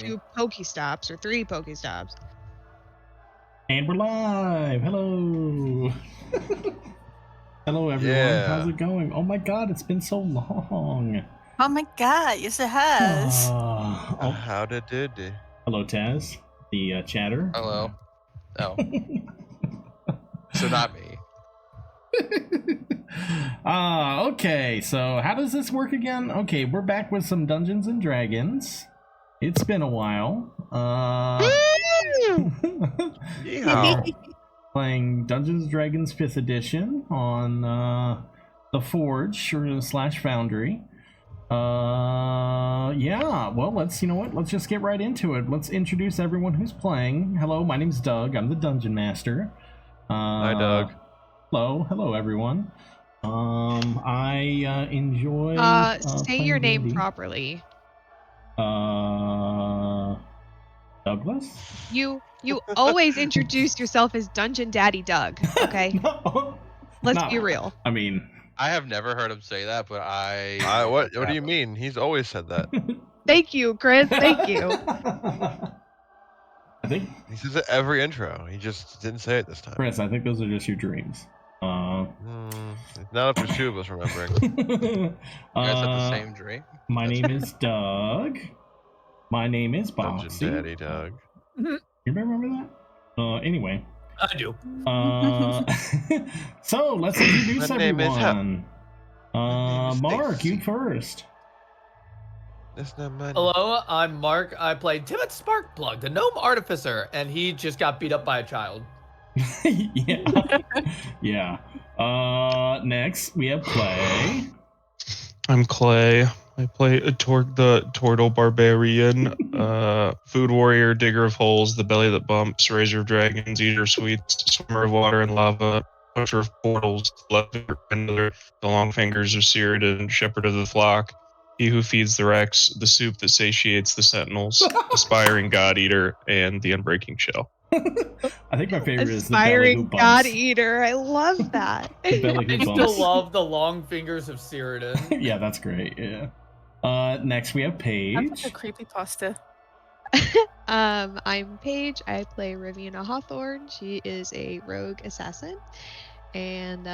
2 Pokestops or 3 Pokestops. And we're live. Hello. Hello, everyone. Yeah. How's it going? Oh my God, it's been so long. Oh my God, yes it has. How did it? Hello, Taz, the chatter. Hello. Oh. So not me. Okay, so how does this work again? Okay, we're back with some Dungeons and Dragons. It's been a while. Playing Dungeons and Dragons 5th edition on the Forge or / Foundry. Yeah, well, let's just get right into it. Let's introduce everyone who's playing. Hello, my name's Doug. I'm the Dungeon Master. Hi, Doug. Hello, everyone. I enjoy. Say your name properly. Douglas? You always introduce yourself as Dungeon Daddy Doug, okay? No, Let's be real. I mean, I have never heard him say that, but What do you mean? He's always said that. Thank you, Chris. Thank you. I think He says it every intro. He just didn't say it this time. Chris, I think those are just your dreams. It's not up to two of us remembering. You guys have the same dream. My name is Doug. My name is Dungeon Boxy. Daddy Doug. You remember that? Anyway. I do. So let's introduce My name is everyone. name is Mark, Stacy. you first. That's not my name. Hello, I'm Mark. I play Timothy Sparkplug, the gnome artificer, and he just got beat up by a child. Yeah. Yeah. Next we have Clay. I'm Clay. I play the Tortle Barbarian, Food Warrior, Digger of Holes, the Belly That Bumps, Raiser of Dragons, Eater of Sweets, Swimmer of Water and Lava, Pusher of Portals, the Long Fingers of Cyrodiil, Shepherd of the Flock, He Who Feeds the Rex, the Soup That Satiates the Sentinels, Aspiring God Eater, and the Unbreaking Shell. I think my favorite is the Belly Who Aspiring Bumps. God Eater. I love that. The Belly Who I Bumps. still love the long fingers of Cyrodiil. Yeah, that's great. Yeah. Next we have That's Paige. a creepypasta. I'm Paige. I play Riviana Hawthorne. She is a rogue assassin, and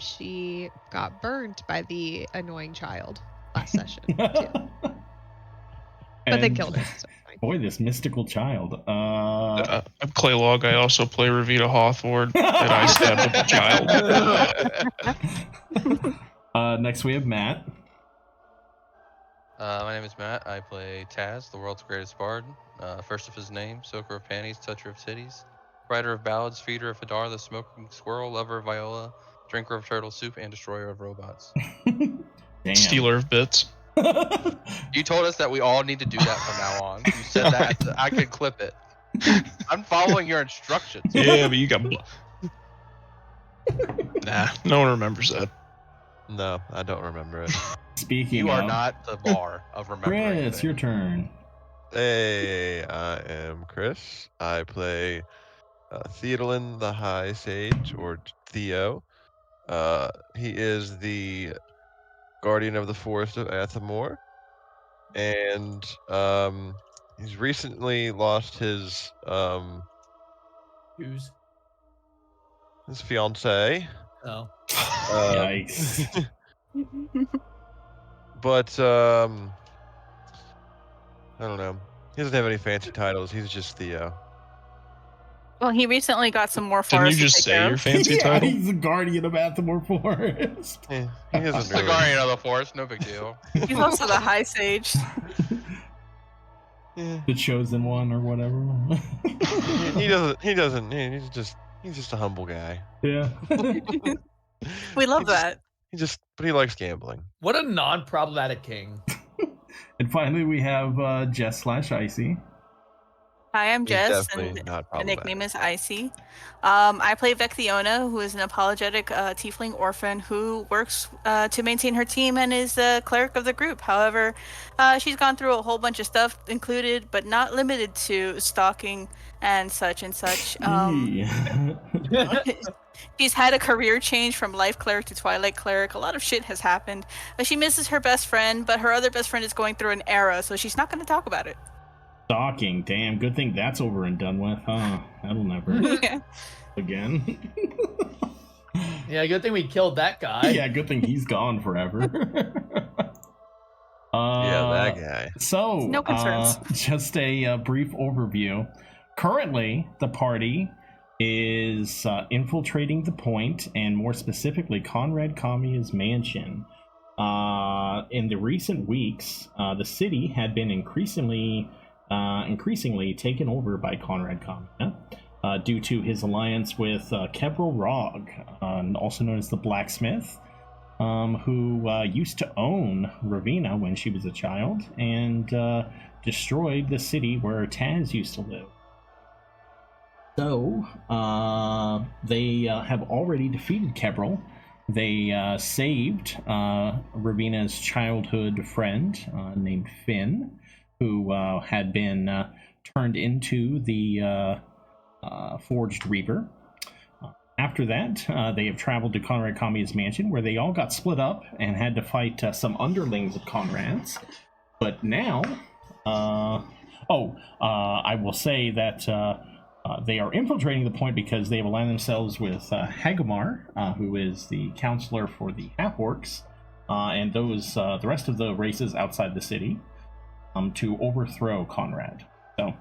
she got burned by the annoying child last session too. But they killed her. So it's fine. Boy, this mystical child. I'm Clay Log. I also play Ravita Hawthorne, and I stabbed a child. Next we have Matt. My name is Matt. I play Taz, the world's greatest bard. First of his name, soaker of panties, toucher of titties, writer of ballads, feeder of Hadar, the smoking squirrel, lover of Viola, drinker of turtle soup, and destroyer of robots. Damn. Stealer of Bits. You told us that we all need to do that from now on. You said that. I could clip it. I'm following your instructions. Yeah, but you got... Nah, no one remembers that. No, I don't remember it. Speaking You of, are not the bar of remembering. Chris, things. your turn. Hey, I am Chris. I play Theodolin the High Sage, or Theo. He is the guardian of the forest of Athamor, and he's recently lost his Who's? fiancée. Oh. Yikes. But I don't know. He doesn't have any fancy titles. He's just Theo. Well, he recently got some more Didn't you forests to just take say care your of. fancy Yeah, title? he's the guardian of Athamor Forest. He doesn't It's the really. guardian of the forest. No big deal. He's also the high sage. The chosen one or whatever. He doesn't. He's just a humble guy. Yeah. We love that. But he likes gambling. What a non-problematic king. And finally we have Jess/Icy. Hi, I'm He's Jess, definitely and not my nickname problematic. is Icy. I play Vecthiona, who is an apologetic tiefling orphan who works to maintain her team and is the cleric of the group. However, she's gone through a whole bunch of stuff, included but not limited to stalking and such and such. She's had a career change from life cleric to twilight cleric. A lot of shit has happened. She misses her best friend, but her other best friend is going through an era, so she's not going to talk about it. Stalking, damn. Good thing that's over and done with, huh? That'll never Yeah. again. Yeah, good thing we killed that guy. Yeah, good thing he's gone forever. Yeah, that guy. So, No concerns. just a brief overview. Currently, the party is infiltrating the point, and more specifically, Conrad Kaamia's mansion. In the recent weeks, the city had been increasingly taken over by Conrad Kaamia. Due to his alliance with Kebrel Rog, also known as the Blacksmith, who used to own Ravina when she was a child and destroyed the city where Taz used to live. So, they have already defeated Kebrel. They saved Ravina's childhood friend named Finn, who had been turned into the Forged Reaper. After that, they have traveled to Conrad Kaamia's mansion, where they all got split up and had to fight some underlings of Conrad's. But now, I will say that they are infiltrating the point because they have aligned themselves with Hagamar, who is the counselor for the half-orcs, and those the rest of the races outside the city, to overthrow Conrad. So,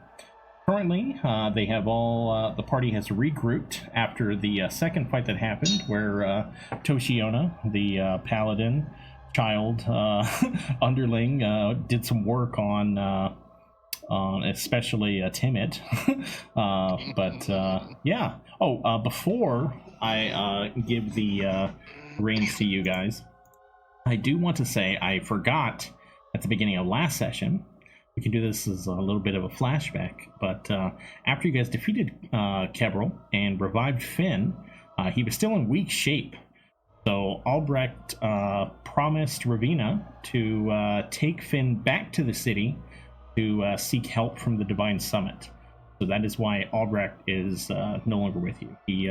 currently, they have all, the party has regrouped after the second fight that happened, where Toshiona, the paladin child underling, did some work on especially Timid. Yeah. Before I give the reins to you guys, I do want to say I forgot at the beginning of last session. We can do this as a little bit of a flashback, but after you guys defeated Kebrel and revived Finn, he was still in weak shape. So Albrecht promised Ravina to take Finn back to the city to seek help from the Divine Summit. So that is why Albrecht is no longer with you. He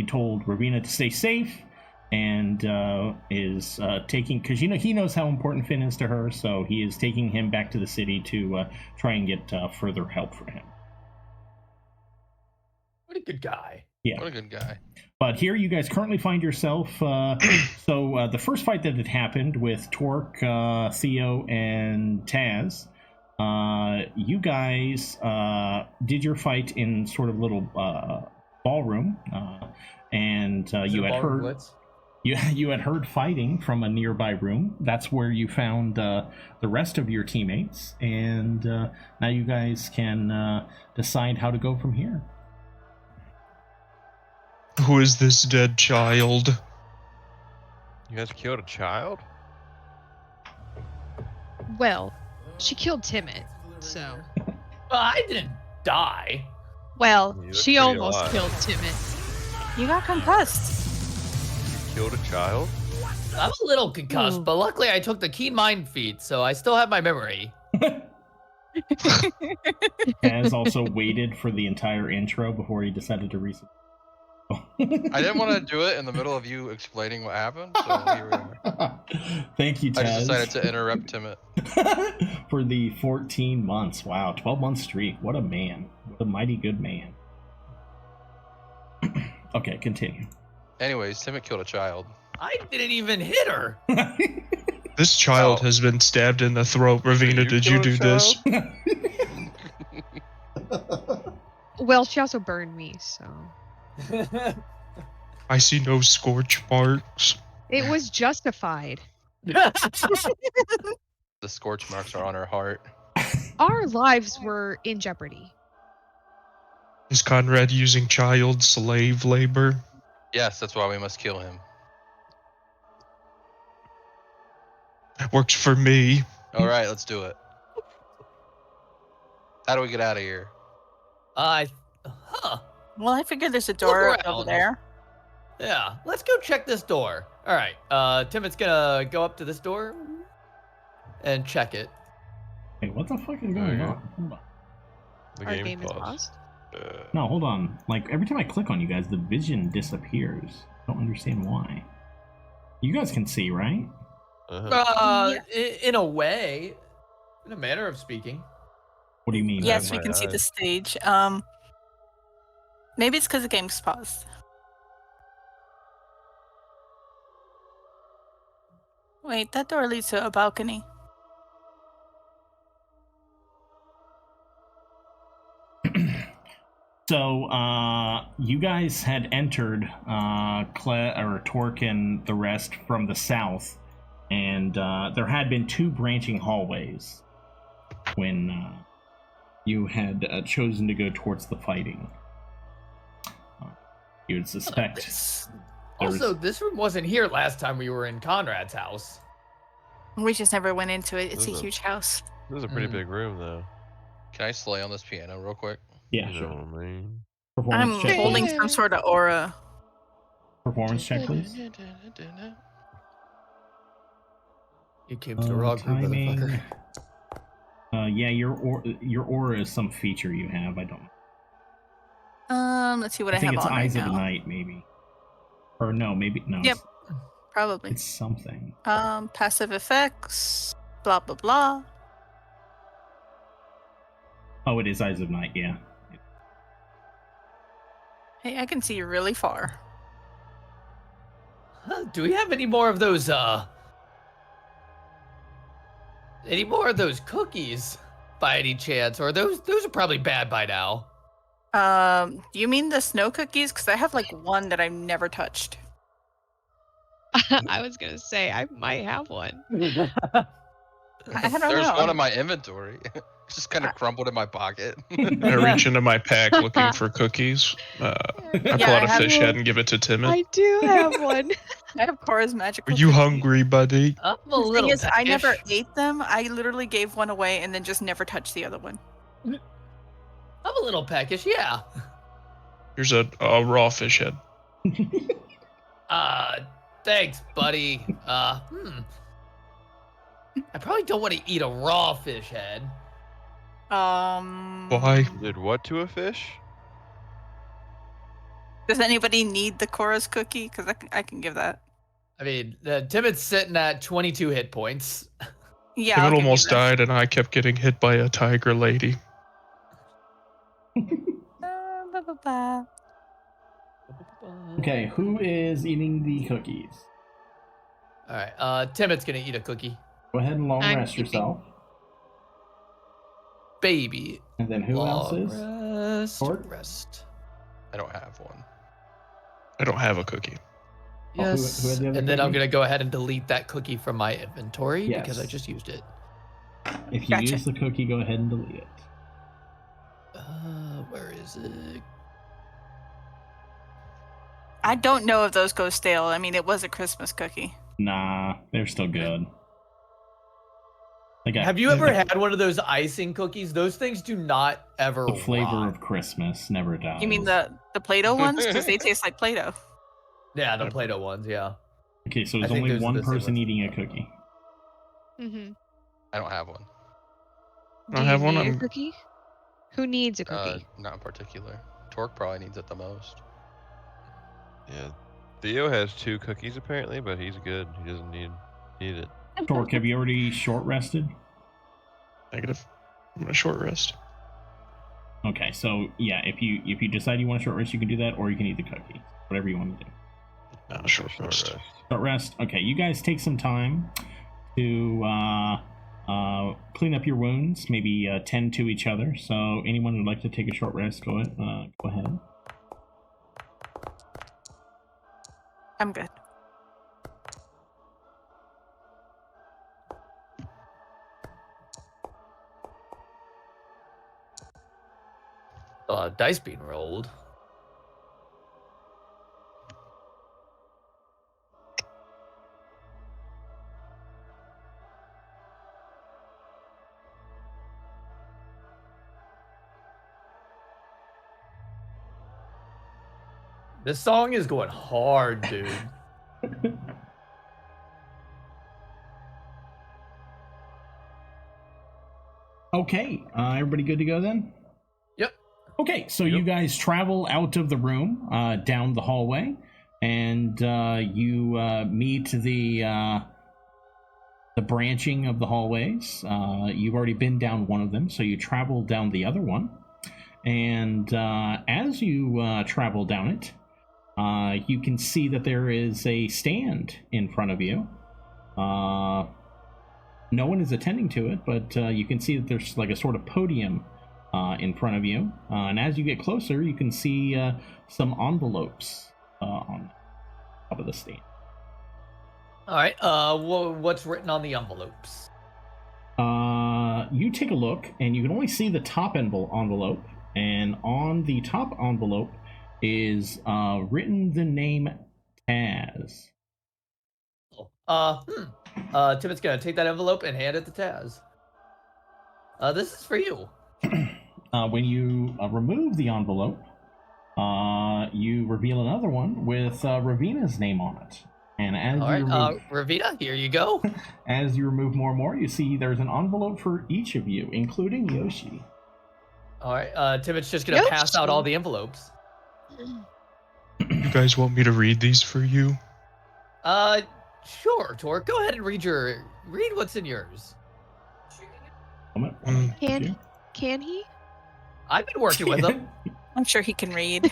told Ravina to stay safe, and is taking, because he knows how important Finn is to her, so he is taking him back to the city to try and get further help for him. What a good guy. Yeah. What a good guy. But here you guys currently find yourself, the first fight that had happened with Torque, Theo, and Taz, you guys did your fight in sort of little ballroom, and you had heard... Blitz? You had heard fighting from a nearby room. That's where you found the rest of your teammates, and now you guys can decide how to go from here. Who is this dead child? You guys killed a child? Well, she killed Timid, so. Well, I didn't die. Well, You look she pretty almost alive. killed Timid. You got concussed. You killed a child? I'm a little concussed, Ooh. but luckily I took the key mind feat, so I still have my memory. Taz also waited for the entire intro before he decided to reset. I didn't want to do it in the middle of you explaining what happened, so here we are. Thank you, Taz. I just decided to interrupt Timid. For the 14 months. Wow, 12-month streak. What a man. What a mighty good man. Okay, continue. Anyways, Timid killed a child. I didn't even hit her. This child Oh. has been stabbed in the throat. Ravina, did you killed a do this? child? Well, she also burned me, so. I see no scorch marks. It was justified. The scorch marks are on her heart. Our lives were in jeopardy. Is Conrad using child slave labor? Yes, that's why we must kill him. That works for me. All right, let's do it. How do we get out of here? Well, I figured there's a door around. over there. Yeah, let's go check this door. All right, Timot's gonna go up to this door and check it. Hey, what the fuck is There going you on? go. Hold on. The Our game game is paused. lost. No, hold on. Like, every time I click on you guys, the vision disappears. I don't understand why. You guys can see, right? Uh-huh. In a way, In a manner of speaking. What do you mean? Yes, my we can see the eyes. stage. Maybe it's because the game's paused. Wait, that door leads to a balcony. So, you guys had entered Torque and the rest from the south, and there had been two branching hallways when you had chosen to go towards the fighting. You would suspect. Also, this room wasn't here last time we were in Conrad's house. We just never went into it. It's a This is- huge house. This is a pretty big room, though. Can I slay on this piano real quick? Yeah, You sure. know what I mean? Performance I'm check, holding please. some sort of aura. Performance check, please. You came to the wrong group, motherfucker. Yeah, your aura is some feature you have. I don't. Let's see what I I think have it's on right Eyes of the now. Night, maybe. Or no, maybe no. Yep. Probably. It's something. Passive effects. Blah blah blah. Oh, it is Eyes of Night. Yeah. Hey, I can see really far. Huh, do we have any more of those cookies by any chance? Or those are probably bad by now. You mean the snow cookies? Because I have like one that I've never touched. I was gonna say I might have one. I don't There's know. one in my inventory. It's just kind of crumbled in my pocket. I reach into my pack looking for cookies. I pull Yeah, out I a have fish one. head and give it to Timid. I do have one. I have Cora's magical. Are you cookie. hungry, buddy? I'm a The thing little is, I never peckish. ate them. I literally gave one away and then just never touched the other one. I'm a little peckish, yeah. Here's a raw fish head. Thanks, buddy. I probably don't want to eat a raw fish head. Why? Did what to a fish? Does anybody need the Cora's cookie? Because I can give that. I mean, Timot's sitting at 22 hit points. Yeah. Timid I'll give you almost this. died, and I kept getting hit by a tiger lady. Blah, blah, blah. Okay, who is eating the cookies? All right, Timot's gonna eat a cookie. Go ahead and long I'm rest keeping- yourself. Baby. And then who else is? Rest. Torque? Rest. I don't have one. I don't have a cookie. Oh, who Yes. had the other And then I'm cookie? gonna go ahead and delete that cookie from my inventory Yes. because I just used it. If you Gotcha. use the cookie, go ahead and delete it. Where is it? I don't know if those go stale. I mean, it was a Christmas cookie. Nah, they're still good. Like Have you ever had one of those icing cookies? Those things do not ever the flavor rot. of Christmas never dies? You mean the Play-Doh ones? Because they taste like Play-Doh. Yeah, the Play-Doh ones, yeah. Okay, so I there's think only those are one the same person ones. eating a cookie. Mm-hmm. I don't have one. Do I have you one. need a I'm- cookie? Who needs a cookie? Not in particular. Torque probably needs it the most. Yeah. Theo has 2 cookies apparently, but he's good. He doesn't need it. Torque, have you already short rested? Negative. I'm gonna short rest. Okay, so yeah, if you decide you want to short rest, you can do that, or you can eat the cookie. Whatever you want to do. Short Short rest. rest. Short rest. Okay, you guys take some time to clean up your wounds, maybe tend to each other. So anyone who'd like to take a short rest, go ahead. I'm good. Dice being rolled. This song is going hard, dude. Okay, everybody good to go then? Yep. Okay, so you guys travel out of the room, down the hallway, and you meet the the branching of the hallways. You've already been down one of them, so you travel down the other one. And as you travel down it, you can see that there is a stand in front of you. No one is attending to it, but you can see that there's like a sort of podium in front of you. And as you get closer, you can see some envelopes on top of the stand. All right. What's written on the envelopes? You take a look, and you can only see the top envelope. And on the top envelope is written the name Taz. Timmot's gonna take that envelope and hand it to Taz. This is for you. When you remove the envelope, you reveal another one with Ravina's name on it. And as All you right, remove, Ravina, here you go. as you remove more and more, you see there's an envelope for each of you, including Yoshi. All right, Timmot's just gonna pass out all the envelopes. You guys want me to read these for you? Sure, Tor. Go ahead and read what's in yours. Can he? I've been working with him. I'm sure he can read.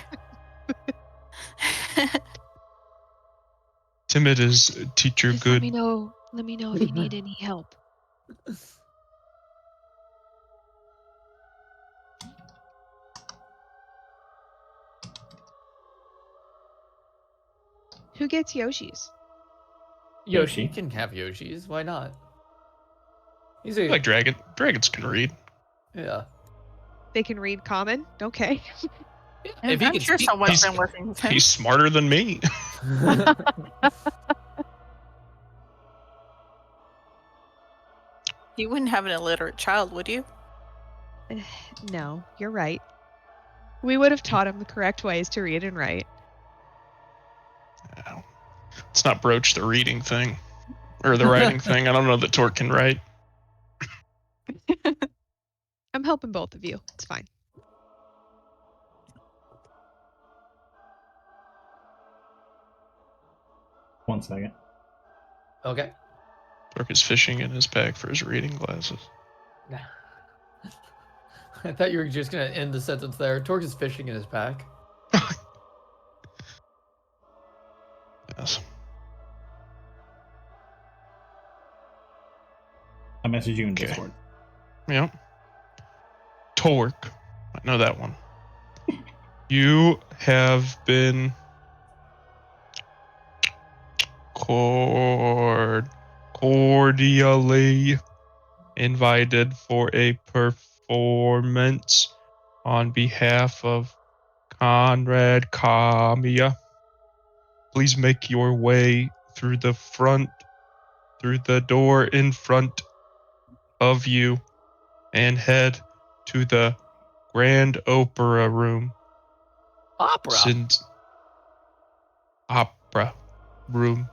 Timid is teacher Just good. Let me know if you need any help. Who gets Yoshi's? Yoshi can have Yoshi's. Why not? He's a Like dragon. Dragons can read. yeah. They can read common? Okay. If he I'm can sure speak- someone's He's- been working with him. He's smarter than me. You wouldn't have an illiterate child, would you? No, you're right. We would have taught him the correct ways to read and write. Let's not broach the reading thing. Or the writing thing. I don't know that Torque can write. I'm helping both of you. It's fine. One second. Okay. Torque is fishing in his bag for his reading glasses. I thought you were just gonna end the sentence there. Torque is fishing in his pack. Yes. I message you in Okay. Discord. Yep. Torque. I know that one. You have been cordially invited for a performance on behalf of Conrad Kaamia. Please make your way through the door in front of you and head to the Grand Opera Room. Opera. Opera Room.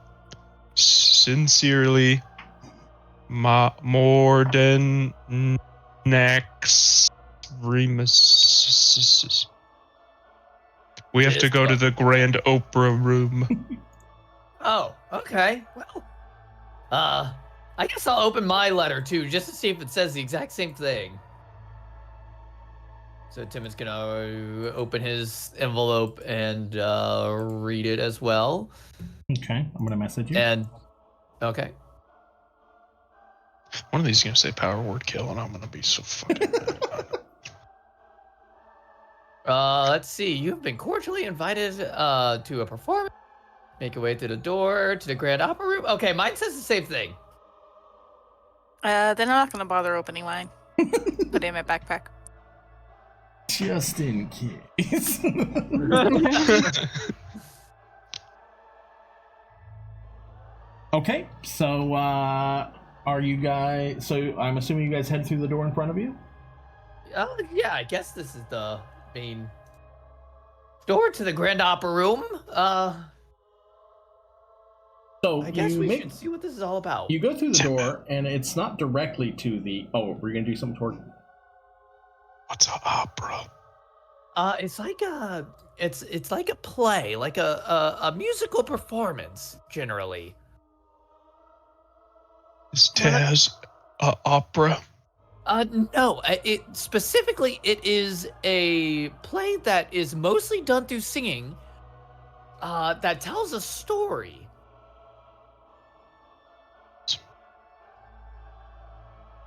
Sincerely, Morden Nax Remus. We have to go to the Grand Opera Room. Oh, okay. Well, I guess I'll open my letter too, just to see if it says the exact same thing. So Tim is gonna open his envelope and read it as well. Okay, I'm gonna message you. And okay. One of these is gonna say power word kill, and I'm gonna be so fucking mad about it. Let's see. You've been cordially invited to a performance. Make your way through the door to the Grand Opera Room. Okay, mine says the same thing. Then I'm not gonna bother opening mine. Put it in my backpack. Just in case. Okay, so are you guys? So I'm assuming you guys head through the door in front of you. Yeah, I guess this is the main door to the Grand Opera Room. So I guess you we make- should see what this is all about. You go through the door, and it's not directly to the. Oh, we're gonna do something toward. What's an opera? It's like it's like a play, like a musical performance, generally. Is Taz opera? No. It specifically, it is a play that is mostly done through singing. That tells a story.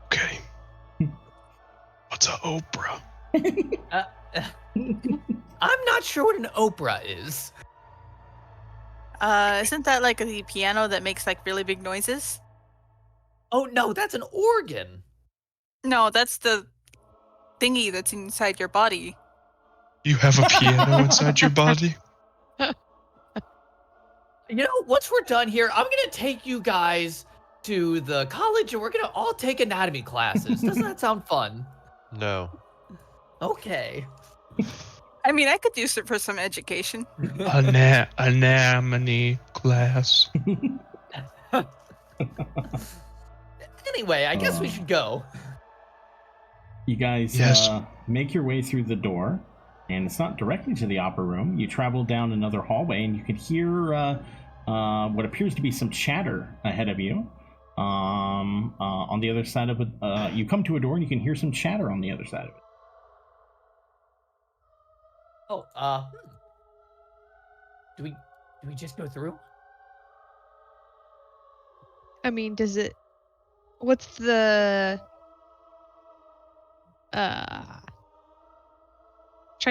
Okay. What's a opera? I'm not sure what an opera is. Isn't that like the piano that makes like really big noises? Oh no, that's an organ. No, that's the thingy that's inside your body. You have a piano inside your body? You know, once we're done here, I'm gonna take you guys to the college, and we're gonna all take anatomy classes. Doesn't that sound fun? No. Okay. I mean, I could use it for some education. Anatomy class. Anyway, I guess we should go. You guys Yes. make your way through the door, and it's not directly to the opera room. You travel down another hallway, and you can hear what appears to be some chatter ahead of you. On the other side of it, you come to a door, and you can hear some chatter on the other side of it. Oh, do we just go through? I mean, does it? What's the? Trying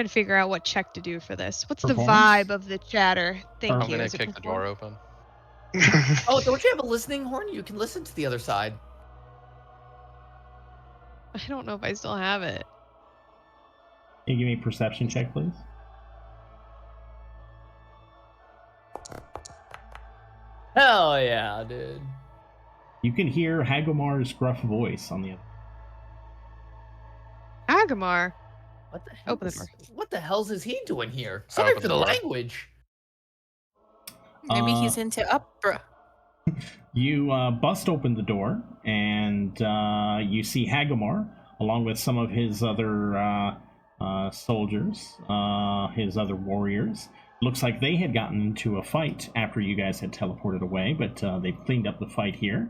to figure out what check to do for this. What's the Performance? vibe of the chatter? Thank I'm you. I'm gonna Is it kick the door performance? open. Oh, don't you have a listening horn? You can listen to the other side. I don't know if I still have it. Can you give me a perception check, please? Hell yeah, dude. You can hear Hagomar's gruff voice on the other. Agamar. What the hell? Open the door. What the hell's is he doing here? Sorry Open for the the door. language. Maybe he's into opera. You bust open the door, and you see Hagomar, along with some of his other soldiers, his other warriors. Looks like they had gotten into a fight after you guys had teleported away, but they've cleaned up the fight here,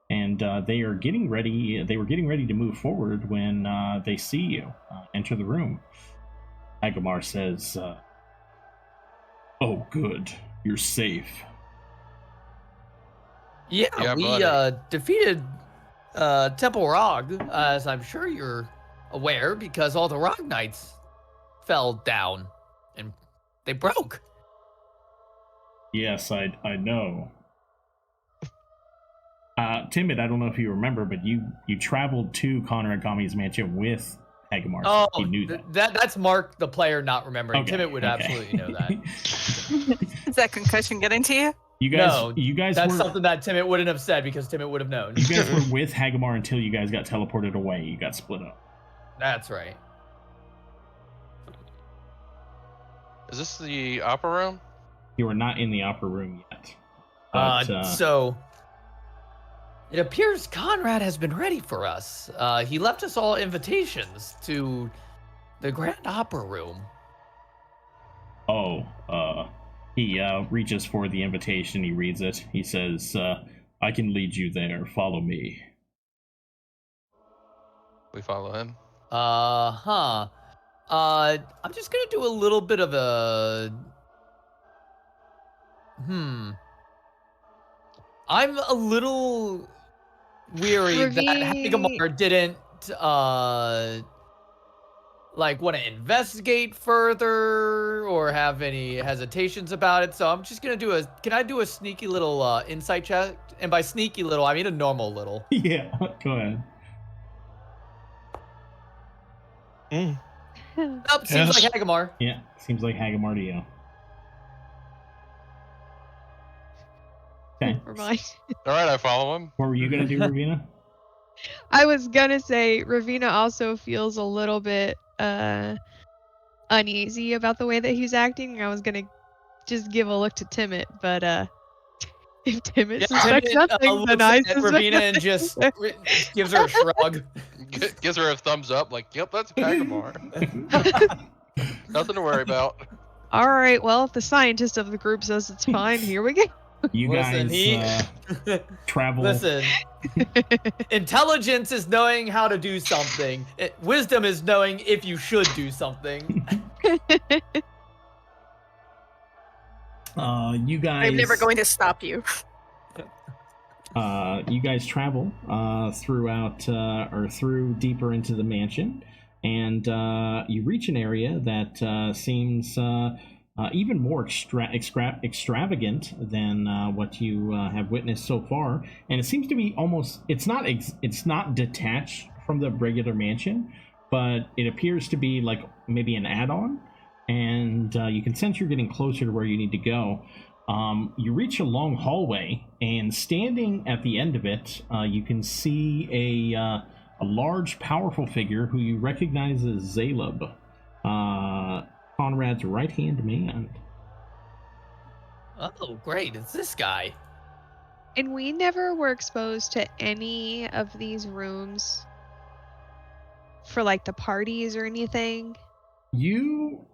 and they are getting ready. They were getting ready to move forward when they see you enter the room. Hagomar says, "Oh, good, you're safe." Yeah, we buddy. defeated Temple Rog, as I'm sure you're aware, because all the Rog Knights fell down and they broke. Yes, I know. Timid, I don't know if you remember, but you traveled to Conrad Kaamia's mansion with Hagomar. Oh, So you knew that. that's Mark, the player, not remembering. Okay, Timmit would okay. absolutely know that. Is that concussion getting to you? You guys, No, you guys That's were something that Timmit wouldn't have said because Timmit would have known. you guys were with Hagomar until you guys got teleported away. You got split up. That's right. Is this the opera room? You were not in the opera room yet. But, So it appears Conrad has been ready for us. He left us all invitations to the Grand Opera Room. He reaches for the invitation. He reads it. He says, "I can lead you there. Follow me." We follow him. I'm just gonna do a little bit of a. I'm a little weary that Hagamar didn't want to investigate further or have any hesitations about it. So I'm just gonna do a. Can I do a sneaky little insight check? And by sneaky little, I mean a normal little. Yeah, go ahead. Nope, seems like Hagamar. Yeah, seems like Hagomar to you. Okay. Never mind. All right, I follow him. What were you gonna do, Ravina? I was gonna say Ravina also feels a little bit uneasy about the way that he's acting. I was gonna just give a look to Timmit, but if Timmit suspects nothing, looks then I at suspect Ravina and just gives her a shrug. Gives her a thumbs up, like, "Yep, that's Hagamar. Nothing to worry about." All right, well, if the scientist of the group says it's fine, here we go. You Listen, guys travel. Listen, intelligence is knowing how to do something. Wisdom is knowing if you should do something. You guys. I'm never going to stop you. You guys travel throughout or through deeper into the mansion, and you reach an area that seems even more extravagant than what you have witnessed so far. And it seems to be almost it's not detached from the regular mansion, but it appears to be like maybe an add-on. And you can sense you're getting closer to where you need to go. You reach a long hallway, and standing at the end of it, you can see a large, powerful figure who you recognize as Zaleb, Conrad's right-hand man. Oh, great. It's this guy. And we never were exposed to any of these rooms for like the parties or anything. You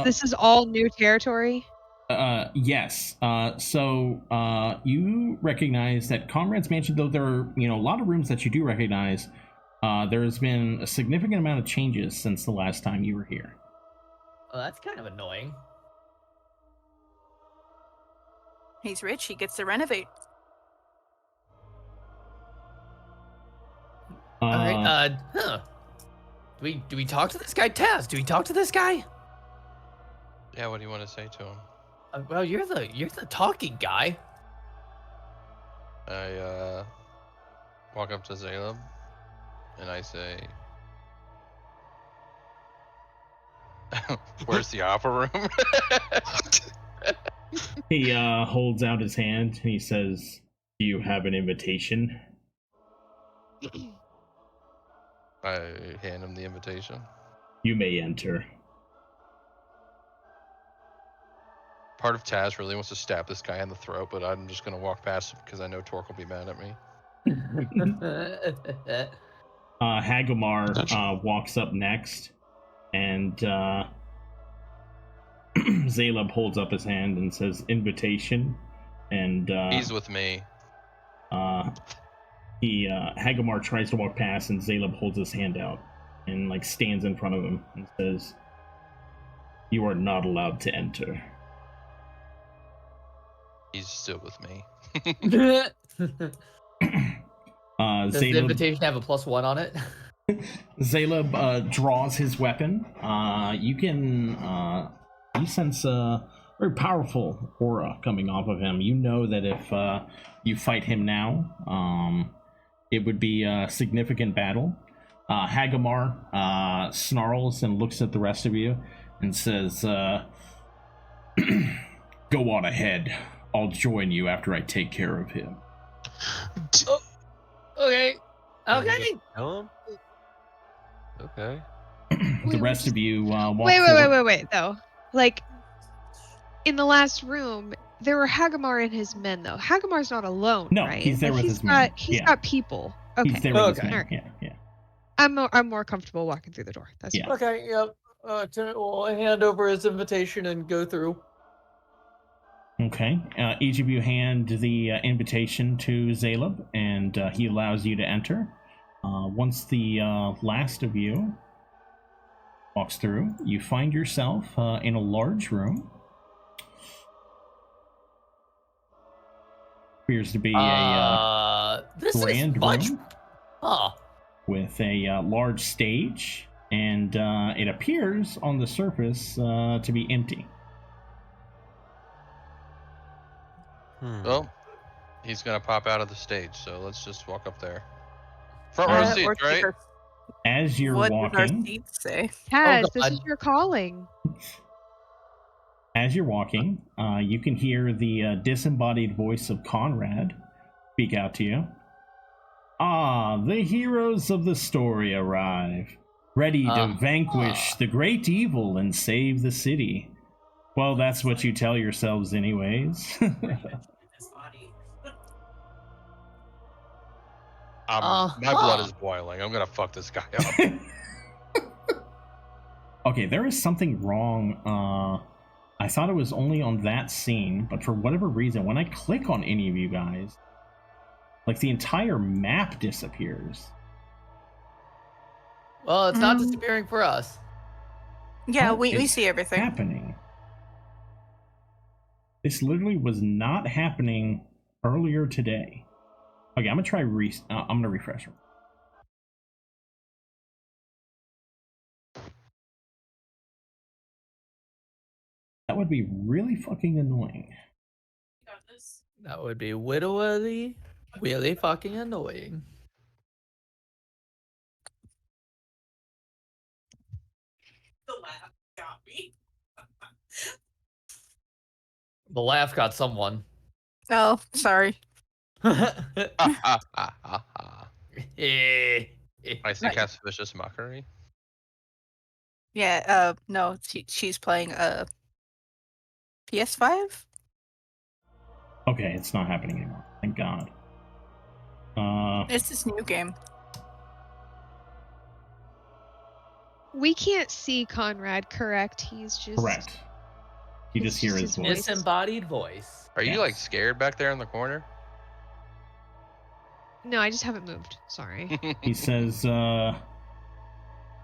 This is all new territory. Yes. So you recognize that Conrad's mansion, though there are a lot of rooms that you do recognize. There has been a significant amount of changes since the last time you were here. Oh, that's kind of annoying. He's rich. He gets to renovate. All right. Do we talk to this guy, Taz? Do we talk to this guy? Yeah, what do you want to say to him? Well, you're the talking guy. I walk up to Zaleb and I say, "Where's the opera room?" He holds out his hand and he says, "Do you have an invitation?" I hand him the invitation. You may enter. Part of Taz really wants to stab this guy in the throat, but I'm just gonna walk past him because I know Torque will be mad at me. Hagomar walks up next, and Zaleb holds up his hand and says, "Invitation." And He's with me. Hagomar tries to walk past, and Zaleb holds his hand out and like stands in front of him and says, "You are not allowed to enter." He's still with me. Does Zaleb, the invitation have a +1 on it? Zaleb draws his weapon. You sense a very powerful aura coming off of him. You know that if you fight him now, it would be a significant battle. Hagomar snarls and looks at the rest of you and says, "Go on ahead. I'll join you after I take care of him." Okay. Okay. Tell him? Okay. The rest of you walk Wait, though. Like, in the last room, there were Hagomar and his men, though. Hagomar's not alone, No, right? he's there Like, with his men. He's Yeah. got people. Okay. He's there with his Okay. men. Alright. Yeah. I'm more comfortable walking through the door. That's Yeah. fine. Okay. Yep. We'll hand over his invitation and go through. Okay. Each of you hand the invitation to Zaleb, and he allows you to enter. Once the last of you walks through, you find yourself in a large room. Appears to be This grand is much. room Huh. with a large stage, and it appears on the surface to be empty. Well, he's gonna pop out of the stage, so let's just walk up there. Front row seats, Or right? As you're What does our walking, seats say? Taz, Oh, this God. is your calling. you can hear the disembodied voice of Conrad speak out to you. "Ah, the heroes of the story arrive, ready to vanquish the great evil and save the city. Well, that's what you tell yourselves anyways." My blood is boiling. I'm gonna fuck this guy up. Okay, there is something wrong. I thought it was only on that scene, but for whatever reason, when I click on any of you guys, like the entire map disappears. Well, it's not disappearing for us. Yeah, What we is see everything. happening? This literally was not happening earlier today. Okay, I'm gonna try I'm gonna refresh. That would be really fucking annoying. That would be widowy, really fucking annoying. The laugh got me. The laugh got someone. Oh, sorry. Ha ha ha ha. Eh. I see cast vicious mockery. Yeah, no, she's playing PS5? Okay, it's not happening anymore. Thank God. It's this new game. We can't see Conrad, correct? He's just Correct. You It's just hear just his his voice. Disembodied voice. Are you like Yes. scared back there in the corner? No, I just haven't moved. Sorry. He says,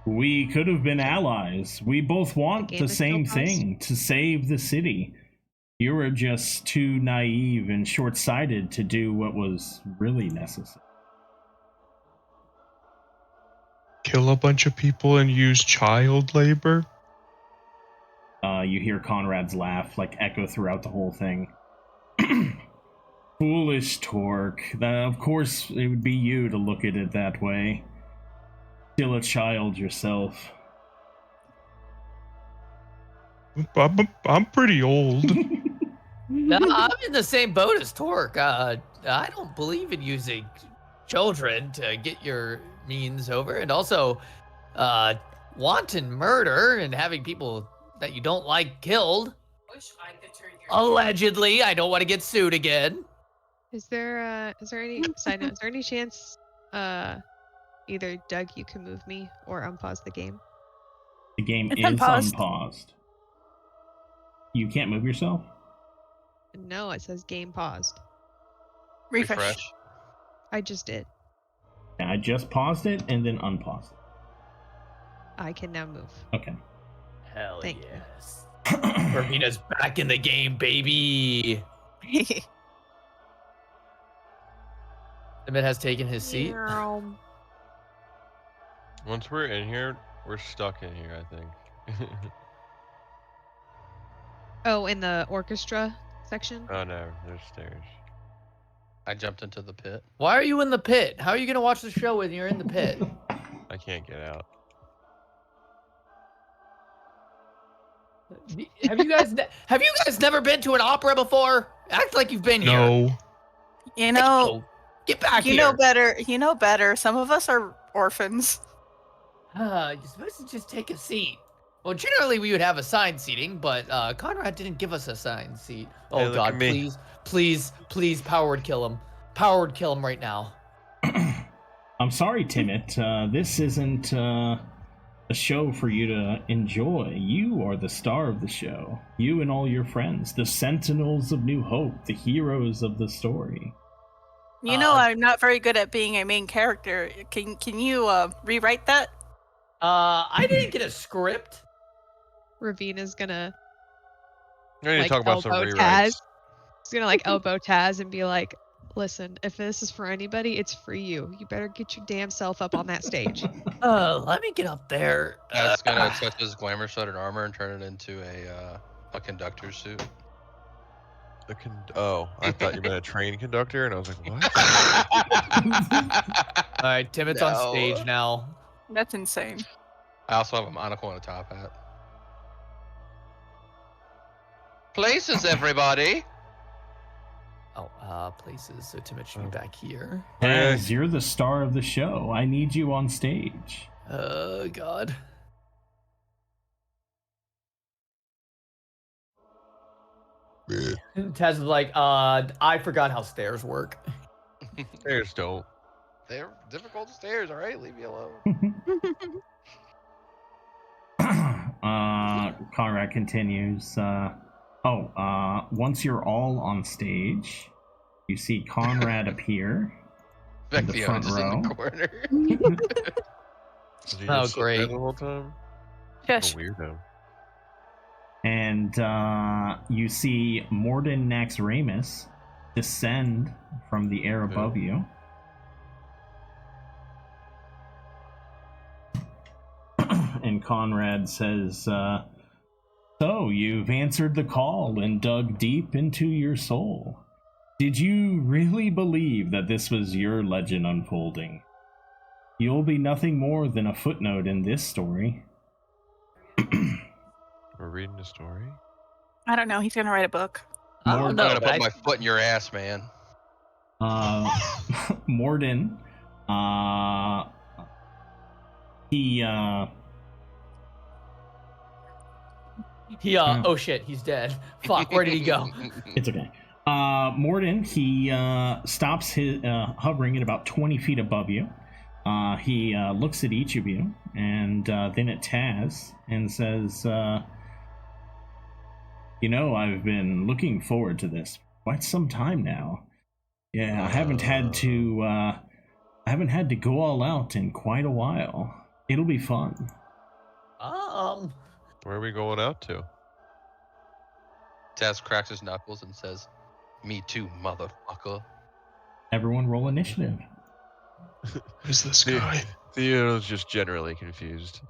we could have been allies. We both want game the is still same paused? thing, to save the city. You were just too naive and short-sighted to do what was really necessary. Kill a bunch of people and use child labor? You hear Conrad's laugh like echo throughout the whole thing. Foolish Torque. Of course, it would be you to look at it that way. Still a child yourself. I'm pretty old. No, I'm in the same boat as Torque. I don't believe in using children to get your means over, and also wanton murder and having people that you don't like killed. Wish I could turn your Allegedly, I don't want to get sued again. Is there any side note? Is there any chance either Doug you can move me or unpause the game? The game It's is unpaused. unpaused. You can't move yourself? No, it says game paused. Refresh. I just did. Yeah, I just paused it and then unpaused it. I can now move. Okay. Hell Thank you. yes. Vermina's back in the game, baby. Emmett has taken his seat. Once we're in here, we're stuck in here, I think. Oh, in the orchestra section? Oh no, there's stairs. I jumped into the pit. Why are you in the pit? How are you gonna watch the show when you're in the pit? I can't get out. Have you guys never been to an opera before? Act like you've been here. No. You know, Get back you here. know better. You know better. Some of us are orphans. You're supposed to just take a seat. Well, generally we would have assigned seating, but Conrad didn't give us assigned seat. Oh Hey, look God, at me. please, Power word kill him. Power word kill him right now. I'm sorry, Timit. This isn't a show for you to enjoy. You are the star of the show. You and all your friends, the Sentinels of New Hope, the heroes of the story. You know, I'm not very good at being a main character. Can you rewrite that? I didn't get a script. Ravina's gonna We need to like talk about some elbow rewrites. Taz. She's gonna like elbow Taz and be like, "Listen, if this is for anybody, it's for you. You better get your damn self up on that stage." Let me get up there. That's gonna touch his glamour studded armor and turn it into a conductor's suit. Oh, I thought you meant a train conductor, and I was like, what? All right, Timit's on stage now. That's insane. I also have a monocle and a top hat. Places, everybody. Oh, places. So Timit should be back here. Taz, you're the star of the show. I need you on stage. Oh God. Taz is like, I forgot how stairs work. Stairs don't. They're difficult stairs, all right? Leave me alone. Conrad continues. Once you're all on stage, you see Conrad appear in the front Vecchio's in row. the corner. Is he Oh, just sitting there great. the whole time? Shush. A weirdo. And you see Morden Naxxramas descend from the air above you. And Conrad says, so you've answered the call and dug deep into your soul. Did you really believe that this was your legend unfolding? You'll be nothing more than a footnote in this story. We're reading a story? I don't know. He's gonna write a book. I More- don't I'm know. gonna but put my foot in your ass, man. Morden, he Oh shit, he's dead. Fuck, where did he go? It's okay. Morden, he stops his hovering at about 20 feet above you. He looks at each of you and then at Taz and says, you know, I've been looking forward to this for quite some time now. Yeah, I haven't had to go all out in quite a while. It'll be fun. Where are we going out to? Taz cracks his knuckles and says, "Me too, motherfucker." Everyone roll initiative. Who's this guy? Theo's just generally confused.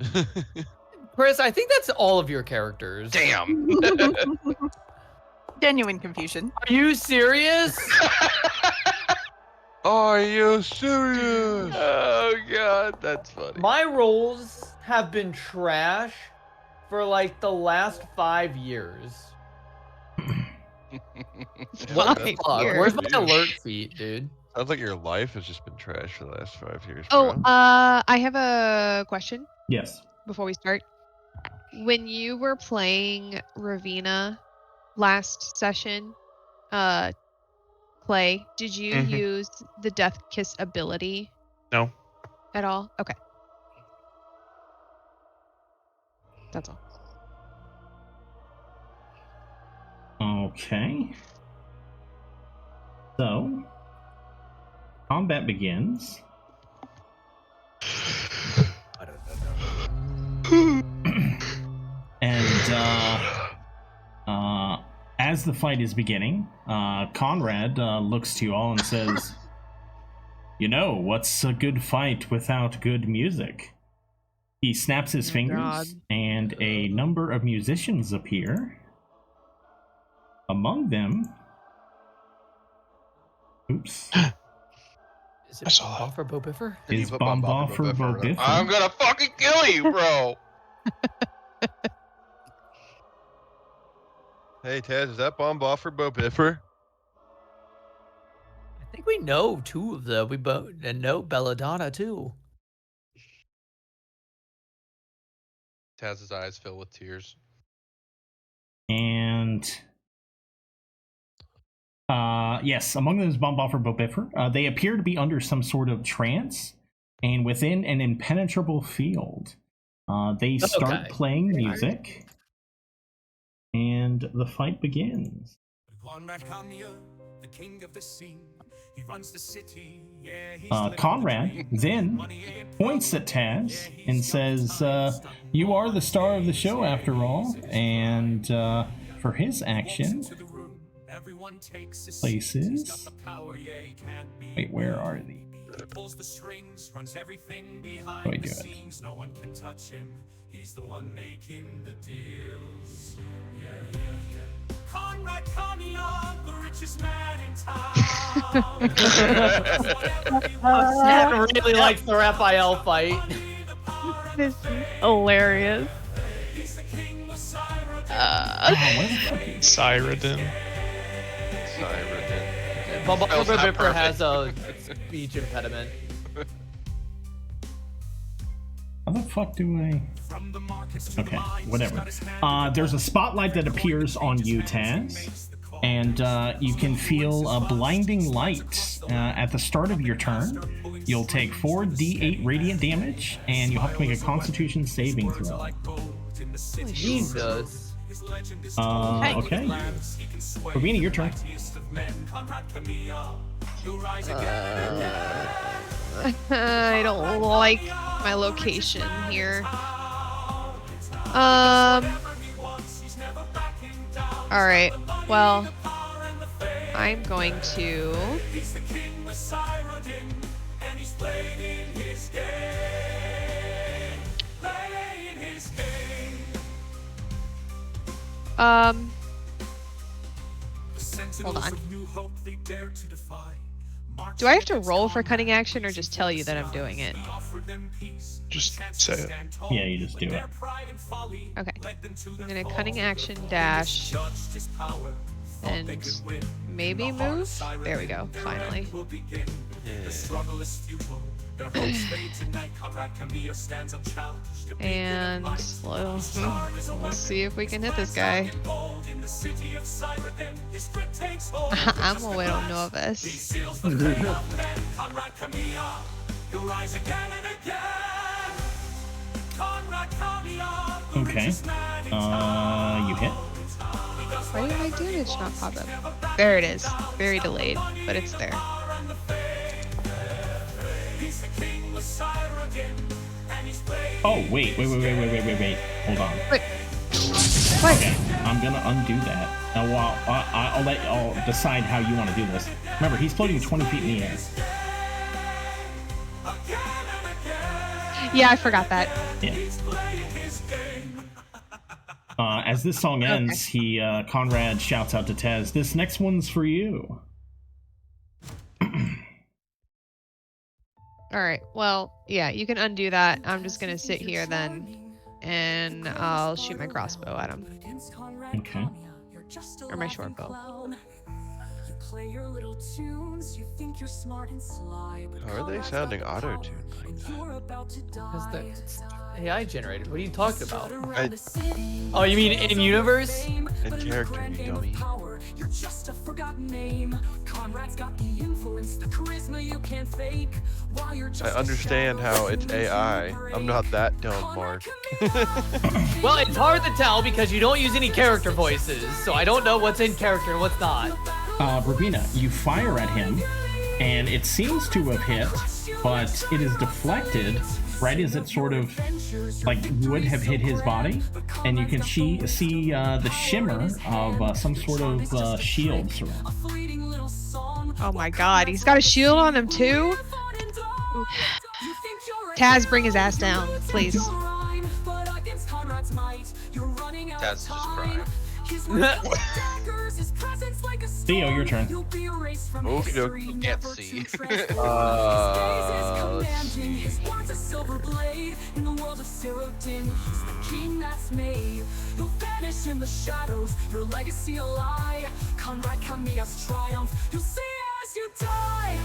Chris, I think that's all of your characters. Damn. Genuine confusion. Are you serious? Are you serious? Oh god, that's funny. My rolls have been trash for like the last 5 years. What the fuck? years. Where's my alert feat, dude? Sounds like your life has just been trash for the last 5 years. Oh, bro. I have a question Yes. before we start. When you were playing Ravina last session, Clay, did you Mhm. use the Death Kiss ability No. at all? Okay. That's all. Okay. So, combat begins. And as the fight is beginning, Conrad looks to you all and says, you know, what's a good fight without good music? He snaps his Oh, fingers, God. and a number of musicians appear. Among them... Oops. Is I it saw that. Bob for Bo Biffer? Did you Is put Bomba for Biffer? Bo Biffer? I'm gonna fucking kill you, bro. Hey, Taz, is that bomb off for Bo Biffer? I think we know 2 of them. We both know Belladonna too. Taz's eyes fill with tears. And yes, among them is Bomba for Bo Biffer. They appear to be under some sort of trance and within an impenetrable field. They start Okay. playing music, and the fight begins. Conrad Kaamia, the king of the scene. He runs the city. Yeah, he's Conrad then points at Taz and says, you are the star of the show after all, and for his action, places... Wait, where are these? Pulls the strings, runs everything behind How do I the do it? scenes. No one can touch him. He's the one making the deals. Conrad Kaamia, the richest man in town. Snap really likes the Raphael fight. This is hilarious. Cyrodiil. Bob Spell's for not Biffer has perfect. a speech impediment. How the fuck do I... Okay, whatever. There's a spotlight that appears on you, Taz, and you can feel a blinding light at the start of your turn. You'll take 4d8 radiant damage, and you'll have to make a Constitution saving throw. Jesus. Okay. Ravina, your turn. I don't like my location here. All right. Well, I'm going to. Hold on. Do I have to roll for cunning action or just tell you that I'm doing it? Just say it. Yeah, you just do it. Okay. I'm gonna cunning action dash and maybe move. There we go. Finally. And we'll see if we can hit this guy. I'm a little nervous. Okay. You hit. Why did my damage not pop up? There it is. Very delayed, but it's there. Oh, wait. Hold on. Wait. What? Okay, I'm gonna undo that. Now, I'll decide how you want to do this. Remember, he's floating 20 feet in the air. Yeah, I forgot that. Yeah. As this song ends, Conrad shouts out to Tez, "This next one's for you." All right. Well, yeah, you can undo that. I'm just gonna sit here then, and I'll shoot my crossbow at him. Okay. Or my short bow. Play your little tunes, you think you're smart and sly, but How are they sounding auto-tuned like that? you're about to Because die. that's AI generated. What are you talking about? I- Oh, you mean in universe? In character, you dummy. You're just a forgotten name. Conrad's got the influence, the charisma you can't fake. While you're just I understand how it's AI. I'm not that dumb, Mark. Well, it's hard to tell because you don't use any character voices, so I don't know what's in character and what's not. Ravina, you fire at him, and it seems to have hit, but it is deflected right as it sort of like would have hit his body, and you can see the shimmer of some sort of shield surround. Oh my god, he's got a shield on him too? Taz, bring his ass down, please. That's just crying. Theo, your turn. Okie dokie. Can't see. Let's see. You'll vanish in the shadows, your legacy a lie. Conrad Kaamia's triumph, you'll see as you die.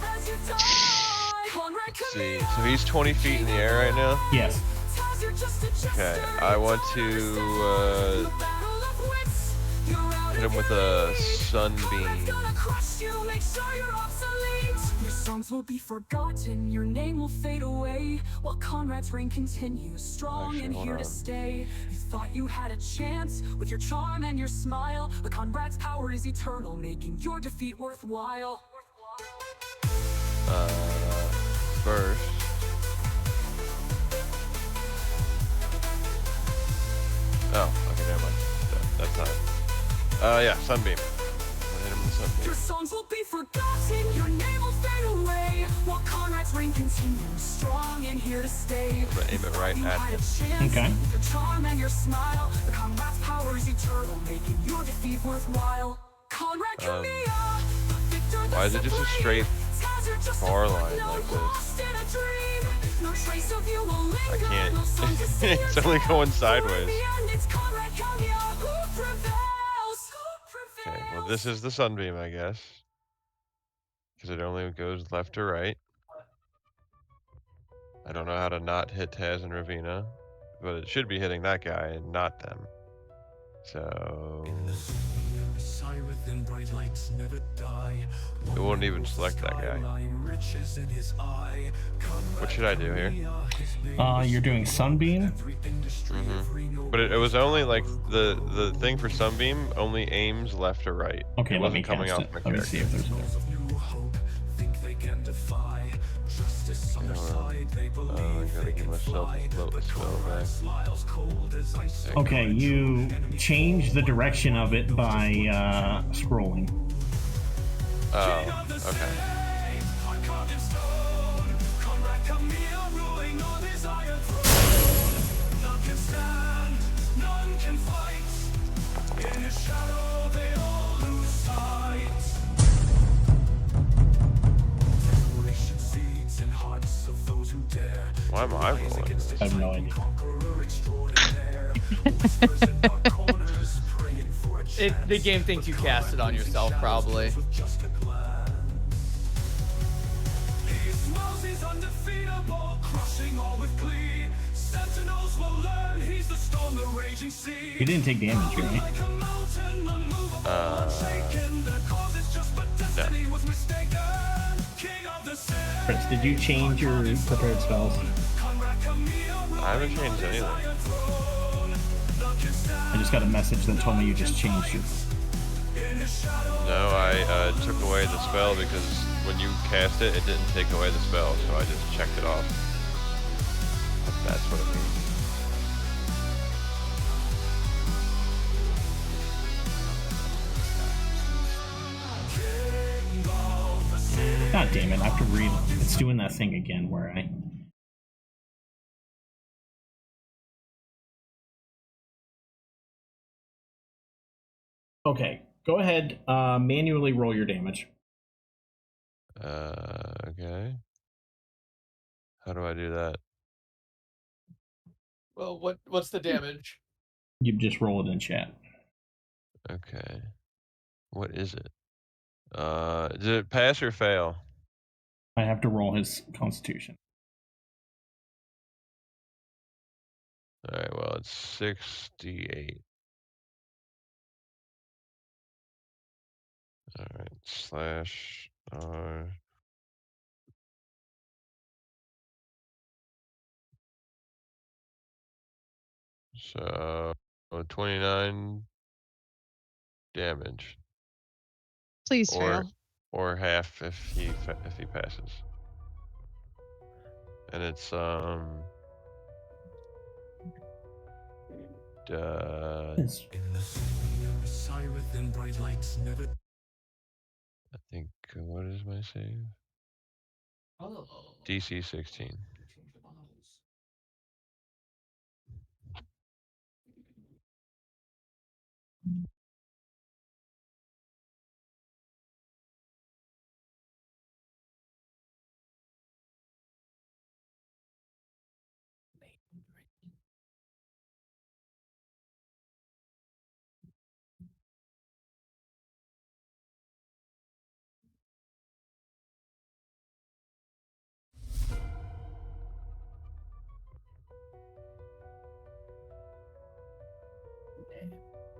As you die. Conrad See, Kaamia. so he's 20 feet in the air right now. Yes. Okay, I want to hit him with a sunbeam. Your songs will be forgotten, your name will fade away, while Conrad's reign continues, strong Actually, and hold here to on. stay. You thought you had a chance with your charm and your smile, but Conrad's power is eternal, making your defeat worthwhile. First. Oh, okay, never mind. That's not it. Yeah, sunbeam. I'm gonna hit him with Your sunbeam. songs will be forgotten, your name will fade away, while Conrad's reign continues, strong and here to stay. I'm gonna aim it right You at had a him. chance Okay. with your charm and your smile, but Conrad's power is eternal, making your defeat worthwhile. Conrad Kaamia, the victor, the Why is it just a straight Taz, you're just a bar line footnote like this? lost in a dream. No trace of you will I linger, can't. no song to sing It's or only tell. going For sideways. in the end, it's Conrad Kaamia who prevails. Okay, well this is the sunbeam, I guess. Because it only goes left to right. I don't know how to not hit Taz and Ravina, but it should be hitting that guy and not them. So It won't even select that guy. What should I do here? You're doing Sunbeam. But it was only like the thing for Sunbeam only aims left or right. Okay, It let me wasn't coming cast off it. my Let me see if character. there's a. I gotta give myself a spell back. Okay, you change the direction of it by scrolling. Oh, okay. Why am I rolling this? I have no idea. The game thinks you cast it on yourself, probably. You didn't take damage, right? No. Chris, did you change your prepared spells? I haven't changed anything. I just got a message that told me you just changed it. No, I took away the spell because when you cast it, it didn't take away the spell, so I just checked it off. That's what it means. God damn it, I have to read it. It's doing that thing again where I... Okay, go ahead, manually roll your damage. Okay. How do I do that? Well, what's the damage? You just roll it in chat. Okay. What is it? Did it pass or fail? I have to roll his constitution. Alright, well, it's 68. Alright, slash R. So, 29 damage. Please or fail. or half if he passes. And it's I think what is my save? Oh. DC 16.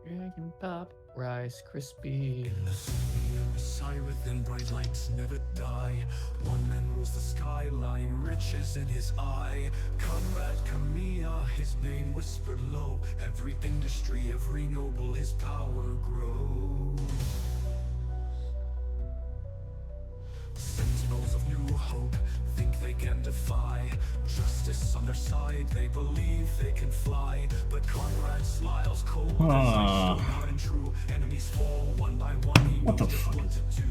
Dragon pop, Rice Krispie. Within bright lights never die. One man rules the skyline, riches in his eye. Conrad Kaamia, his name whispered low. Every industry, every noble, his power grows. Sentinels of new hope think they can defy justice on their side. They believe they can fly, but Conrad smiles cold as ice, still hard and true. Enemies fall one by one. He knows just what to do.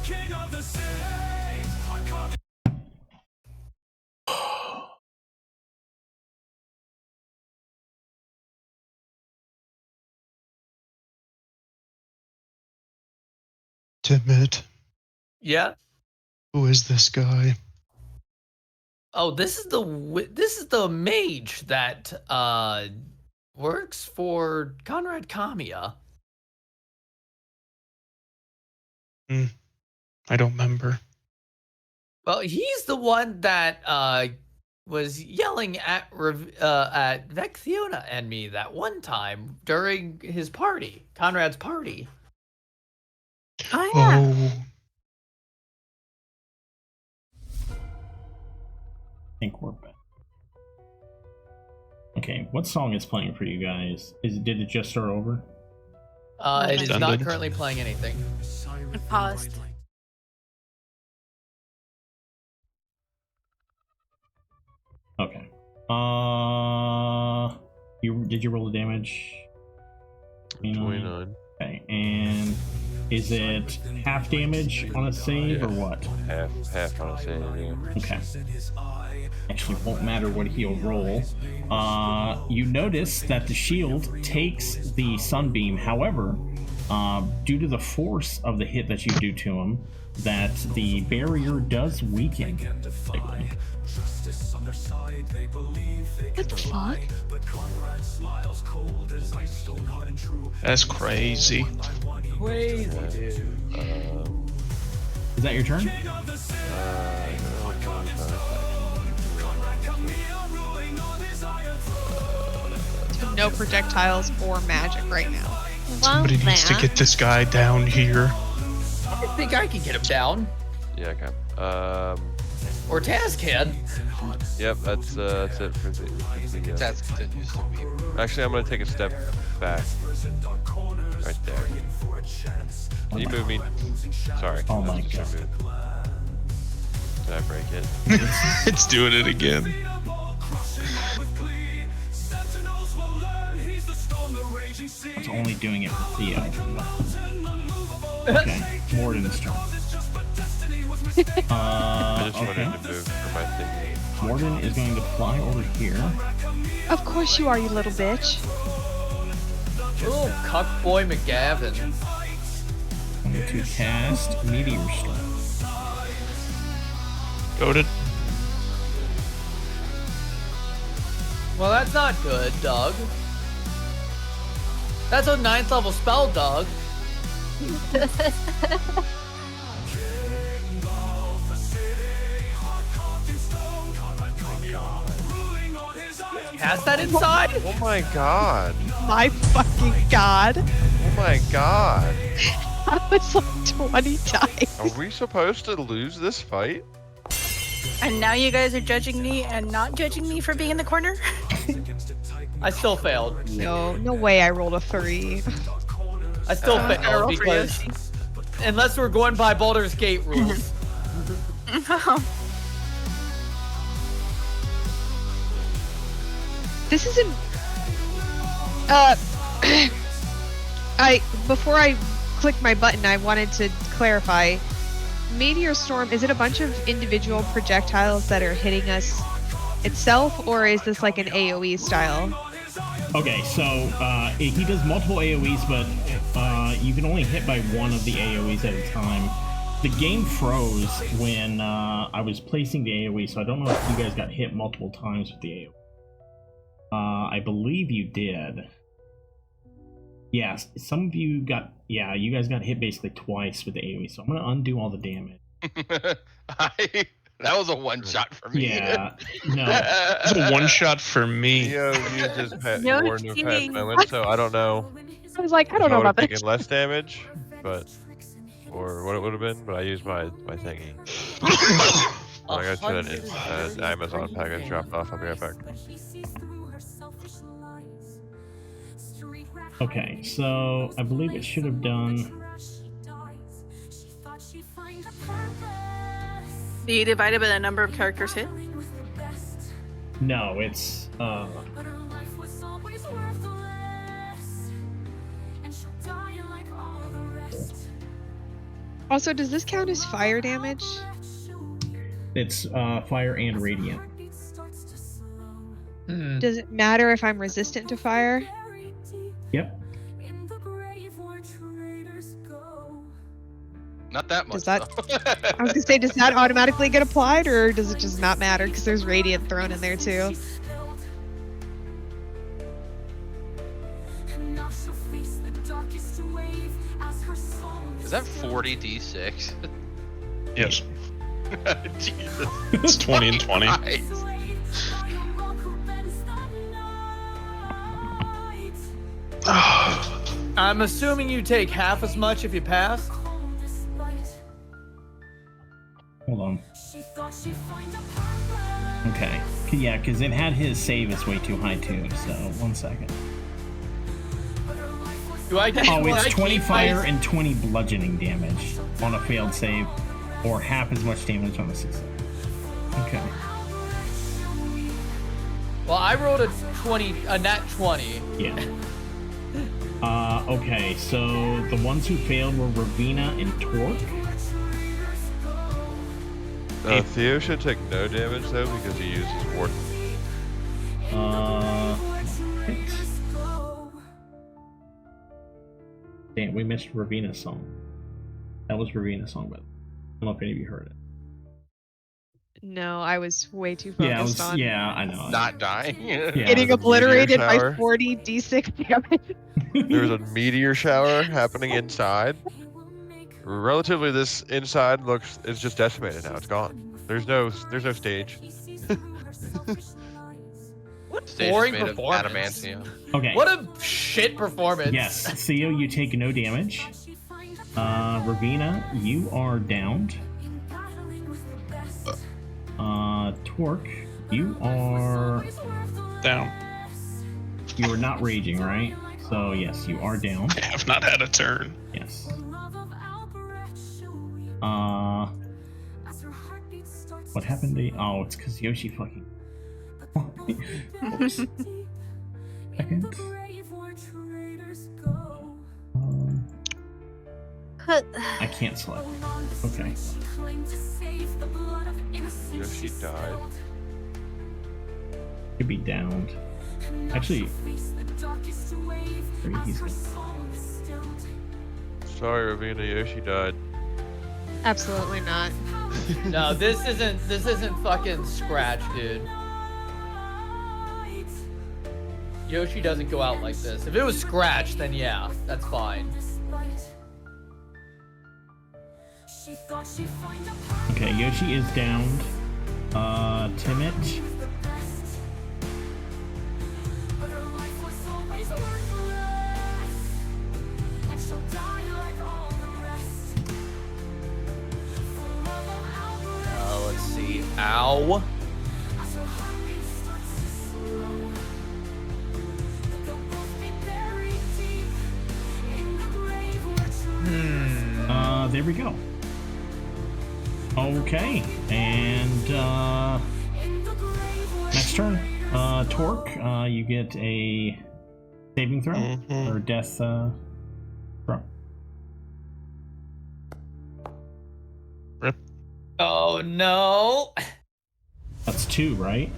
King of the Saints, I'm coming. Timid. Yeah. Who is this guy? Oh, this is the mage that works for Conrad Kaamia. I don't remember. Well, he's the one that was yelling at Vecthiona and me that one time during his party, Conrad's party. Oh yeah. Oh, I think we're back. Okay, what song is playing for you guys? Did it just start over? It is not Extended. currently playing anything. It paused. Okay. Did you roll the damage? 29. Okay, and is it half damage on a save or what? Half on a save, yeah. Okay. Actually, won't matter what he'll roll. You notice that the shield takes the sunbeam. However, due to the force of the hit that you do to him, that the barrier does weaken. What the fuck? that's crazy. Crazy, dude. Is that your turn? No projectiles or magic right now. Somebody needs to get this guy down here. I think I can get him down. Yeah, okay. Or Taz can. Yep, that's it for the Taz continues to weep. Actually, I'm gonna take a step back. Right there. Can you move me? Sorry. Oh my That's just God. a move. Did I break it? It's doing it again. It's only doing it for Theo. Okay, Morden's turn. I just Okay. wanted to move for my thingy. Morden is going to fly over here. Of course you are, you little bitch. Little cuckboy McGavin. I'm going to cast Meteor Storm. Goated. Well, that's not good, Doug. That's a 9th level spell, Doug. Cast that inside? Oh my god. My fucking god. Oh my god. That was like 20 times. Are we supposed to lose this fight? And now you guys are judging me and not judging me for being in the corner? I still failed. No way I rolled a 3. I still I failed roll for because Yoshi. unless we're going by Baldur's Gate rules. This isn't. Before I clicked my button, I wanted to clarify. Meteor Storm, is it a bunch of individual projectiles that are hitting us itself, or is this like an AoE style? Okay, so he does multiple AoEs, but you can only hit by one of the AoEs at a time. The game froze when I was placing the AoE, so I don't know if you guys got hit multiple times with the AoE. I believe you did. Yes, some of you got. Yeah, you guys got hit basically twice with the AoE, so I'm gonna undo all the damage. That was a one shot for me. Yeah, no. It's a one shot for me. Theo, you just had No more in the past kidding. moment, so I don't know. I was like, I don't know about taken this. less damage, but or what it would have been, but I used my thingy. I got to an Amazon package dropped off. I'll be right back. Okay, so I believe it should have done. Do you divide it by the number of characters hit? No, it's Also, does this count as fire damage? it's fire and radiant. Hmm. Does it matter if I'm resistant to fire? Yep. Not that much. Does that- though. I was gonna say, does that automatically get applied, or does it just not matter because there's radiant thrown in there too? Is that 40 d6? Yes. Jesus. It's 20 and 20. Christ. I'm assuming you take half as much if you pass. Hold on. Okay. Yeah, because it had his save is way too high too. So 1 second. Do I get? Oh, do it's I 20 keep fire my- and 20 bludgeoning damage on a failed save, or half as much damage on a success. Okay. Well, I rolled a nat 20. Yeah. Okay, so the ones who failed were Ravina and Torque. Theo should take no damage though because he uses Warden. Right. Damn, we missed Ravina's song. That was Ravina's song, but I don't know if any of you heard it. No, I was way too focused on I know. Not dying. Yeah. getting There was a obliterated meteor by shower. 40 d6 damage. There was a meteor shower happening inside. Relatively, this inside is just decimated now. It's gone. There's no stage. What Stage is boring made of performance. adamantium. Okay. What a shit performance. Yes, Theo, you take no damage. Ravina, you are downed. Torque, you are Down. you are not raging, right? So yes, you are down. I have not had a turn. Yes. What happened to? Oh, it's because Yoshi fucking. Oops. Second. I can't select. Okay. Yoshi died. Could be downed. Actually, he's good. Sorry, Ravina. Yoshi died. Absolutely not. No, this isn't fucking Scratch, dude. Yoshi doesn't go out like this. If it was Scratch, then yeah, that's fine. Okay, Yoshi is downed. Timid. Let's see. Ow. There we go. Okay, and next turn, Torque, you get a saving throw or death throw. Rip. Oh no. That's 2, right?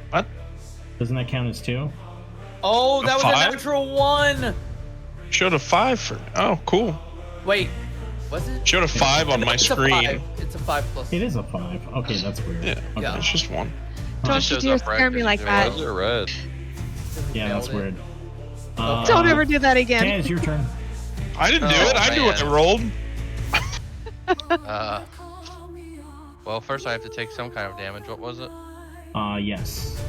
What? Doesn't that count as 2? Oh, that was a 5? natural 1. Showed a 5 for. Oh, cool. Wait, was it? Showed a 5 on my It's a screen. 5. It's a 5 plus. It is a 5. Okay, that's weird. Yeah, Okay. Yeah. it's just 1. Don't It you shows dare up red scare me 'cause like you that. chose it red. Yeah, that's Nailed it. weird. Don't ever do that again. Taz, your turn. I didn't do Oh, it. I knew what I man. rolled. Well, first I have to take some kind of damage. What was it? Yes.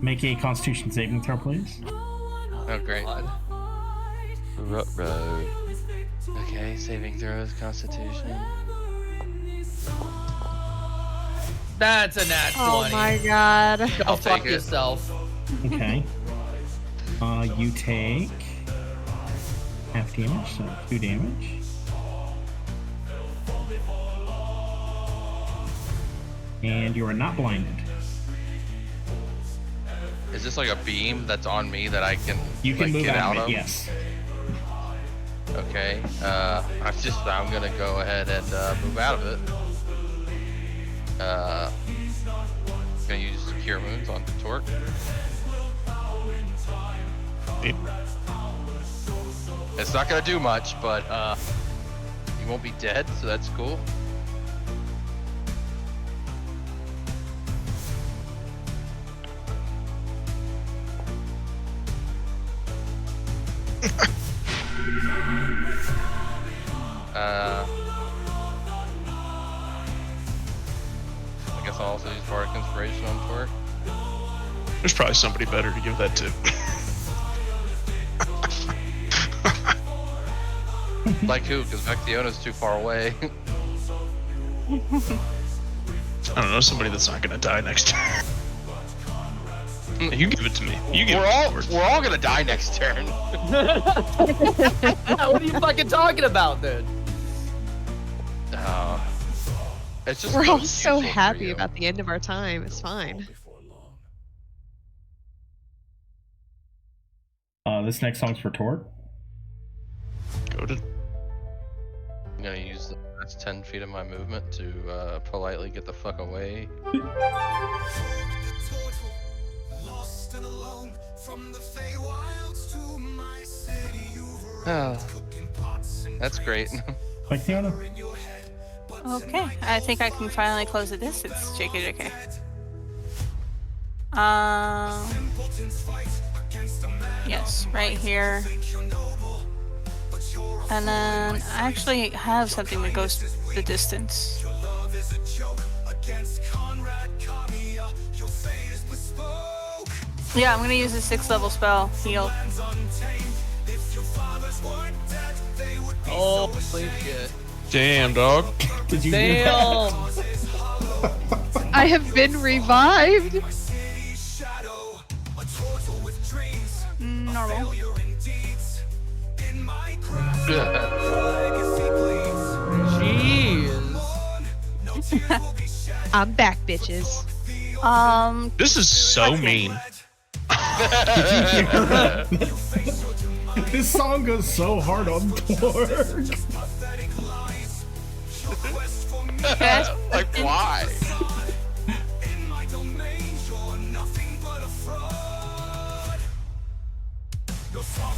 Make a Constitution saving throw, please. Oh, great. Ruh-roh. Okay, saving throws, Constitution. That's a nat 20. Oh my god. Go I'll fuck take it. yourself. Okay. You take half damage, so 2 damage. And you are not blinded. Is this like a beam that's on me that I can You can like, move get out of it, of? yes. Okay. I'm gonna go ahead and move out of it. Gonna use Cure Wounds on Torque. It's not gonna do much, but you won't be dead, so that's cool. I guess also use Bardic Inspiration on Torque. There's probably somebody better to give that to. Like who? Because Vectiona's too far away. I don't know, somebody that's not gonna die next turn. You give it to me. You give it to me. We're all gonna die next turn. What are you fucking talking about, then? It's just We're all most so useful for happy you. about the end of our time. It's fine. This next song's for Torque. Go to. I'm gonna use the last 10 feet of my movement to politely get the fuck away. That's great. Vectiona? Okay, I think I can finally close the distance. JK. Yes, right here. And then I actually have something that goes the distance. Yeah, I'm gonna use a 6th level spell, heal. Oh, holy shit. Damn, dog. Did you Damn! I have been revived. Normal. Jeez. I'm back, bitches. This is so mean. This song goes so hard on Torque. Like, why?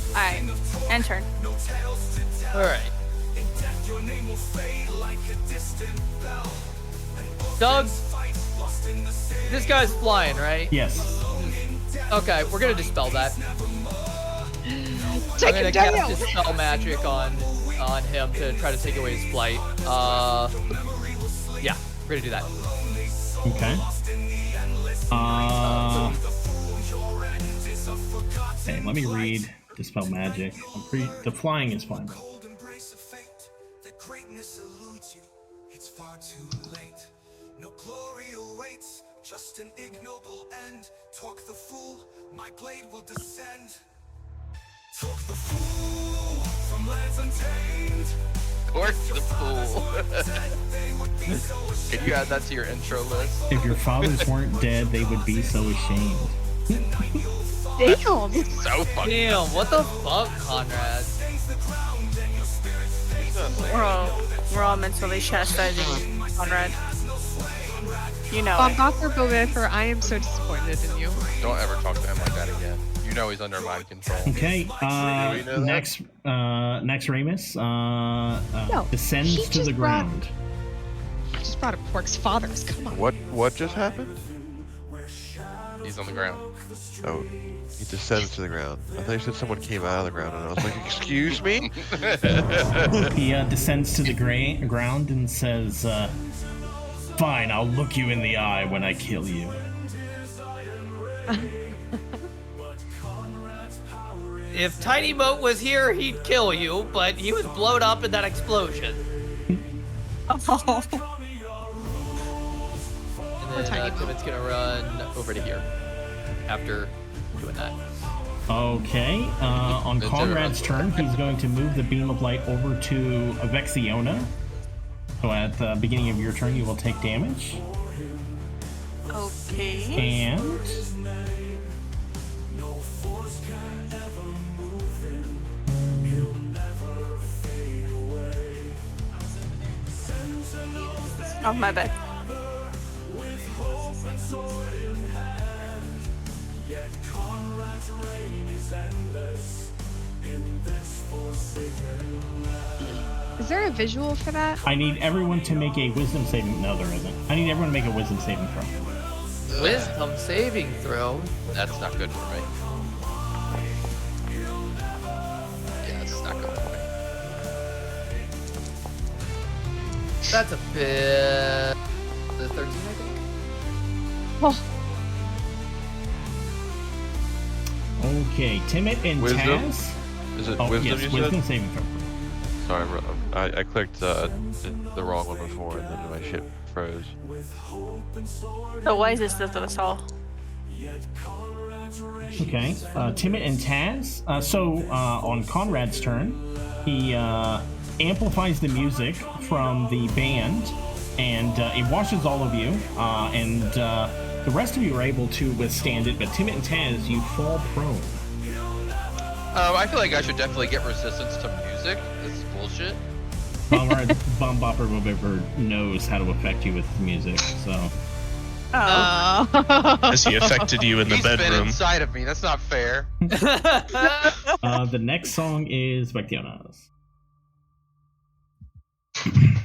Alright, end turn. Alright. Doug, this guy's flying, right? Yes. Okay, we're gonna dispel that. Take I'm gonna him down. cast Dispel Magic on him to try to take away his flight. Yeah, we're gonna do that. Okay. Hey, let me read Dispel Magic. The flying is fine. Just an ignoble end. Talk the fool, my blade will descend. Talk the fool from lands untamed. Torque the fool. Can you add that to your intro list? If your fathers weren't dead, they would be so ashamed. Damn. So fucking. Damn, what the fuck, Conrad? We're all mentally chastising Conrad. You know. Dr. Bovefer, I am so disappointed in you. Don't ever talk to him like that again. You know he's under mind control. Okay. Next Ramus descends to the ground. I just brought up Pork's fathers. Come on. What just happened? He's on the ground. Oh, he descends to the ground. I thought you said someone came out of the ground, and I was like, "Excuse me." He descends to the ground and says, "Fine, I'll look you in the eye when I kill you." If Tiny Moat was here, he'd kill you, but he was blown up in that explosion. And then Timot's gonna run over to here after doing that. Okay. On It's Conrad's turn, everyone's he's going to move the beam of light over to Vectiona. So at the beginning of your turn, you will take damage. Okay. And Oh, my bad. Is there a visual for that? I need everyone to make a wisdom saving. No, there isn't. I need everyone to make a wisdom saving throw. Wisdom saving throw. That's not good for me. Yeah, it's not good for me. That's a bit. The 13, I think. Okay, Timid and Wisdom? Taz. Is it Oh, wisdom yes, you wisdom said? saving throw. Sorry, I clicked the wrong one before and then my shit froze. The wisest of us all. Okay, Timid and Taz. On Conrad's turn, he amplifies the music from the band, and it washes all of you, and the rest of you are able to withstand it, but Timid and Taz, you fall prone. I feel like I should definitely get resistance to music. This is bullshit. Bomb Bopper Bobber knows how to affect you with his music, so... Oh. Has he affected you in the He's been bedroom? inside of me. That's not fair. The next song is Vectiona's. Gonna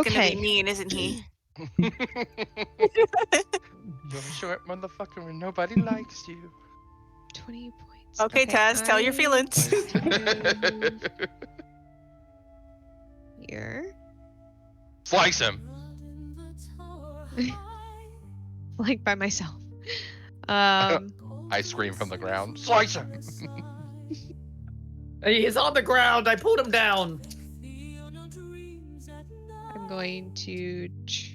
be Okay. mean, isn't he? You're a short motherfucker and nobody likes you. 20 points. Okay, Taz, tell your feelings. Here. Slice him. Like by myself. I scream from the ground. Slice him. He's on the ground. I pulled him down. I'm going to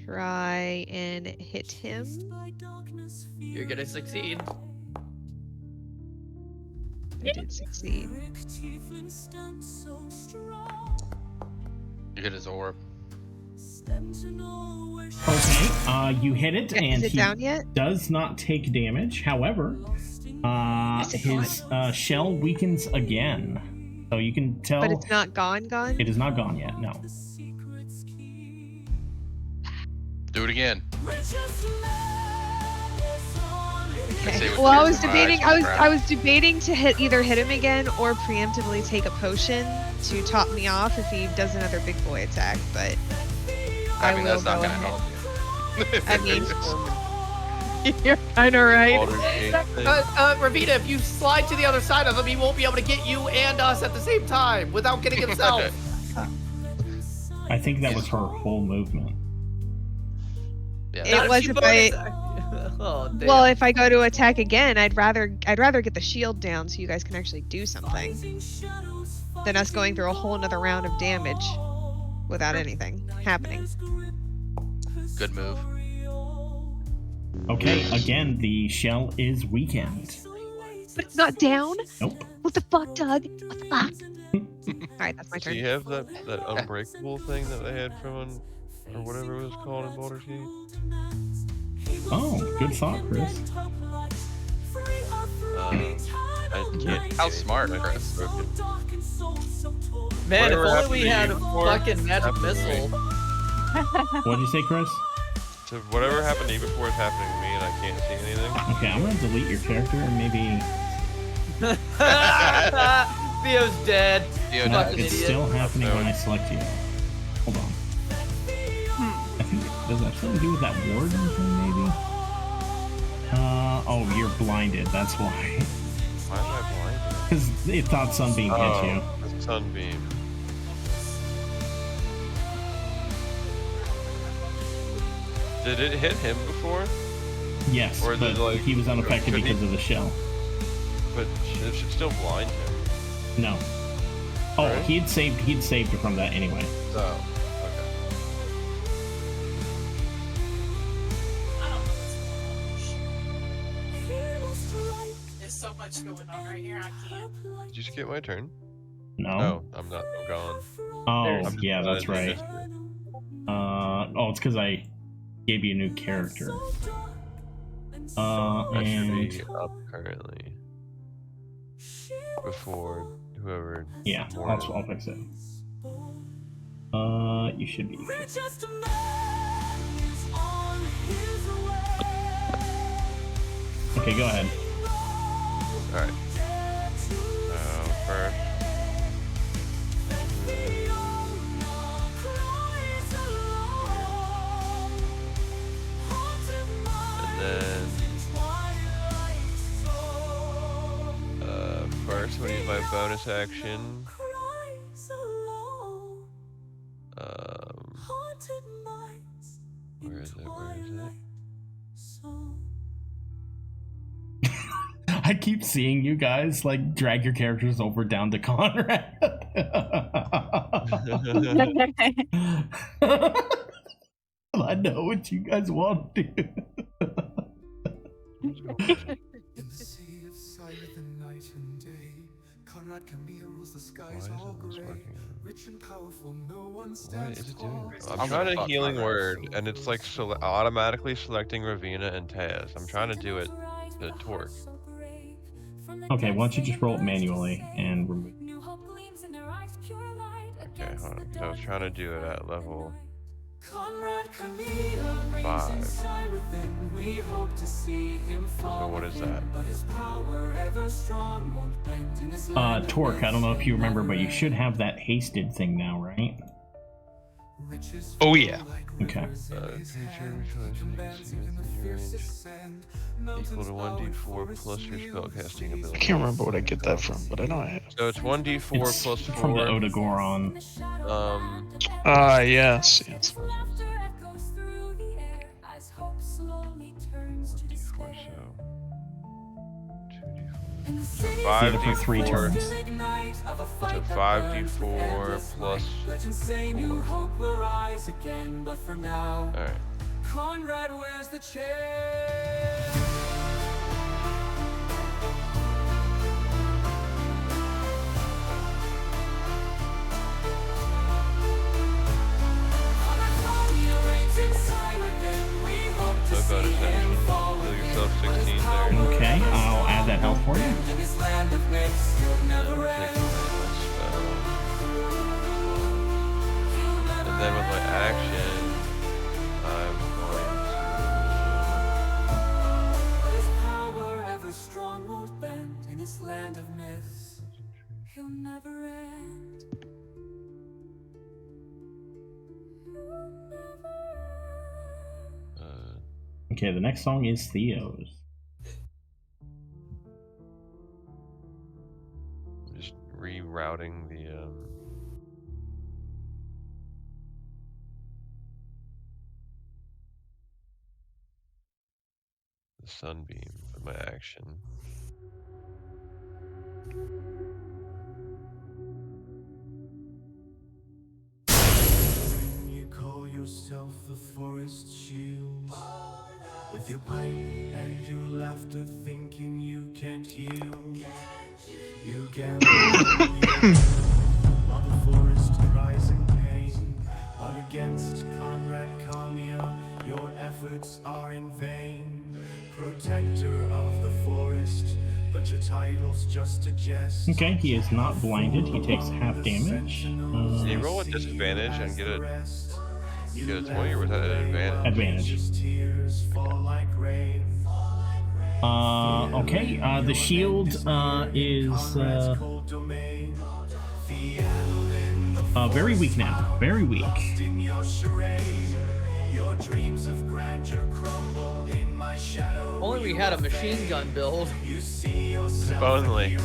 try and hit him. You're gonna succeed. I did succeed. You hit his orb. Okay, you hit it, and Is it he down yet? does not take damage. However, his shell weakens again. So you can tell... But it's not gone? It is not gone yet, no. Do it again. Okay. Well, I was debating. I was debating to either hit him again or preemptively take a potion to top me off if he does another big boy attack. But I mean, will that's not go gonna ahead. help you. I mean, you're kind of right. Ravita, if you slide to the other side of him, he won't be able to get you and us at the same time without getting himself. I think that was her whole movement. It was if I. Oh, damn. Well, if I go to attack again, I'd rather get the shield down so you guys can actually do something than us going through a whole another round of damage without anything happening. Good move. Okay, again, the shell is weakened. But it's not down? Nope. What the fuck, Doug? What the fuck? Alright, that's my Do turn. you have that unbreakable thing that they had from, or whatever it was called in Baldur's Gate? Oh, good thought, Chris. I can't. How smart, Chris. Man, if Whatever only happened we to had you a before fucking magic happened to me. missile. What'd you say, Chris? So whatever happened to you before is happening to me, and I can't see anything. Okay, I'm gonna delete your character and maybe... Theo's dead. Theo No, Fucking it's idiot. still happening when I select you. Hold on. I think, does that have something to do with that warden thing, maybe? Oh, you're blinded, that's why. Why am I blinded? Because it thought Sunbeam hit you. The sunbeam. Did it hit him before? Yes, Or is but it like- he was unaffected could he- because of the shell. But it should still blind him. No. Oh, Right? he'd saved you from that anyway. Oh, There's so much going on right here. I can't. okay. Did you skip my turn? No. No, I'm not. I'm gone. Oh, There's- I'm just yeah, glad that's you right. missed it. It's because I gave you a new character. That should And be up currently. Before whoever. yeah, Warden. I'll fix it. You should be. Okay, go ahead. Alright. First. And then. First, I'm gonna use my bonus action. Where is it? Where is it? I keep seeing you guys like drag your characters over down to Conrad. I know what you guys want to do. In the sea of silent night and day, Conrad Kaamia rules the skies all gray. Rich and powerful, no one What stands is it tall. doing? I'm I'm trying gonna a fuck healing Conrad. word, and it's like automatically selecting Ravina and Taz. I'm trying to do it to Torque. Okay, why don't you just roll it manually and remove. Okay, hold on, because I was trying to do it at level Conrad Kaamia reigns 5. inside within. We hope to see him fall So what is within, that? but his power ever strong won't bend in his Torque, I don't know if you remember, but you should have that hasted thing now, right? Oh yeah. Okay. Equal to 1d4 plus your spellcasting I ability. can't remember what I get that from, but I know I have. So it's 1d4 It's plus from the 4. Odagoron. Yes. 1d4, so 2d4. So Did it for 3 5d4. turns. So 5d4 plus 4. Alright. Conrad wears the chair. So bonus action. Heal yourself 16 there. Okay, I'll add that health for you. And then with my action, I'm going He'll never end. Okay, the next song is Theo's. just rerouting the sunbeam with my action. When you call yourself the forest shield, with your pipe and your laughter, thinking you can't heal. You gamble while the forest cries in pain. But against Conrad Kaamia, your efforts are in vain. Protector of the forest, but your title's just a jest. Okay, he is not blinded. He takes half damage. Can you roll with disadvantage and get a 20, or was that an advantage? Advantage. Okay, the shield is very weak now. Very weak. Only we had a machine gun build. If only.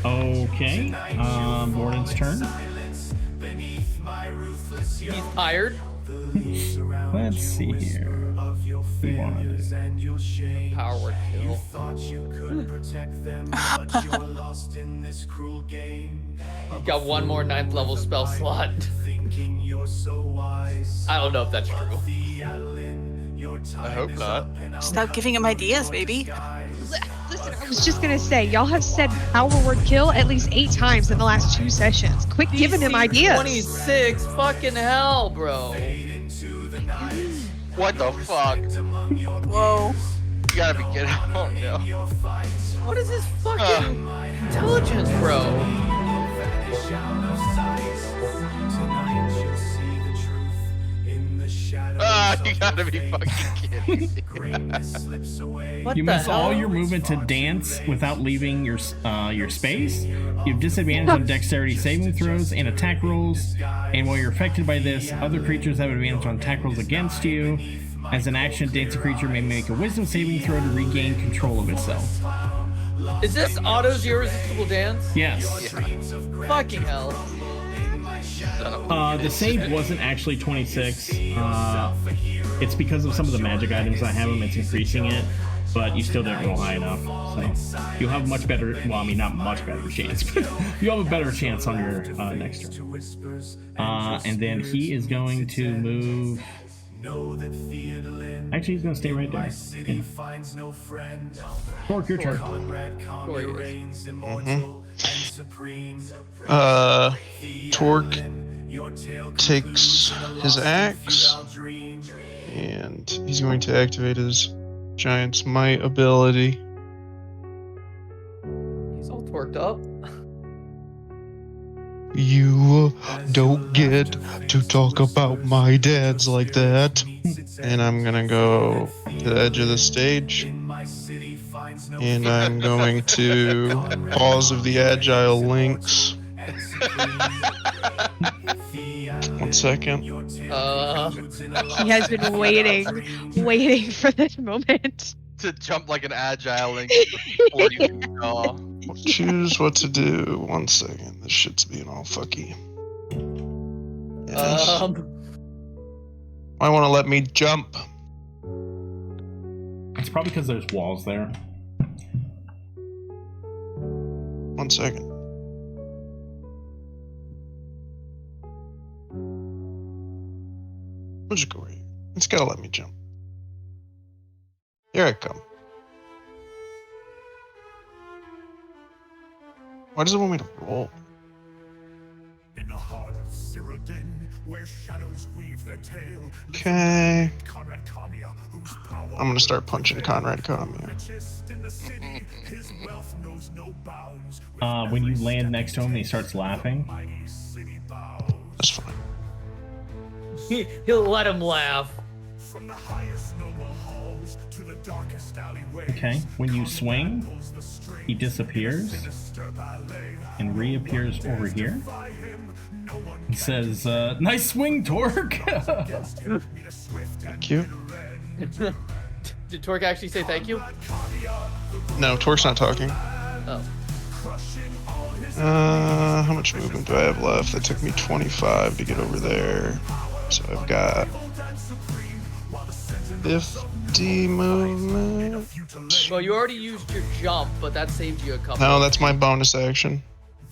Okay, Morden's turn. He's tired. Let's see here. What do you want to do? Power word kill. He's got one more 9th level spell slot. I don't know if that's true. I hope not. Stop giving him ideas, baby. Listen, I was just gonna say, y'all have said power word kill at least 8 times in the last 2 sessions. Quit giving him ideas. 26, fucking hell, bro. What the fuck? Whoa. You gotta be kidding. Oh no. What is this fucking intelligence, bro? You gotta be fucking kidding. What You the miss hell? all your movement to dance without leaving your space. You have disadvantage on dexterity saving throws and attack rolls. And while you're affected by this, other creatures have advantage on attack rolls against you. As an action, dancing creature may make a wisdom saving throw to regain control of itself. Is this Otto's irresistible dance? Yes. Fucking hell. The save wasn't actually 26. It's because of some of the magic items I have them, it's increasing it. but you still didn't roll high enough. So you'll have much better. Well, I mean, not much better chance, but you have a better chance on your next turn. And then he is going to move. Actually, he's going to stay right there. Yeah. Torque, your turn. Torque takes his axe, and he's going to activate his Giant's Might ability. He's all torqued up. You don't get to talk about my dads like that. And I'm gonna go to the edge of the stage. And I'm going to pause of the Agile Links. 1 second. He has been waiting for this moment. To jump like an agile link 40 feet tall. Choose what to do. 1 second. This shit's being all fucky. Yes. Why want to let me jump? It's probably because there's walls there. 1 second. We'll just go right here. It's gotta let me jump. Here I come. Why does it want me to roll? In the heart of Cyrodiil, where shadows weave their tale. Okay. Conrad Kaamia, whose power I'm gonna start punching Conrad Kaamia. richest in the city, his wealth knows no bounds. When you land next to him and he starts laughing, Mighty city bows. That's fine. He'll let him laugh. From the highest noble halls to the darkest alleyways. okay, when you swing, he disappears and reappears over here. He says, nice swing, Torque! Thank you. Did Torque actually say thank you? No, Torque's not talking. Oh. How much movement do I have left? That took me 25 to get over there. So I've got 50 movement. Well, you already used your jump, but that saved you a couple. No, that's my bonus action.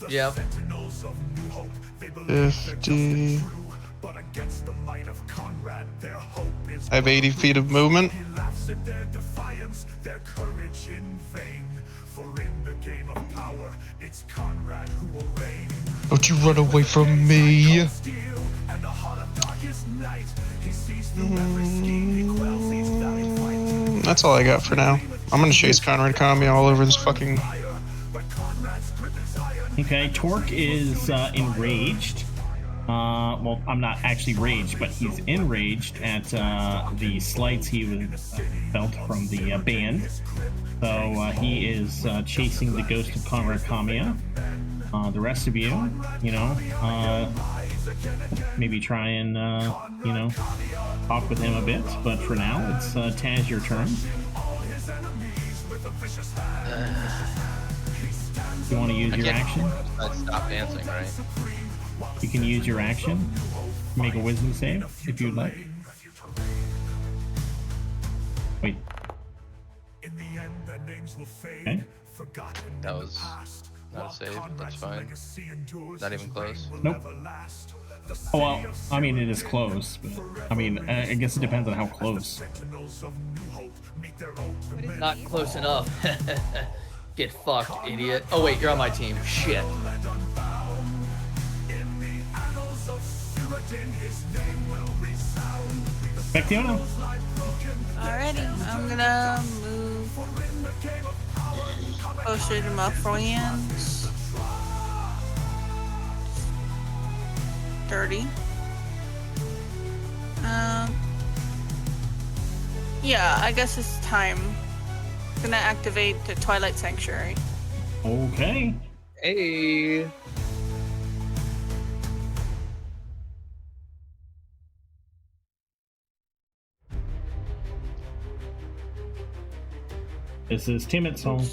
Yep. 50. I have 80 feet of movement. Don't you run away from me. That's all I got for now. I'm gonna chase Conrad Kaamia all over this fucking... Okay, Torque is enraged. Well, I'm not actually raged, but he's enraged at the slights he was felt from the band. So he is chasing the ghost of Conrad Kaamia. The rest of you, you know, maybe try and, you know, talk with him a bit. But for now, it's Taz, your turn. You want to use your action? Stop dancing, right? You can use your action. Make a wisdom save if you'd like. Wait. Okay. That was not a save. That's fine. Not even close. Nope. Oh, well, I mean, it is close, but I mean, I guess it depends on how close. Not close enough. Get fucked, idiot. Oh wait, you're on my team. Shit. Vectiona. Alrighty, I'm gonna move closer to my friends. 30. Yeah, I guess it's time. I'm gonna activate the Twilight Sanctuary. Okay. Hey. This is Timot's home.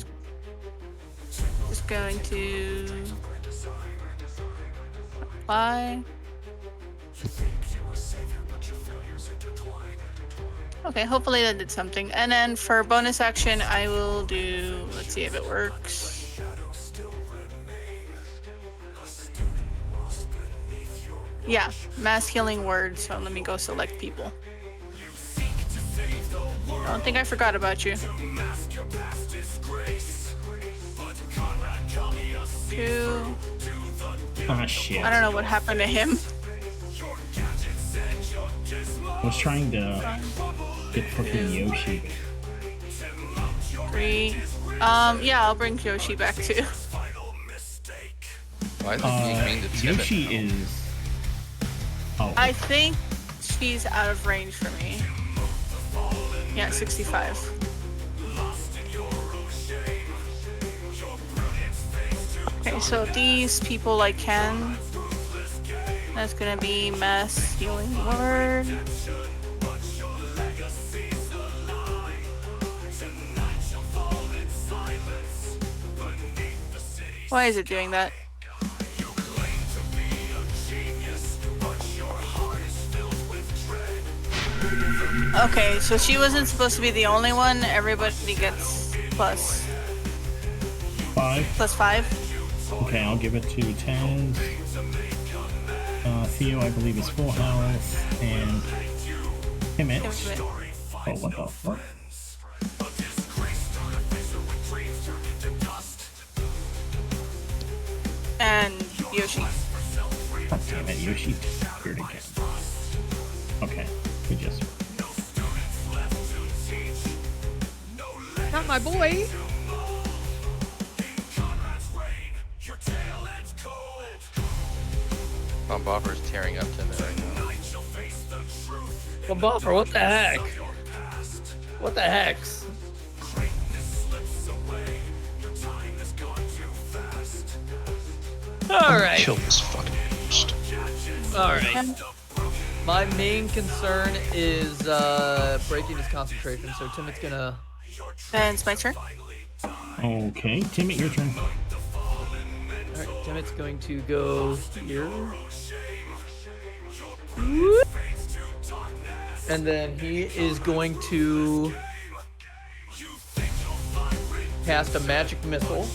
Just going to apply. Okay, hopefully that did something. And then for bonus action, I will do. Let's see if it works. Yeah, mass healing word. So let me go select people. I don't think I forgot about you. 2. Ah, shit. I don't know what happened to him. I was trying to get fucking Yoshi. 3. Yeah, I'll bring Yoshi back too. Why is it being mean to Timid Yoshi now? is. Oh. I think she's out of range for me. Yeah, 65. Okay, so these people I can. That's gonna be mass healing word. Why is it doing that? Okay, so she wasn't supposed to be the only one. Everybody gets plus 5. 5. Okay, I'll give it to Taz. Theo, I believe, is full health, and Emmett. Oh, what the fuck? And Yoshi. God damn it, Yoshi disappeared again. Okay, we just. Not my boy. Tom Boffer's tearing up Timid right now. Well, Buffer, what the heck? What the hex? Alright. Kill this fucking ghost. Alright. My main concern is breaking his concentration, so Timot's gonna... And it's my turn. Okay, Timmy, your turn. Alright, Timot's going to go here. And then he is going to cast a magic missile.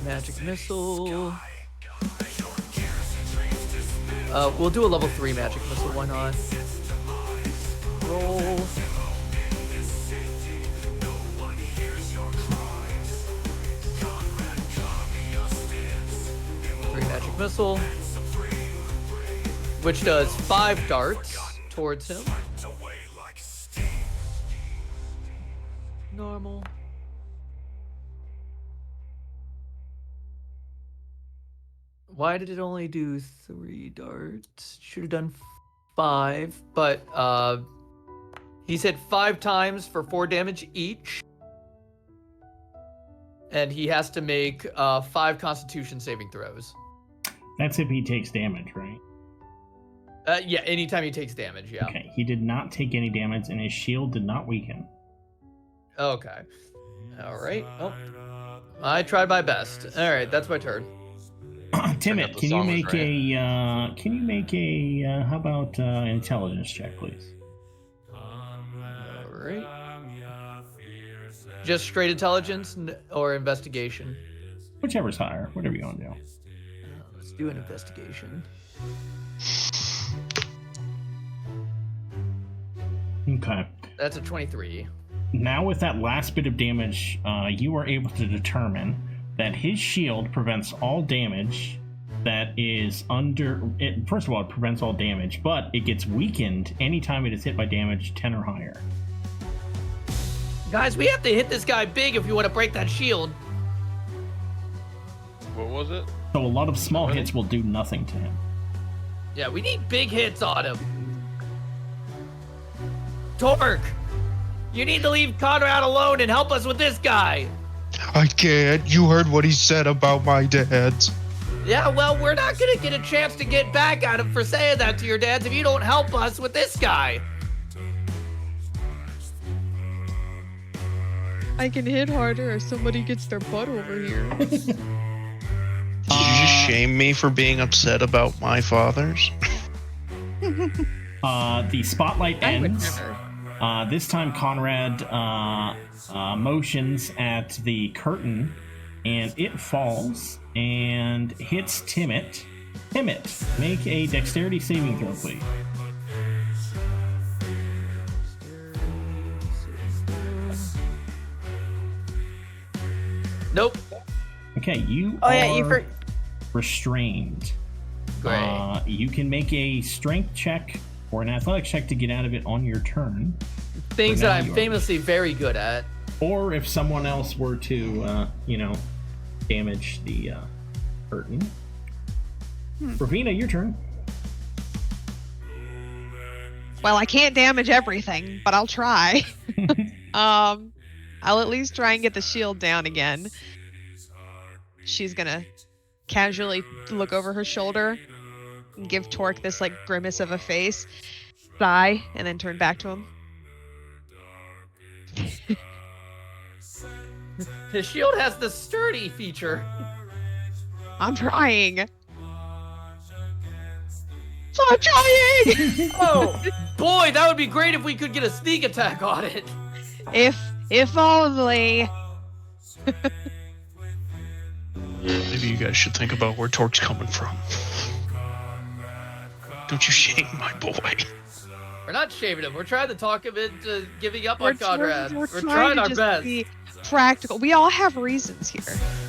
Magic missile. We'll do a level 3 magic missile, why not? Roll. Magic missile, which does 5 darts towards him. Normal. Why did it only do 3 darts? Should have done 5, but he's hit 5 times for 4 damage each. And he has to make 5 Constitution saving throws. That's if he takes damage, right? Yeah, anytime he takes damage, yeah. Okay, he did not take any damage, and his shield did not weaken. Okay. Alright. Oh. I tried my best. Alright, that's my turn. Timid, can you make a how about an intelligence check, please? Alright. Just straight intelligence or investigation? Whichever's higher, whatever you want to do. Let's do an investigation. Okay. That's a 23. Now with that last bit of damage, you are able to determine that his shield prevents all damage that is under... First of all, it prevents all damage, but it gets weakened anytime it is hit by damage 10 or higher. Guys, we have to hit this guy big if you want to break that shield. What was it? So a lot of small hits will do nothing to him. Yeah, we need big hits on him. Torque, you need to leave Conrad alone and help us with this guy. I can't. You heard what he said about my dads. Yeah, well, we're not gonna get a chance to get back at him for saying that to your dads if you don't help us with this guy. I can hit harder if somebody gets their butt over here. Did you just shame me for being upset about my fathers? The spotlight I would ends. never. This time, Conrad motions at the curtain, and it falls and hits Timmit. Timmit, make a dexterity saving throw, please. Nope. Okay, you Oh are yeah, you restrained. Great. You can make a strength check or an athletics check to get out of it on your turn. Things now that I'm you are- famously very good at. Or if someone else were to, damage the curtain. Ravina, your turn. Well, I can't damage everything, but I'll try. I'll at least try and get the shield down again. She's gonna casually look over her shoulder and give Torque this like grimace of a face, sigh, and then turn back to him. His shield has the sturdy feature. I'm trying. I'm trying. Oh boy, that would be great if we could get a sneak attack on it. If only. Maybe you guys should think about where Torque's coming from. Don't you shame my boy. We're not shaving him. We're trying to talk him into giving up on Conrad. We're We're trying trying to our just best. be practical. We all have reasons here.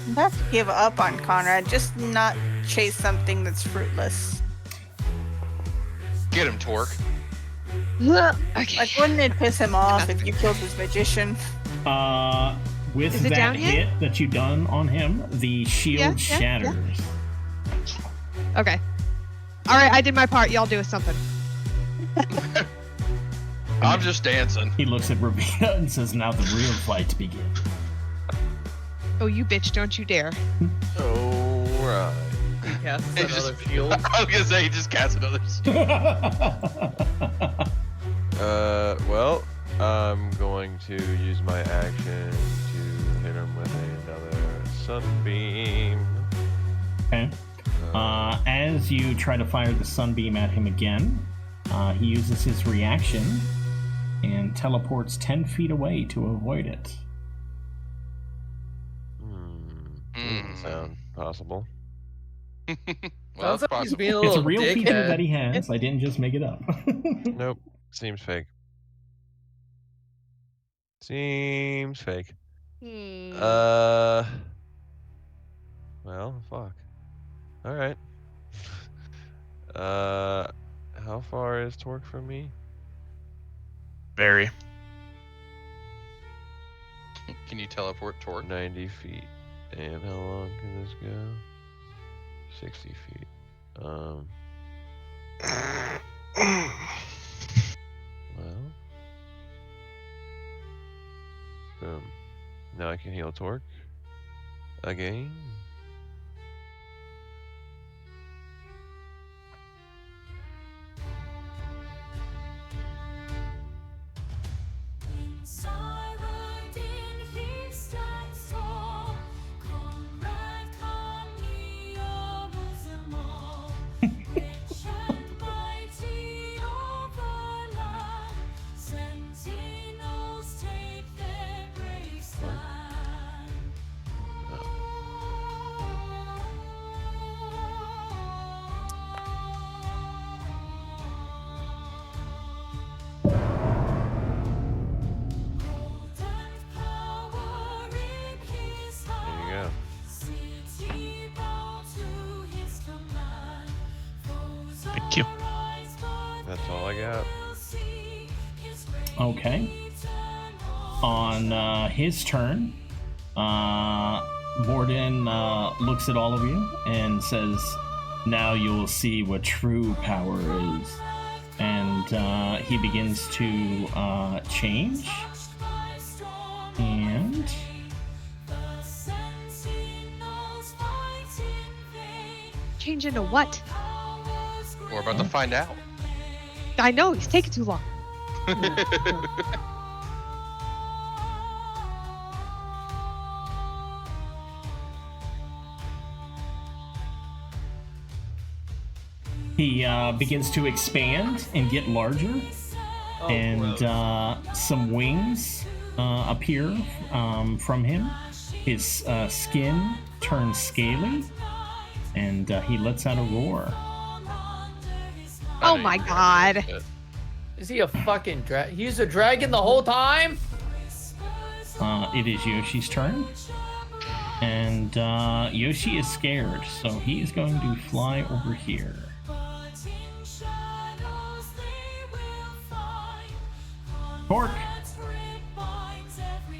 You have to give up on Conrad. Just not chase something that's fruitless. Get him, Torque. Okay. Like, wouldn't it piss him off if you killed his magician? With Is it that down hit yet? that you done on him, the shield Yeah. shatters. Okay. All right, I did my part. Y'all do something. I'm just dancing. He looks at Ravina and says, "Now the real fight begins." Oh, you bitch! Don't you dare. Alright. He casts It just- another shield. I was gonna say, he just cast another Well, I'm going to use my action to hit him with another sunbeam. Okay. As you try to fire the sunbeam at him again, he uses his reaction and teleports 10 feet away to avoid it. Doesn't sound possible. Well, Sounds that's like he's possible. being a It's a little real feature dickhead. that he has. I didn't just make it up. Nope. Seems fake. Seems fake. Well, fuck. Alright. How far is Torque from me? Very. Can you teleport Torque? 90 feet. And how long can this go? 60 feet. Well. Boom. Now I can heal Torque. Again. Silent in his stands tall, Conrad Kaamia rules them all. Rich and mighty over land, Sentinels take their brave stand. There you go. Thank you. That's all I got. Okay. On his turn, Morden looks at all of you and says, "Now you'll see what true power is." And he begins to change. And Change into what? We're about to find out. I know he's taking too long. He begins to expand and get larger, and some wings appear from him. His skin turns scaly, and he lets out a roar. Oh my god. Is he a fucking He's a dragon the whole time? It is Yoshi's turn. And Yoshi is scared, so he is going to fly over here. Torque!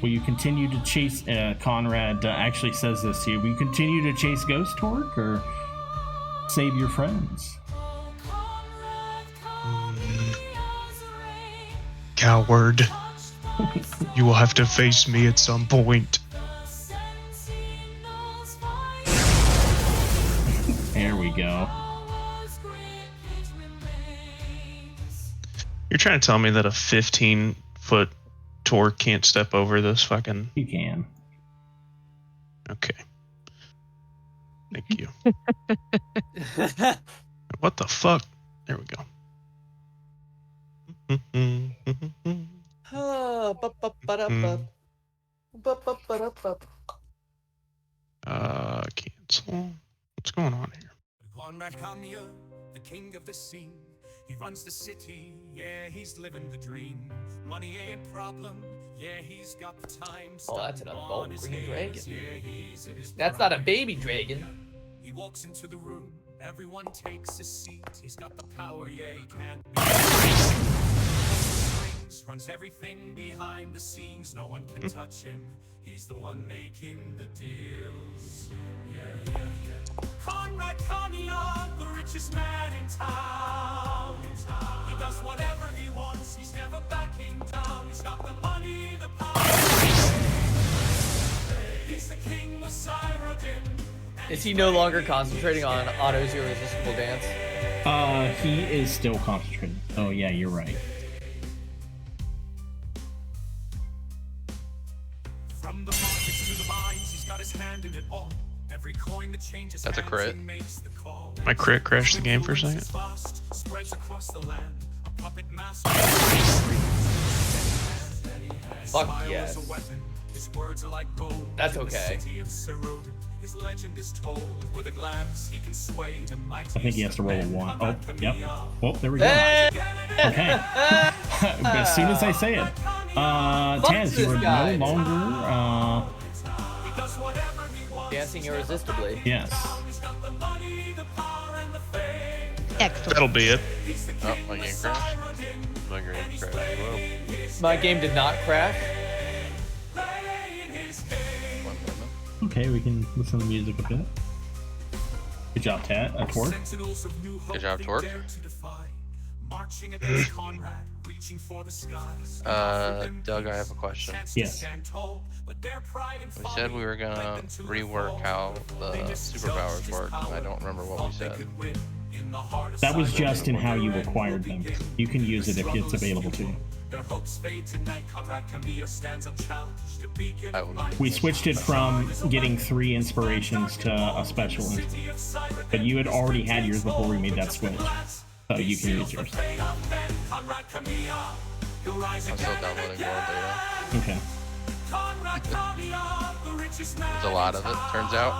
Will you continue to chase... Conrad actually says this to you. Will you continue to chase Ghost Torque, or save your friends? Coward. You will have to face me at some point. There we go. You're trying to tell me that a 15-foot Torque can't step over this fucking... You can. Okay. Thank you. What the fuck? There we go. Cancel. What's going on here? Conrad Kaamia, the king of the scene. He runs the city, yeah, he's living the dream. Money ain't a problem, yeah, he's got the time. Oh, that's an adult green dragon. Yeah, he's in his That's not a baby dragon. He walks into the room, everyone takes a seat. He's got the power, yeah, he can't be. Runs everything behind the scenes, no one can touch him. He's the one making the deals. Yeah. Conrad Kaamia, the richest man in town. He does whatever he wants, he's never backing down. He's got the money, the power. He's the king of Cyrodian. Is he no longer concentrating on Otto's irresistible dance? He is still concentrating. Oh yeah, you're right. From the markets to the mines, he's got his hand in it all. Every coin that changes That's a crit. My crit crashed the game for a second. Spreads across the land. A puppet master. Fuck yes. His words are like gold. That's okay. His legend is told with a glance he can sway to mighty. I think he has to roll a 1. Oh, yep. Oh, there we go. Hey! Okay. As soon as I say it. Taz, you are no longer... Dancing irresistibly. Yes. Excellent. That'll be it. Oh, my game crashed. My game crashed as well. My game did not crash. Okay, we can listen to the music a bit. Good job, Torque. Good job, Torque. Doug, I have a question. Yes. We said we were gonna rework how the superpowers work. I don't remember what we said. That was just in how you acquired them. You can use it if it's available to you. We switched it from getting 3 inspirations to a special inspiration. But you had already had yours before we made that switch. So you can use yours. I'm still downloading more data. Okay. There's a lot of it, turns out.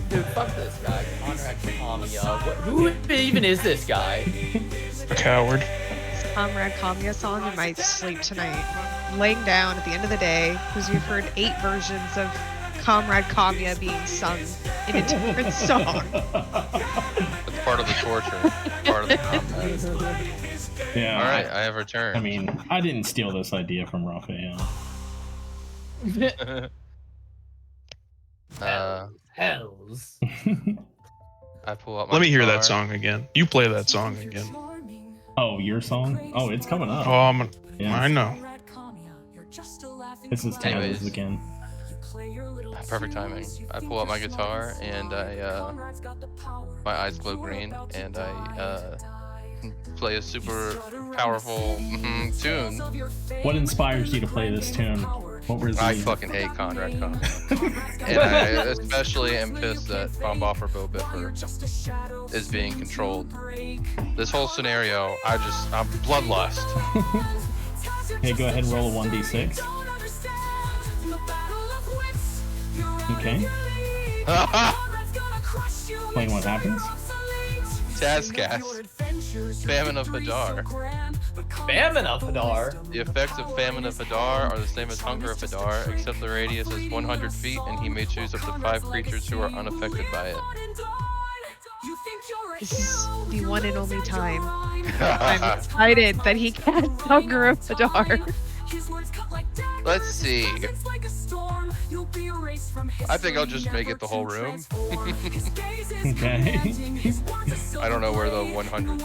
Dude, fuck this guy, Conrad Kaamia. Who even is this guy? A coward. Conrad Kaamia song in my sleep tonight. Laying down at the end of the day, because you've heard 8 versions of Conrad Kaamia being sung in a different song. That's part of the torture. Part of the combat. Yeah. Alright, I have returned. I mean, I didn't steal this idea from Raphael. Hells. I pull up my Let me hear guitar. that song again. You play that song again. Oh, your song? Oh, it's coming up. Oh, Yeah. I know. This is Anyways. Taz's again. Perfect timing. I pull out my guitar and my eyes glow green and I play a super powerful tune. What inspires you to play this tune? What was I the- fucking hate Conrad Kaamia. And I especially am pissed that Bomboffer Bo Biffer is being controlled. This whole scenario, I'm bloodlust. Okay, go ahead and roll a 1d6. Okay. Explain what happens. Tazcast. Famine of Hadar. Famine of Hadar? The effects of Famine of Hadar are the same as Hunger of Hadar, except the radius is 100 feet, and he may choose up to 5 creatures who are unaffected by it. This is the one and only time I'm excited that he cast Hunger of Hadar. Let's see. I think I'll just make it the whole room. Okay. I don't know where the 100.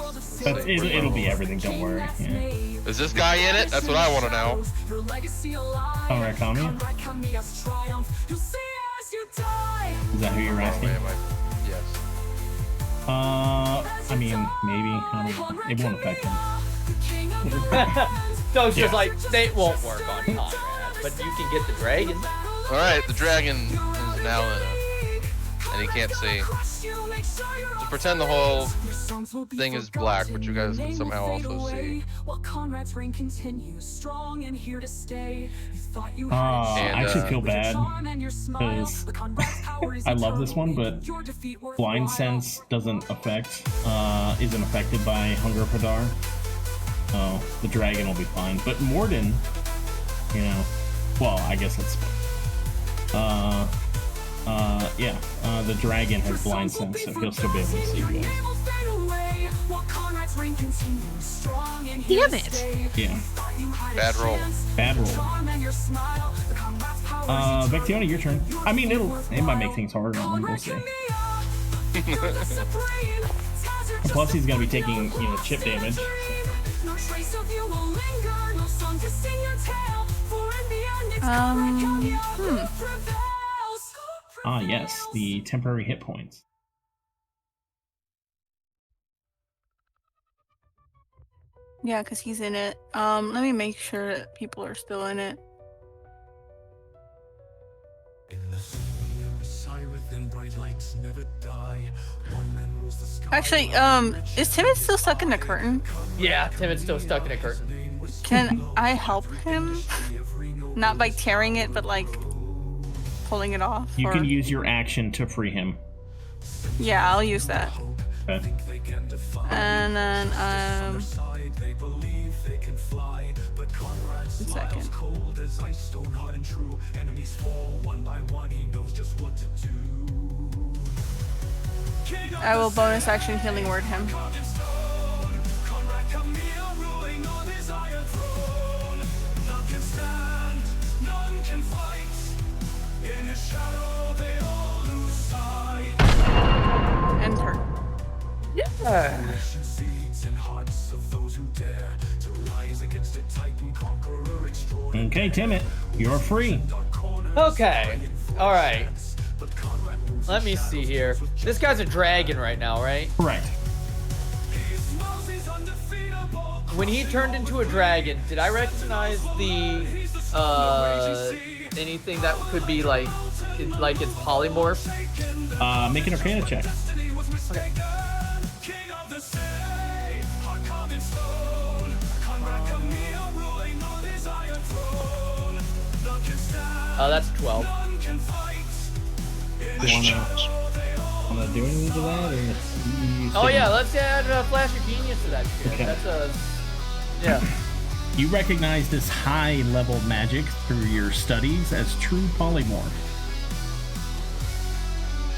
It'll be everything, don't worry. Yeah. Is this guy in it? That's what I want to know. Conrad Kaamia? Is that who you're asking? Yes. I mean, maybe. I don't know. It won't affect him. So it's just like, they won't work on Conrad, but you can get the dragon. Alright, the dragon is now in it. And he can't see. Just pretend the whole thing is black, but you guys can somehow also see. I actually feel bad because I love this one, but Blind Sense isn't affected by Hunger of Hadar. So the dragon will be fine. But Morden, well, I guess it's the dragon has Blind Sense, so he'll still be able to see you guys. Damn it! Yeah. Bad roll. Bad roll. Vectiona, your turn. I mean, it might make things harder on him, we'll see. Plus, he's gonna be taking, chip damage. Ah, yes, the temporary hit points. Yeah, because he's in it. Let me make sure that people are still in it. Actually, is Timid still stuck in the curtain? Yeah, Timid's still stuck in a curtain. Can I help him? Not by tearing it, but like pulling it off? You or... can use your action to free him. Yeah, I'll use that. Okay. And then, one second. I will bonus action healing word him. And her. Yeah. Okay, Timid, you're free. Okay. Alright. Let me see here. This guy's a dragon right now, right? Right. When he turned into a dragon, did I recognize the anything that could be like its polymorph? Make an Arcana check. Okay. That's 12. Wanna do anything to that? Oh yeah, let's add Flash of Genius to that shit. Okay. That's yeah. You recognize this high-level magic through your studies as true polymorph.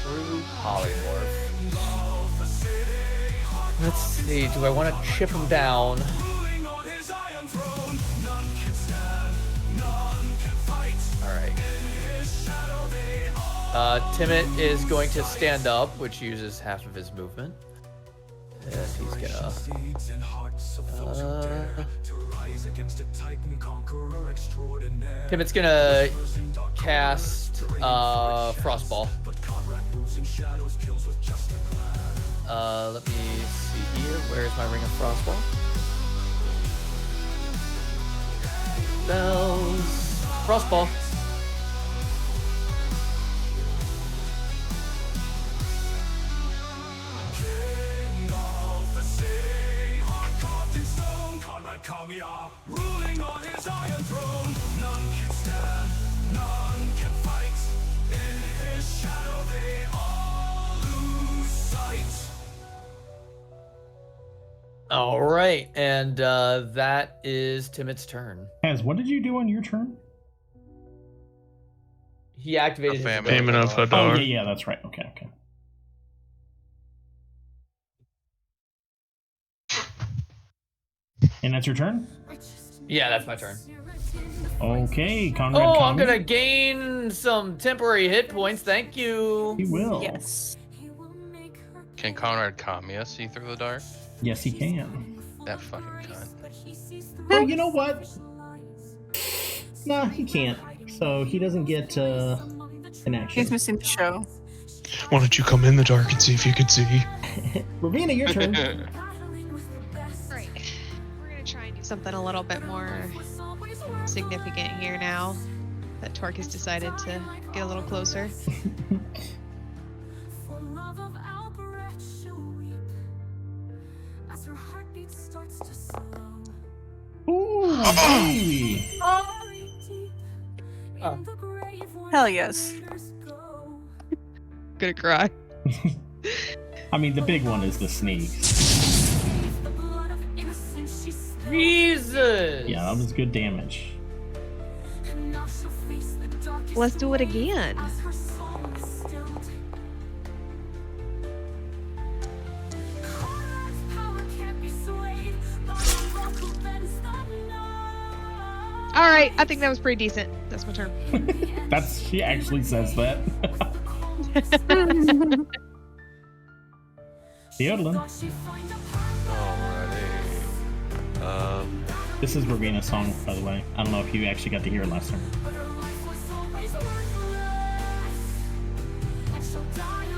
True polymorph. Let's see, do I want to chip him down? Alright. Timid is going to stand up, which uses half of his movement. And he's gonna... Timid's gonna cast Frostball. Let me see here. Where's my Ring of Frostball? Spells. Frostball. King of the sea, carved in stone, Conrad Kaamia, ruling on his iron throne. None can stand, none can fight. In his shadow they all lose sight. All right, and that is Timit's turn. Taz, what did you do on your turn? He activated his famine. ability. Payment of Oh, Hadar. yeah, that's right. Okay. And that's your turn? Yeah, that's my turn. Okay, Conrad Oh, Kaamia. I'm gonna gain some temporary hit points. Thank you. He will. Yes. Can Conrad Kaamia see through the dark? Yes, he can. That fucking cunt. Oh, you know what? Nah, he can't. So he doesn't get an action. He's missing the show. Why don't you come in the dark and see if you could see? Ravina, your turn. Alright. We're gonna try and do something a little bit more significant here now that Torque has decided to get a little closer. For love of Albert she'll weep as her heartbeat starts to slow. Ooh, baby. Oh. Hell yes. Gonna cry. I mean, the big one is the sneeze. Jesus. Yeah, that was good damage. Let's do it again. Alright, I think that was pretty decent. That's my turn. She actually says that. Theodorin. Alrighty. This is Ravina's song, by the way. I don't know if you actually got to hear it last time.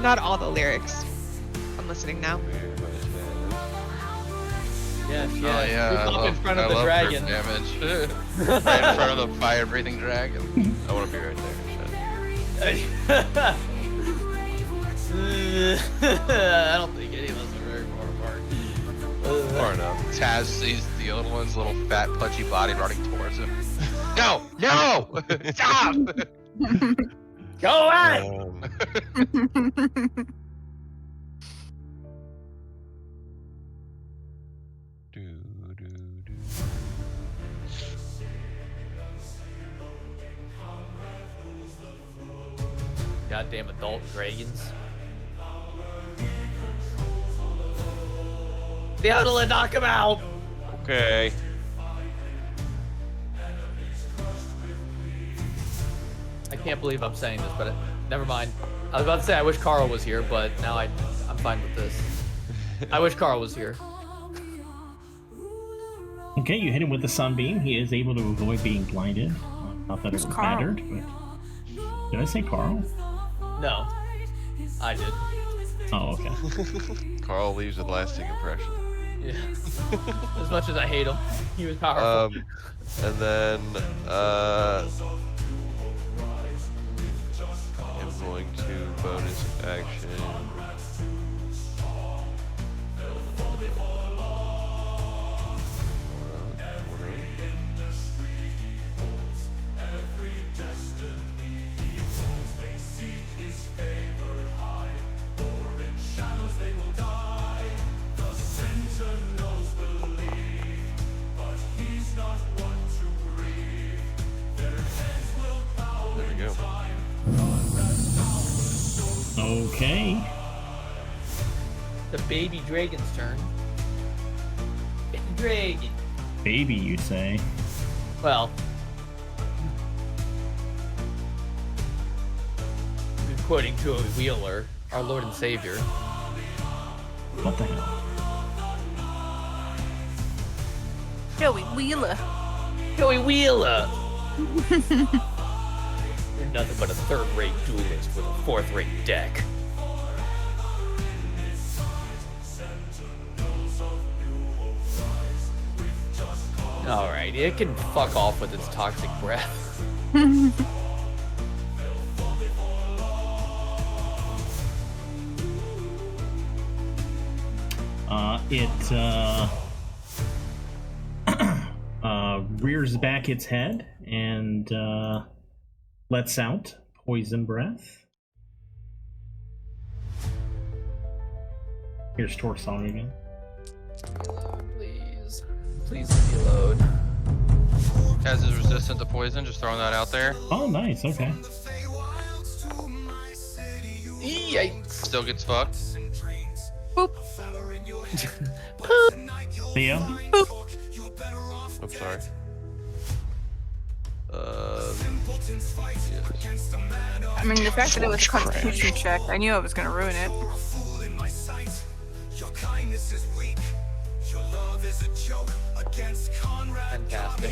Not all the lyrics. I'm listening now. Yes, yes. Oh yeah, Move I up love, in front I of the love dragon. crit damage. Right in front of the fire-breathing dragon. I want to be right there. I don't think any of us are very far apart. Far enough. Taz sees the other one's little fat, pudgy body running towards him. No! No! Stop! Go on! Goddamn adult dragons. Theodorin, knock him out! Okay. I can't believe I'm saying this, but never mind. I was about to say I wish Carl was here, but now I'm fine with this. I wish Carl was here. Okay, you hit him with the sunbeam. He is able to avoid being blinded. Not that it Who's Carl? mattered, but... Did I say Carl? No, I did. Oh, okay. Carl leaves a lasting impression. Yeah. As much as I hate him, he was powerful. And then I'm going to bonus action. There we go. Okay. The baby dragon's turn. Baby dragon. Baby, you say. Well, quoting to a Wheeler, our Lord and Savior. What the hell? Joey Wheeler. Joey Wheeler. You're nothing but a third-rate duelist with a fourth-rate deck. Alright, it can fuck off with its toxic breath. It rears back its head and lets out poison breath. Here's Torsong again. Please. Please let me load. Taz is resistant to poison, just throwing that out there. Oh, nice. Okay. Yikes. Still gets fucked. Boop. Theo? Oops, sorry. I mean, the fact that it was a Trash. constitution check, I knew I was gonna ruin it. Fantastic.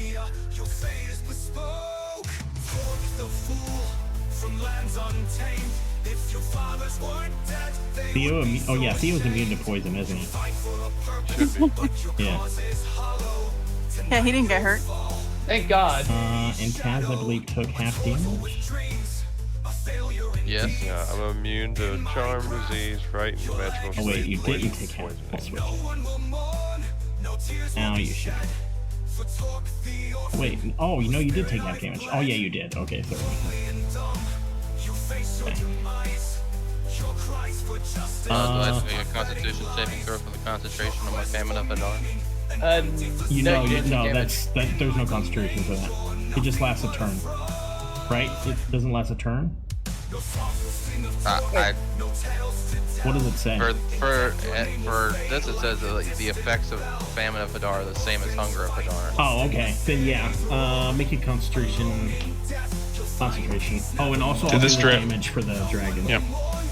Theo? Oh, yeah. Theo's immune to poison, isn't he? Yeah. Yeah, he didn't get hurt. Thank God. And Taz, I believe, took half damage. Yes. Yeah, I'm immune to charm, disease, fright, and magical. Oh, wait. You poison, didn't take half. poison, I'll switch. Now you should. Wait. Oh, you know you did take half damage. Oh, yeah, you did. Okay, sorry. Okay. Do I have to make a Constitution saving throw for the concentration on my Famine of Hadar? You know, didn't no, damage. there's no concentration for that. It just lasts a turn, right? It doesn't last a turn. What does it say? For this, it says the effects of Famine of Hadar are the same as Hunger of Hadar. Oh, okay. Then yeah, make it concentration. Oh, and also Did this the damage for the dragon. Yep.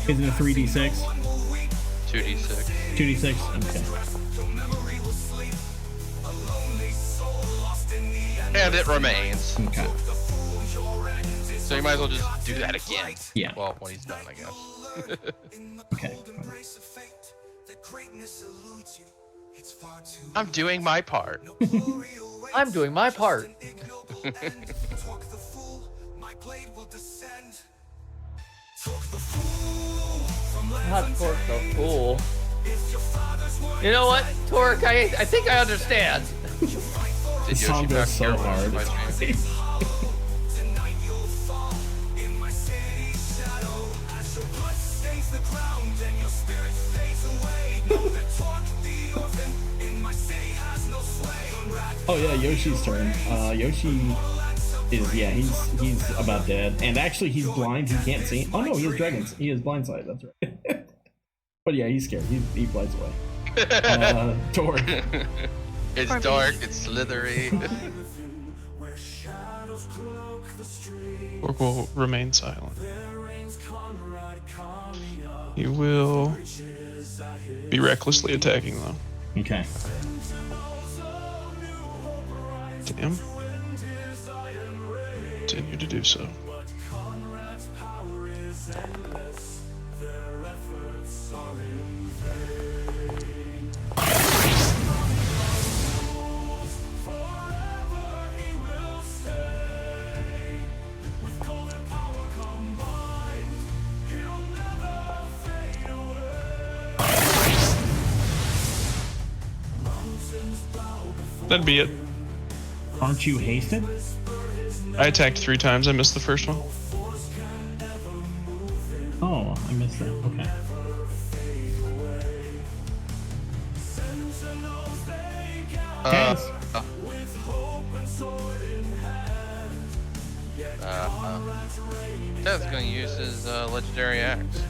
Isn't it 3d6? 2d6. 2d6. Okay. And it remains. Okay. So you might as well just do that again. Yeah. Well, when he's done, I guess. Okay. I'm doing my part. I'm doing my part. Not Torque the Fool. You know what, Torque? I think I understand. This song goes so hard. Oh yeah, Yoshi's turn. Yoshi is he's about dead, and actually he's blind. He can't see. Oh no, he has dragons. He has blindside. That's right. But yeah, he's scared. He flies away. Torque. It's dark. It's slithery. Torque will remain silent. He will be recklessly attacking though. Okay. Damn. Continue to do so. That'd be it. Aren't you hasted? I attacked 3 times. I missed the first one. Oh, I missed that. Okay. Ted's gonna use his legendary axe.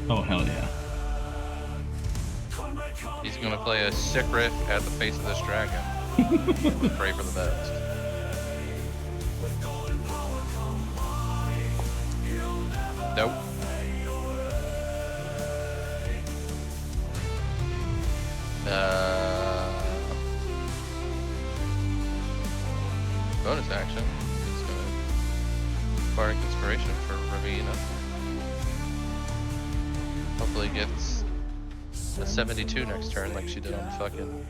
Oh hell yeah. He's gonna play a sick riff at the face of this dragon. Pray for the best. Nope. Bonus action. It's gonna Bardic Inspiration for Ravina. Hopefully gets a 72 next turn like she did on fucking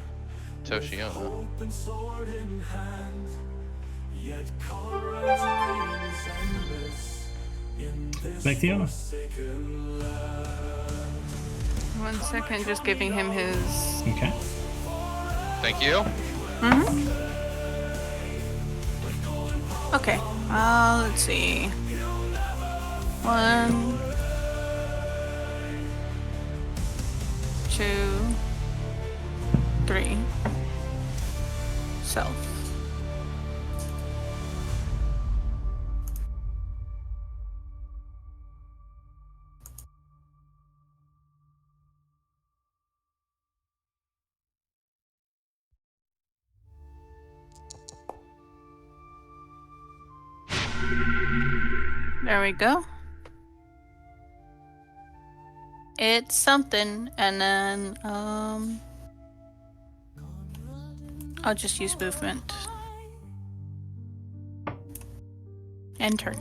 Toshiona. Yet Conrad's pain is endless in this Vectiona. forsaken land. 1 second, just giving him his. Okay. Thank you. Okay. Let's see. 1, 2, 3. Self. There we go. It's something, and then I'll just use movement. And turn.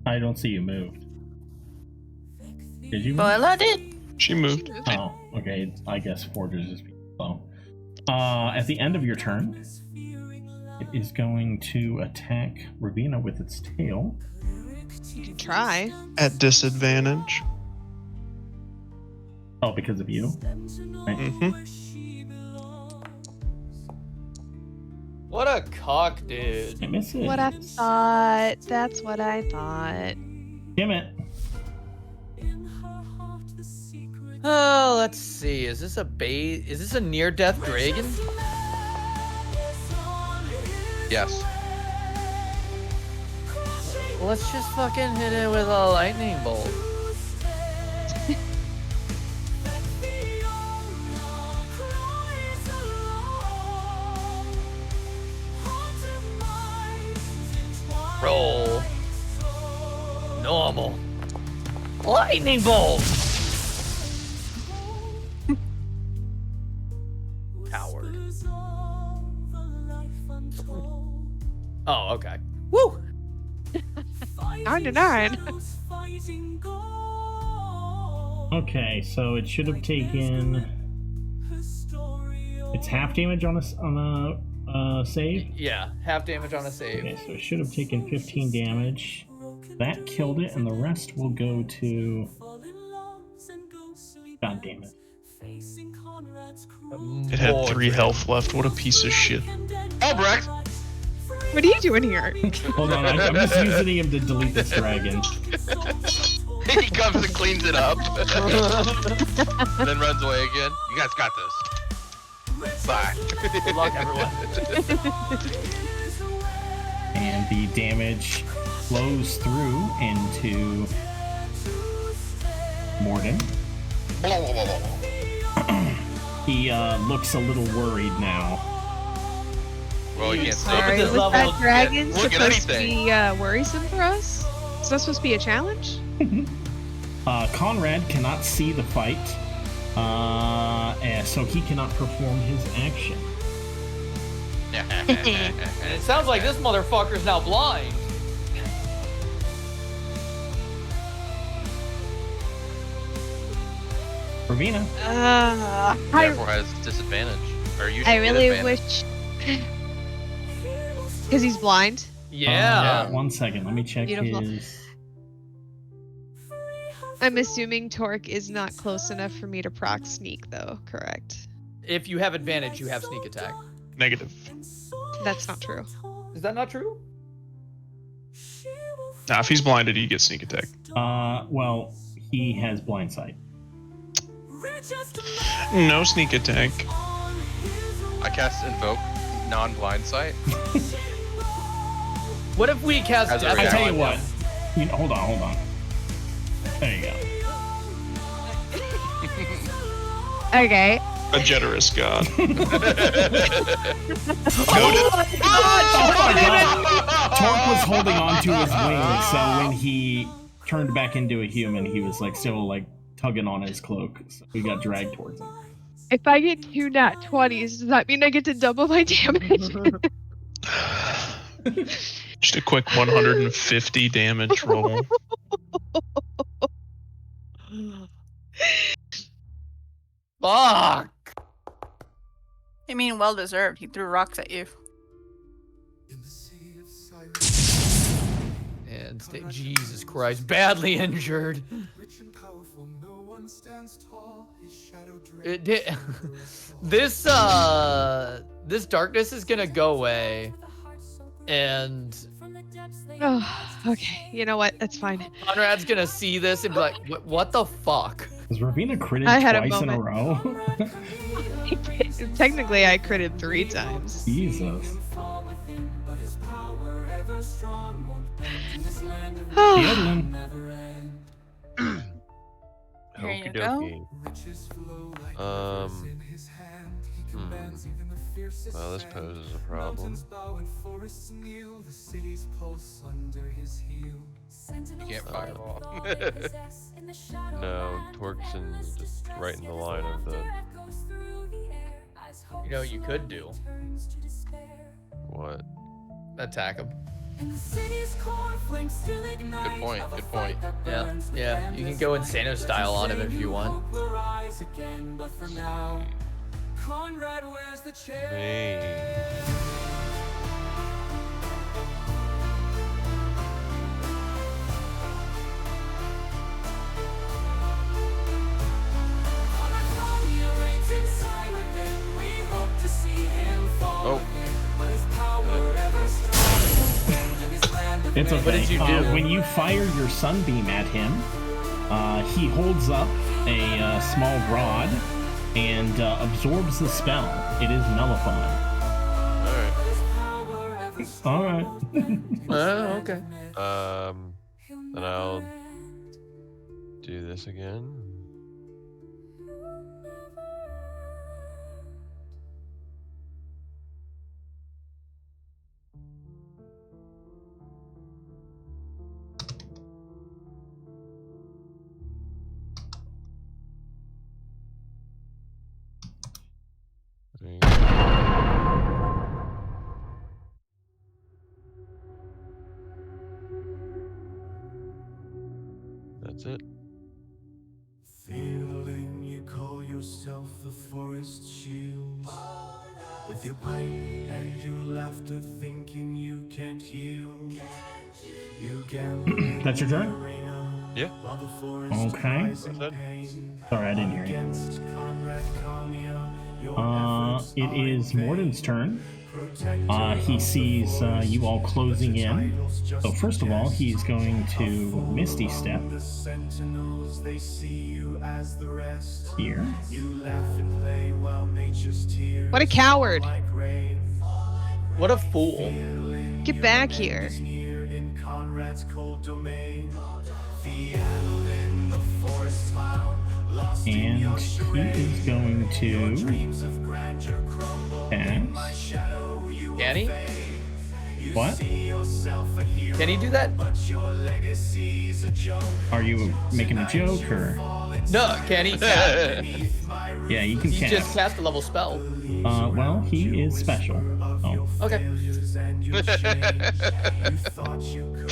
I don't see you moved. Did you move? Well, I did. She moved. Oh, okay. I guess Forger's is slow. At the end of your turn, it is going to attack Ravina with its tail. You can try. At disadvantage. Oh, because of you? Right. What a cock, dude. It misses. What I thought. That's what I thought. Damn it. Oh, let's see. Is this a near-death dragon? Yes. Let's just fucking hit it with a lightning bolt. Roll. Normal. Lightning bolt. Coward. Oh, okay. Woo! 99. Okay, so it should have taken. It's half damage on a save. Yeah, half damage on a save. Okay, so it should have taken 15 damage. That killed it, and the rest will go to. God damn it! It had 3 health left. What a piece of shit. Albrecht! What are you doing here? Hold on, I'm just using him to delete this dragon. He comes and cleans it up. And then runs away again. You guys got this. Bye. Good luck, everyone. And the damage flows through into Morden. He looks a little worried now. Well, you can't say Sorry, this was level, that dragon look at supposed to anything. be worrisome for us? Is that supposed to be a challenge? Conrad cannot see the fight, and so he cannot perform his action. And it sounds like this motherfucker's now blind. Ravina. Therefore has disadvantage. Or you should I get really advantage. wish. Because he's blind. Yeah. 1 second, let me check Beautiful. his. I'm assuming Torque is not close enough for me to proc sneak, though, correct? If you have advantage, you have sneak attack. Negative. That's not true. Is that not true? Nah, if he's blinded, he gets sneak attack. Well, he has blind sight. No sneak attack. I cast Invoke non-blind sight. What if we cast As a death? I tell reality. you what. Hold on. There you go. Okay. A generous god. Torque was holding on to his wings, so when he turned back into a human, he was like still like tugging on his cloak. So we got dragged towards him. If I get 2 nat 20s, does that mean I get to double my damage? Just a quick 150 damage roll. Fuck. I mean, well deserved. He threw rocks at you. And Jesus Christ, badly injured. It did. This darkness is gonna go away, and Oh, okay. You know what? That's fine. Conrad's gonna see this and be like, "What the fuck?" Is Ravina critted I had a twice in a moment. row? Technically, I critted 3 times. Jesus. Yodeling. Here you Okie go. dokie. Well, this poses a problem. You can't fireball. No, Torque's just right in the line of the. You know, you could do What? attack him. Good point. Good point. Yeah, yeah. You can go Insano style on him if you want. Hey. Oh. It's okay. What did you do? When you fire your sunbeam at him, he holds up a small rod and absorbs the spell. It is nullified. All right. Oh, okay. Then I'll do this again. There you go. That's it. Feeling you call yourself the forest shield. With your pain and your laughter, thinking you can't heal. You gamble. That's your turn? Yeah. Okay. That's it. Sorry, I didn't hear you. Conrad Kaamia, It is Morden's turn. He sees you all closing in. So first of all, he's going to Misty Step The Sentinels, they see you as the rest. here. You laugh and play while nature's tears What a coward. like rain. What a fool. Get back here. Near in Conrad's cold domain. Fiel in the forest found, lost in And your he charade. is going to Dreams of grandeur crumble in my pass. shadow. You Can he? What? see yourself a hero, Can he do that? but your legacy's a joke. Are you making a joke or? No, can he? Yeah, you can He just cast. cast a level spell. Well, he is special. Oh. Okay.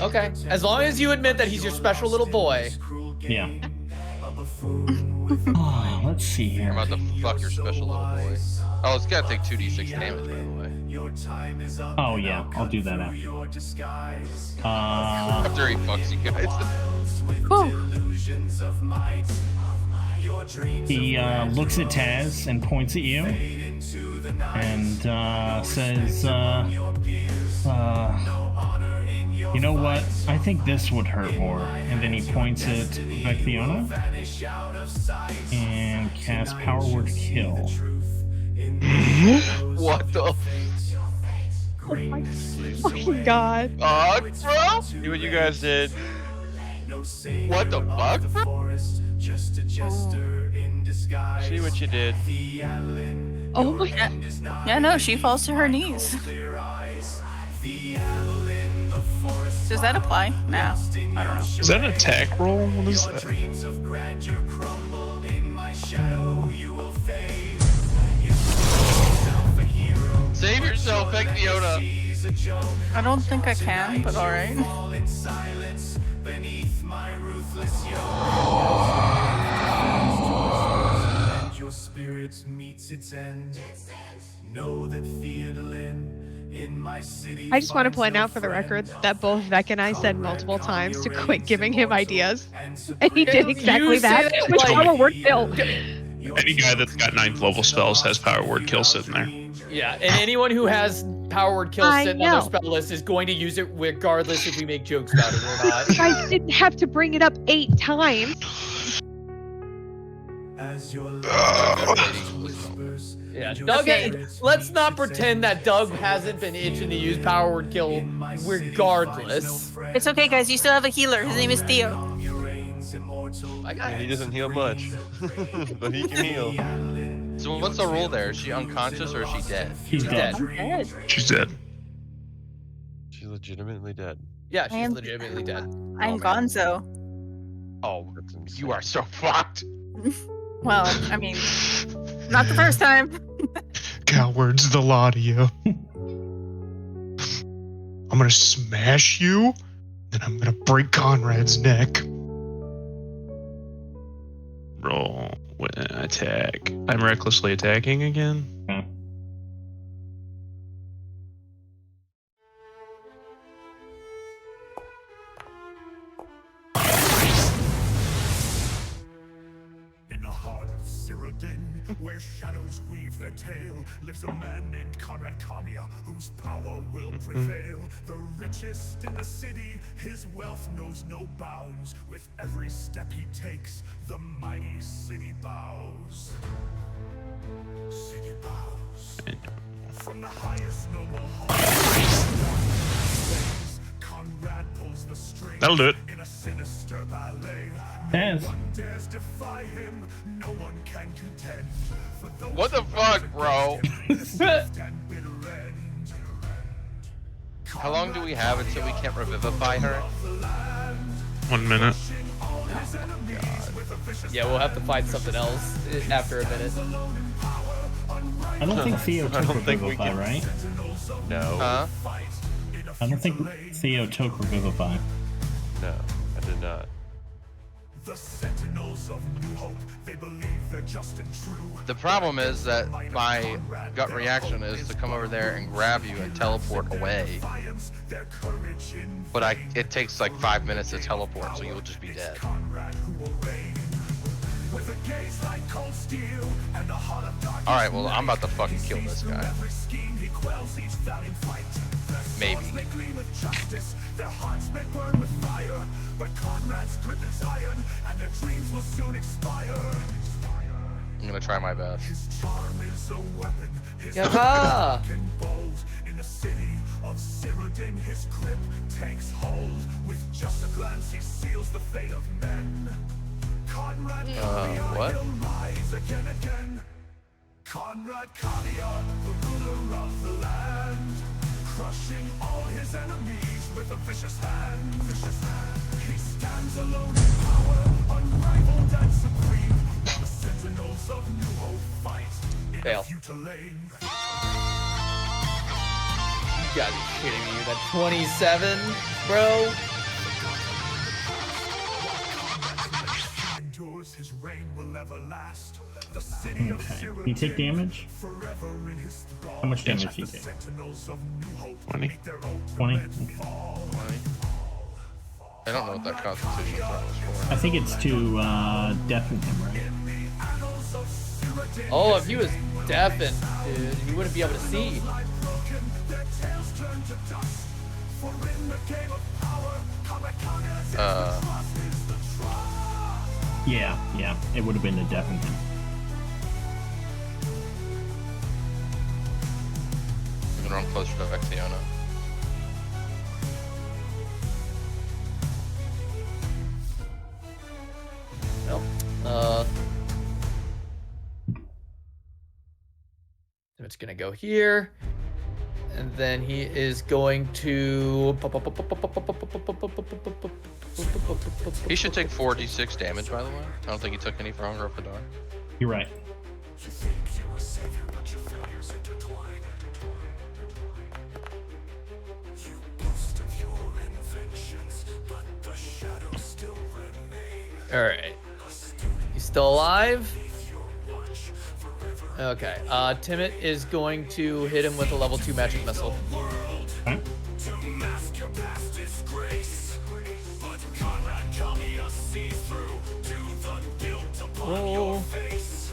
Okay. As long as you admit that he's your special little boy. Yeah. Oh, let's see I'm here. about to fuck your special little boy. Oh, it's gotta take 2d6 damage, by the way. Oh yeah, I'll do that after. After he fucks you guys. He looks at Taz and points at you and says, you know what? I think this would hurt more. And then he points at Vectiona and casts Power Word Kill. What the Fucking God. fuck, bro? See what you guys did. What the fuck, bro? See what you did. Oh my God. Yeah, no, she falls to her knees. Does that apply? No, I don't know. Is that an attack roll? What is that? Save yourself, Vectiona. I don't think I can, but alright. Your spirits meet reaches its end. Know that Theodolin in my city. I just want to point out for the record that both Vec and I said multiple times to quit giving him ideas. And he did exactly You say that. that, With like- power word kill. Any guy that's got 9th level spells has power word kill sitting there. Yeah, and anyone who has power word kill I sitting on their know. spell list is going to use it regardless if we make jokes about it or not. You guys didn't have to bring it up 8 times. As your Yeah, Doug. Okay. Let's not pretend that Doug hasn't been itching to use power word kill regardless. It's okay, guys. You still have a healer. His name is Theo. I got He doesn't heal much, but he can heal. So what's the rule there? Is she unconscious or is she dead? He's dead. She's dead. She's legitimately dead. Yeah, I she's am- legitimately dead. I'm Gonzo. Oh, That's insane. you are so fucked. Well, I mean, not the first time. Cowards, the lot of you. I'm gonna smash you, then I'm gonna break Conrad's neck. Roll with attack. I'm recklessly attacking again. Okay. In the heart of Cyrodiil, where shadows weave their tale, lives a man named Conrad Kaamia, whose power will prevail. The richest in the city, his wealth knows no bounds. With every step he takes, the mighty city bows. City bows. From the highest noble halls, Conrad pulls the strings. That'll do it. In a sinister ballet. Taz. No one dares defy him, no one can contend. For those What the who fuck, rise bro? against him, swift and bitter end. How long do we have until we can't revivify her? 1 minute. Yeah, we'll have to find something else after a minute. I don't think Theo I took don't think we Revivify, can- right? No. Huh? I don't think Theo took Revivify. No, I did not. The Sentinels of New Hope, they believe they're just and true. The problem is that my gut reaction is to come over there and grab you and teleport away. Their courage in But it takes like 5 minutes to teleport, so you'll just be dead. Conrad who will reign. With a gaze like cold steel and a heart of darkness. Alright, well, I'm about to fucking kill this guy. Every scheme he quells each valiant fight. Their Maybe. swords may gleam with justice, their hearts may burn with fire. But Conrad's grip is iron, and their dreams will soon expire. I'm gonna try my best. His charm is a weapon. His Yaha! and bold. In the city of Cyrodiil, his grip takes hold. With just a glance, he seals the fate of men. Conrad Kaamia, what? he'll rise again. Conrad Kaamia, the ruler of the land, crushing all his enemies with a vicious hand. He stands alone in power, unrivaled and supreme. While the Sentinels of New Hope fight in Fail. a futile lane. You gotta be kidding me. That 27, bro? Endures, his reign will ever last. The city of Okay. Cyrodiil, You take damage? forever in his thrall. How much damage As do you the take? Sentinels of New Hope 20. make their ultimate 20? Okay. fall. I don't know what that constitution throw was for. I think it's to deafen him, right? Oh, if he was deafened, dude, he wouldn't be able to see. Yeah, it would have been to deafen him. I'm gonna run closer to Vexiona. Nope. It's gonna go here, and then he is going to. He should take 4d6 damage, by the way. I don't think he took any from Hunger of Hadar. You're right. You think you're a savior, but your failures intertwine. You boast of your inventions, but the shadows still remain. All right. He's still alive. Okay. Timid is going to hit him with a level 2 magic missile. Okay. To mask your past disgrace, but Conrad Kaamia sees through to the guilt upon your face.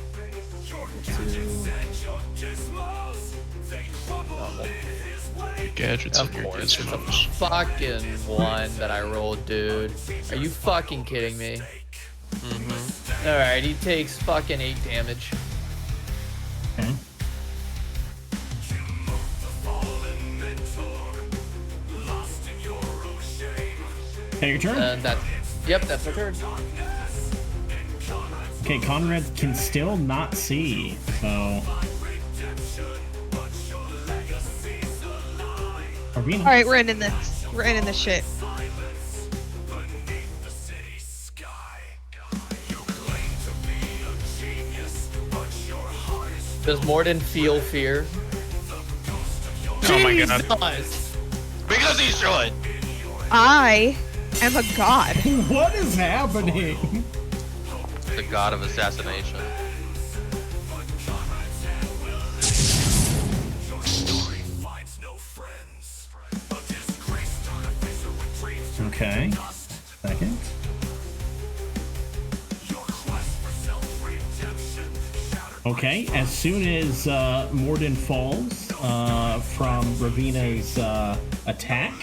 Your gadgets and your gizmos, they crumble in his way. Gadgets Of and your course, it's a gizmos. fucking 1 that I rolled, dude. Are you fucking kidding me? Mm-hmm. Alright, he takes fucking 8 damage. Okay. Okay, your turn. And that's my turn. Okay, Conrad can still not see, so. Arvina. All right, we're ending this. We're ending this shit. Does Morden feel fear? Oh my god. Jesus! Because he should. I am a god. What is happening? The god of assassination. Okay. Second. Okay, as soon as Morden falls from Ravina's attack,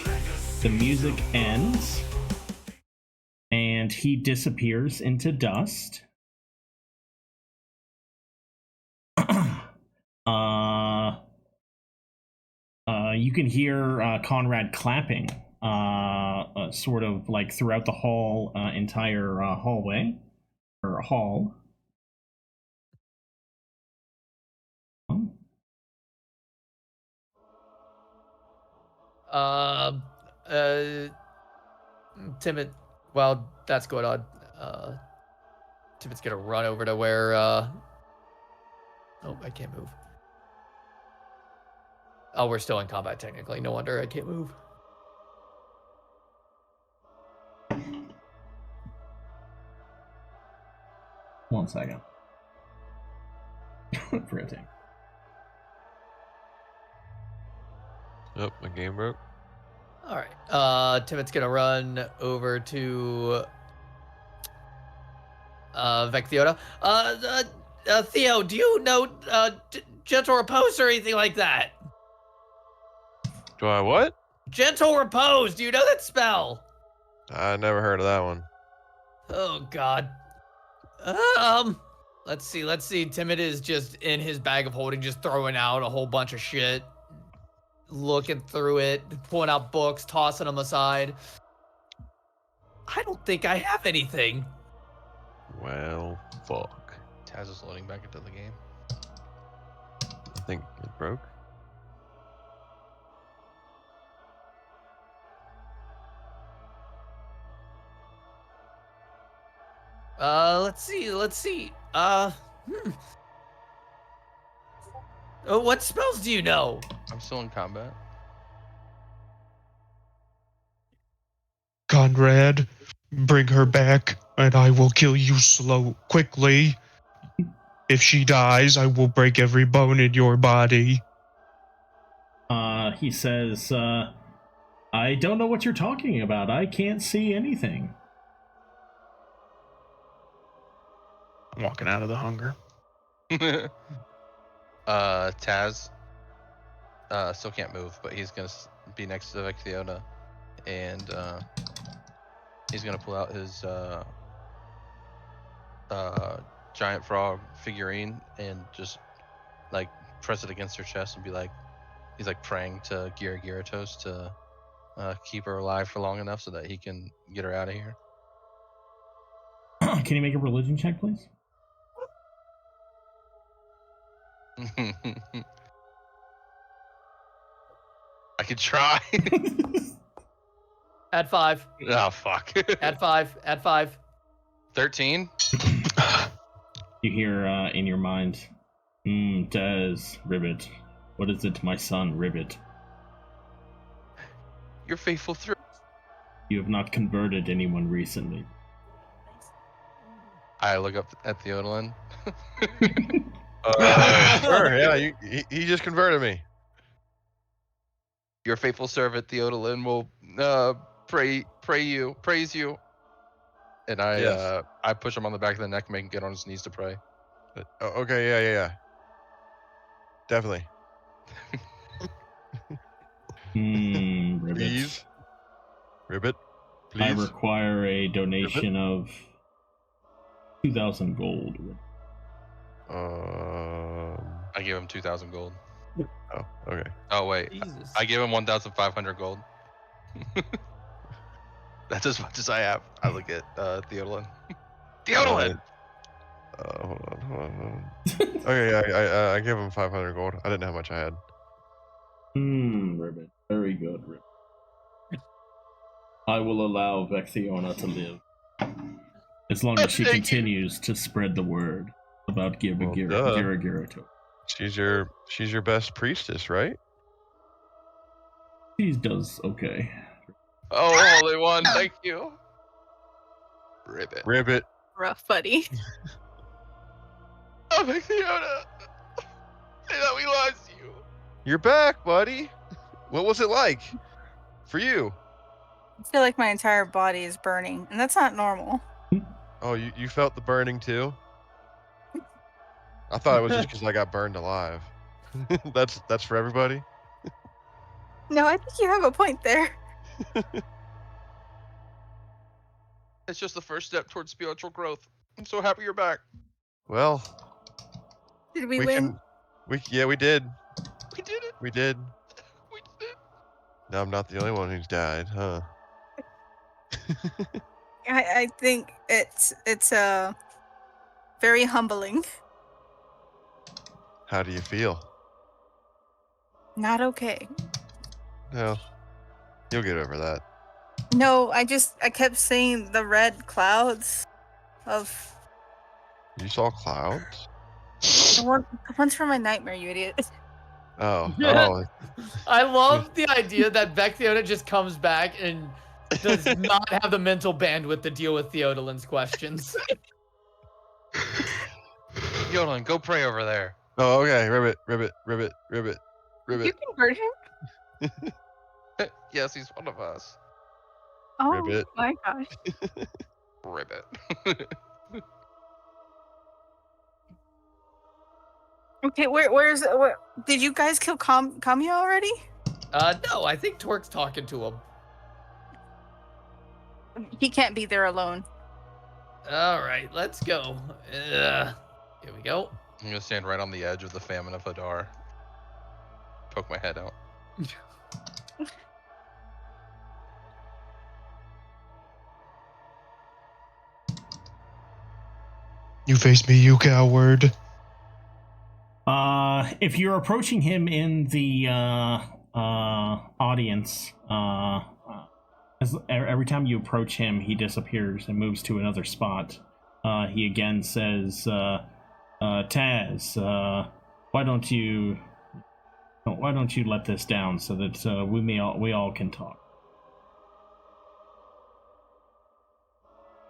the music ends and he disappears into dust. You can hear Conrad clapping, sort of like throughout the hall, entire hallway or hall. Timid, while that's going on, Timid's gonna run over to where, oh, I can't move. Oh, we're still in combat technically. No wonder I can't move. One second. Forget. Yep, my game broke. All right. Timot's gonna run over to Vectiota. Theo, do you know Gentle Repose or anything like that? Do I what? Gentle Repose. Do you know that spell? I never heard of that one. Oh God. Let's see. Timid is just in his bag of holding, just throwing out a whole bunch of shit, looking through it, pulling out books, tossing them aside. I don't think I have anything. Well, fuck. Taz is loading back into the game. I think it broke. Let's see. What spells do you know? I'm still in combat. Conrad, bring her back, and I will kill you quickly. If she dies, I will break every bone in your body. He says, I don't know what you're talking about. I can't see anything. I'm walking out of the hunger. Taz still can't move, but he's gonna be next to Vectiota, and he's gonna pull out his giant frog figurine and just like press it against her chest and be like, he's like praying to Gyaratos to keep her alive for long enough so that he can get her out of here. Can you make a religion check, please? I could try. Add 5. Oh fuck. Add 5. Add 5. 13. You hear in your mind, Des, Ribbit. What is it, my son, Ribbit? You're faithful through. You have not converted anyone recently. I look up at Theodolin. Sure. Yeah, he just converted me. Your faithful servant Theodolin will praise you. And Yes. I push him on the back of the neck, make him get on his knees to pray. Okay. Yeah. Definitely. Ribbit. Please. Ribbit. I Please. require a donation of 2,000 gold. I give him 2,000 gold. Oh, okay. Oh wait, Jesus. I give him 1,500 gold. That's as much as I have. I look at Theodolin. Theodolin! Hold on. Okay, yeah, I give him 500 gold. I didn't know how much I had. Ribbit. Very good, Ribbit. I will allow Vexiona to live. As long as she Thank you. continues to spread the word about Well, duh. Giragirato. She's your best priestess, right? She does okay. Oh, Holy One, thank you. Ribbit. Rough, buddy. Oh, Vexiona! I thought we lost you. You're back, buddy. What was it like for you? I feel like my entire body is burning, and that's not normal. Oh, you felt the burning too? I thought it was just because I got burned alive. That's for everybody. No, I think you have a point there. It's just the first step towards spiritual growth. I'm so happy you're back. Well, Did we win? We did. We did it. We did. We did it. Now I'm not the only one who's died, huh? I think it's very humbling. How do you feel? Not okay. No, you'll get over that. No, I kept seeing the red clouds of You saw clouds? the ones from my nightmare, you idiot. Oh. I love the idea that Vexiona just comes back and does not have the mental bandwidth to deal with Theodolin's questions. Theodolin, go pray over there. Oh, okay. Ribbit. You convert him? Yes, he's one of us. Oh Ribbit. my gosh. Ribbit. Okay, where's did you guys kill Kaamia already? No, I think Torque's talking to him. He can't be there alone. All right, let's go. Here we go. I'm gonna stand right on the edge of the famine of Hadar. Poke my head out. You face me, you coward. If you're approaching him in the audience, every time you approach him, he disappears and moves to another spot. He again says, "Taz, why don't you let this down so that we all can talk?"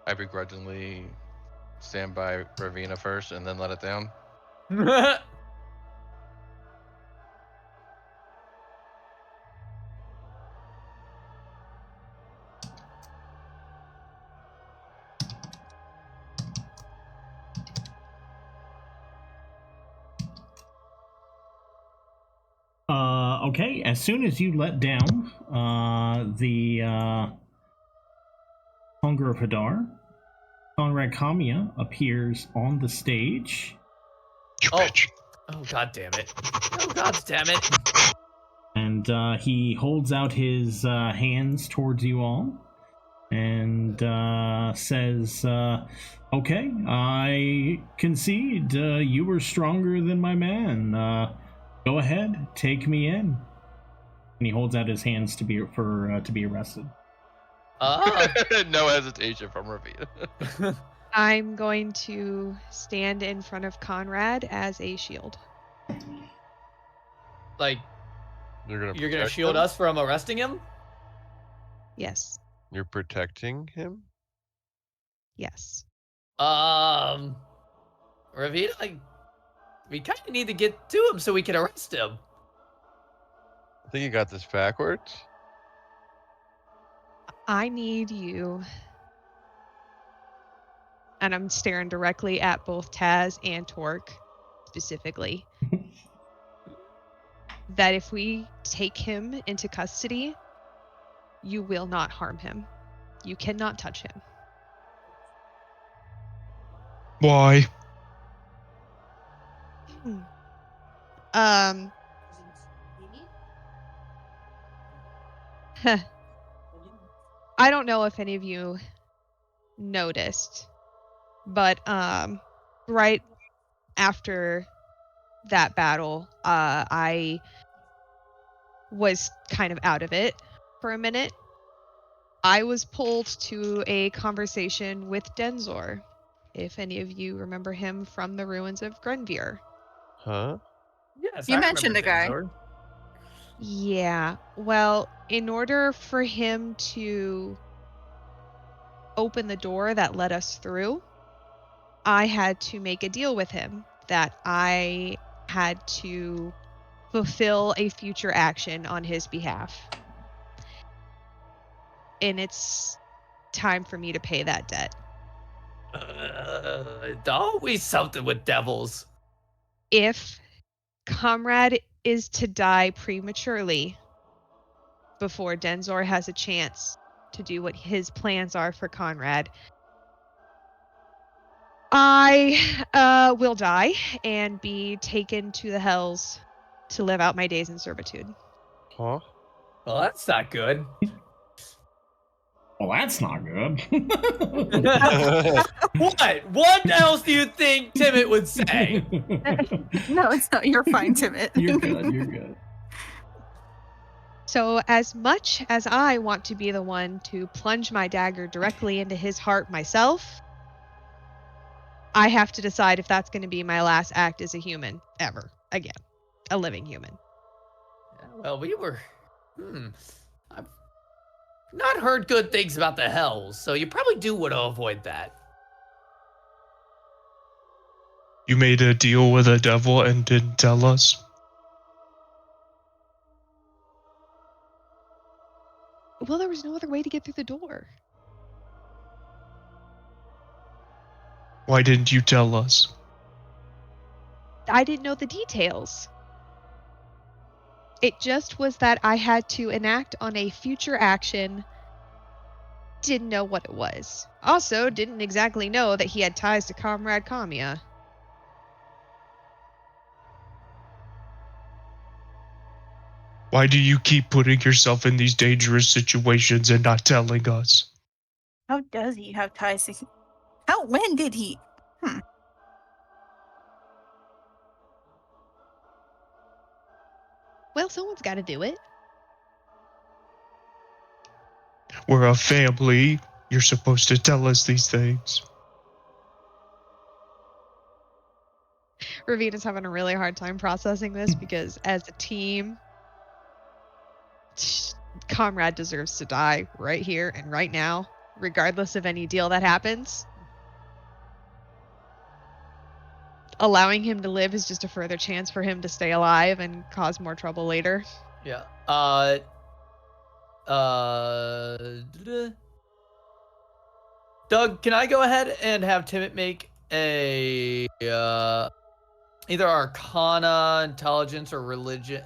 I begrudgingly stand by Ravina first and then let it down. Okay, as soon as you let down the Hunger of Hadar, Conrad Kaamia appears on the stage. You bitch. Oh, god damn it. Oh, god damn it. And he holds out his hands towards you all and says, "Okay, I concede you were stronger than my man. Go ahead, take me in." And he holds out his hands to be arrested. No hesitation from Ravina. I'm going to stand in front of Conrad as a shield. Like, You're gonna you're gonna shield us from arresting him? Yes. You're protecting him? Yes. Ravina, like, We kind of need to get to him so we can arrest him. I think you got this backwards. I need you, and I'm staring directly at both Taz and Torque specifically, that if we take him into custody, you will not harm him. You cannot touch him. Why? Um, I don't know if any of you noticed, but right after that battle, I was kind of out of it for a minute. I was pulled to a conversation with Denzor, if any of you remember him from the ruins of Grenvir. Huh? Yes, You I mentioned remember the guy. Denzor. Yeah, well, in order for him to open the door that led us through, I had to make a deal with him that I had to fulfill a future action on his behalf. And it's time for me to pay that debt. Always something with devils. If Conrad is to die prematurely before Denzor has a chance to do what his plans are for Conrad, I will die and be taken to the hells to live out my days in servitude. Huh? Well, that's not good. Well, that's not good. What else do you think Timmit would say? No, it's not. You're fine, Timid. You're good. You're good. So, as much as I want to be the one to plunge my dagger directly into his heart myself, I have to decide if that's going to be my last act as a human ever again, a living human. Well, we were. I've not heard good things about the hells, so you probably do want to avoid that. You made a deal with a devil and didn't tell us? Well, there was no other way to get through the door. Why didn't you tell us? I didn't know the details. It just was that I had to enact on a future action. Didn't know what it was. Also, didn't exactly know that he had ties to Conrad Kaamia. Why do you keep putting yourself in these dangerous situations and not telling us? How does he have ties to? When did he? Well, someone's got to do it. We're a family. You're supposed to tell us these things. Ravina's having a really hard time processing this because, as a team, Conrad deserves to die right here and right now, regardless of any deal that happens. Allowing him to live is just a further chance for him to stay alive and cause more trouble later. Yeah. Doug, can I go ahead and have Timmit make a either Arcana, Intelligence, or Religion,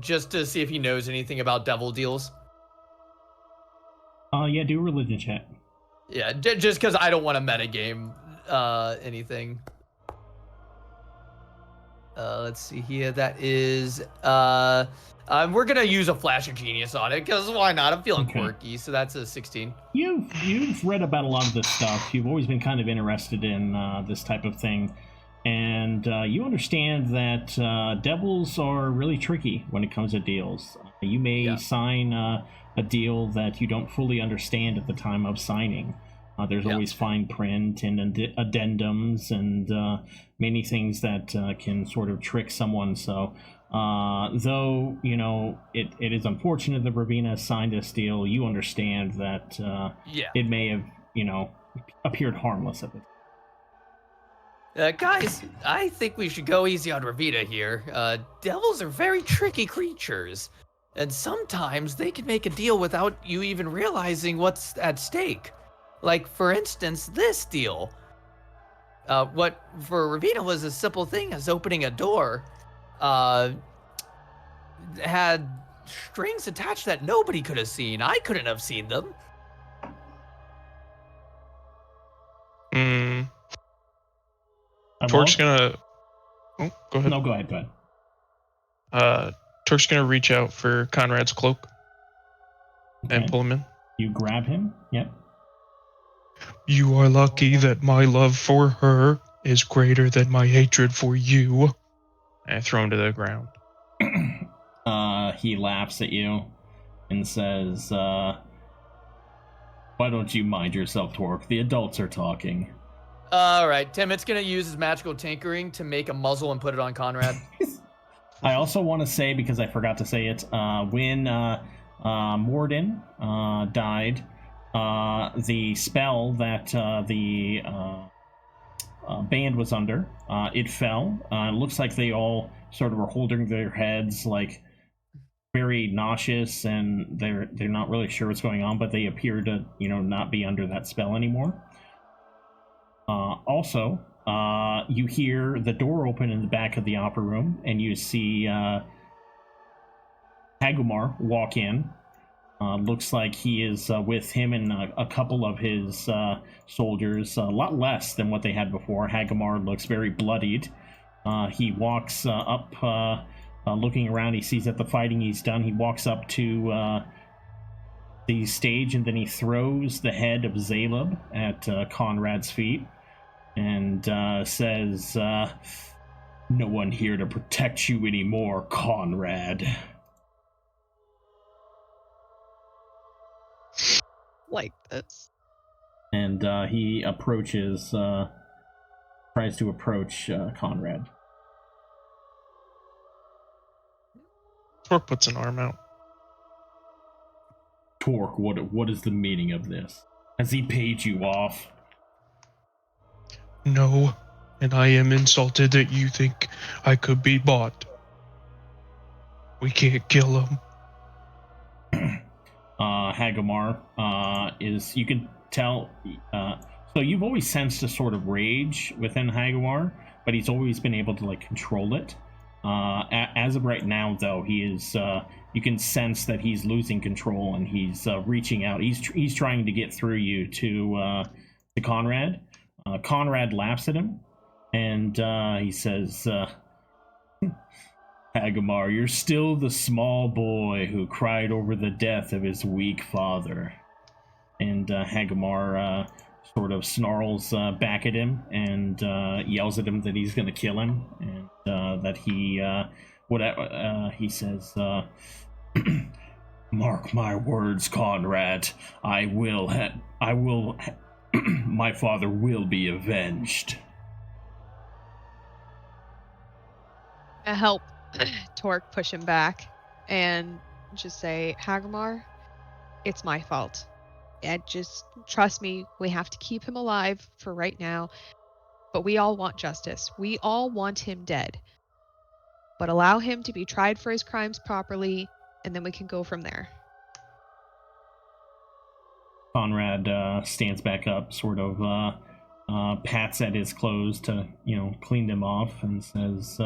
just to see if he knows anything about devil deals? Yeah, do a religion check. Yeah, just because I don't want to metagame anything. Let's see here. That is we're gonna use a flash of genius on it because why not? I'm feeling quirky, so that's a 16. You've read about a lot of this stuff. You've always been kind of interested in this type of thing, and you understand that devils are really tricky when it comes to deals. You may sign a deal that you don't fully understand at the time of signing. There's always fine print and addendums and many things that can sort of trick someone. So, though, you know, it is unfortunate that Ravina signed this deal, you understand that it may have, you know, appeared harmless at the time. Guys, I think we should go easy on Ravita here. Devils are very tricky creatures, and sometimes they can make a deal without you even realizing what's at stake. Like, for instance, this deal. What for Ravita was a simple thing as opening a door, had strings attached that nobody could have seen. I couldn't have seen them. Torque's gonna. Oh, go ahead. No, go ahead. Go ahead. Torque's gonna reach out for Conrad's cloak and pull him in. You grab him. Yep. You are lucky that my love for her is greater than my hatred for you. And I throw him to the ground. He laughs at you and says, "Why don't you mind yourself, Torque? The adults are talking." All right, Timot's gonna use his magical tinkering to make a muzzle and put it on Conrad. I also want to say, because I forgot to say it, when Morden died, the spell that the band was under, it fell. It looks like they all sort of were holding their heads like very nauseous, and they're not really sure what's going on, but they appear to not be under that spell anymore. Also, you hear the door open in the back of the opera room, and you see Hagumar walk in. Looks like he is with him and a couple of his soldiers, a lot less than what they had before. Hagumar looks very bloodied. He walks up, looking around. He sees that the fighting he's done. He walks up to the stage, and then he throws the head of Zaleb at Conrad's feet and says, "No one here to protect you anymore, Conrad." Like this. And he approaches, tries to approach Conrad. Torque puts an arm out. Torque, what is the meaning of this? Has he paid you off? No, and I am insulted that you think I could be bought. We can't kill him. Hagumar is, you can tell, so you've always sensed a sort of rage within Hagumar, but he's always been able to like control it. As of right now, though, he is, you can sense that he's losing control, and he's reaching out. He's trying to get through you to Conrad. Conrad laughs at him, and he says, "Hagumar, you're still the small boy who cried over the death of his weak father." And Hagumar sort of snarls back at him and yells at him that he's going to kill him, and that he he says, "Mark my words, Conrad. My father will be avenged." I help Torque push him back and just say, "Hagumar, it's my fault. And just trust me, we have to keep him alive for right now. But we all want justice. We all want him dead. But allow him to be tried for his crimes properly, and then we can go from there." Conrad stands back up, sort of pats at his clothes to, clean them off, and says,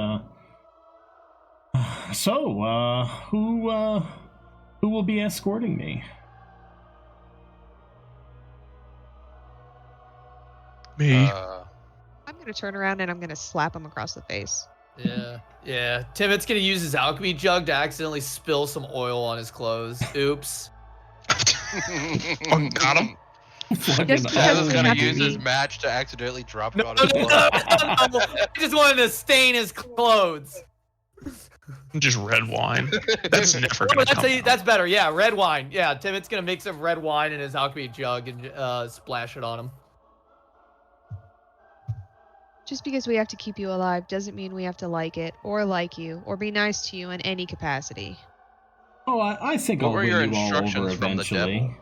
"So, who will be escorting me?" Me. I'm going to turn around and I'm going to slap him across the face. Yeah. Timot's gonna use his alchemy jug to accidentally spill some oil on his clothes. Oops. Oh, got him. Taz is gonna use his match to accidentally drop it on his clothes. No. I just wanted to stain his clothes. Just red wine. That's never gonna come That's better. Yeah, red wine. Yeah, Timot's gonna mix some red wine in his alchemy jug and splash it on him. Just because we have to keep you alive doesn't mean we have to like it, or like you, or be nice to you in any capacity. Oh, I think What I'll were win your you all over instructions from the eventually. devil?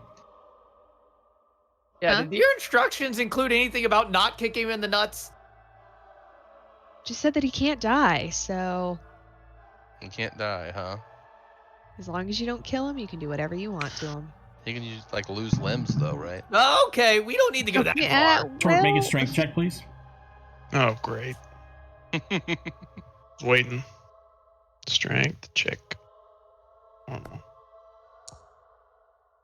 Yeah, Huh? did your instructions include anything about not kicking him in the nuts? just said that he can't die, so He can't die, huh? as long as you don't kill him, you can do whatever you want to him. He can use like lose limbs though, right? Okay, we don't need to go that Yeah, far. Torque, make a well, strength check, please. Oh, great. Waiting. Strength check. Oh.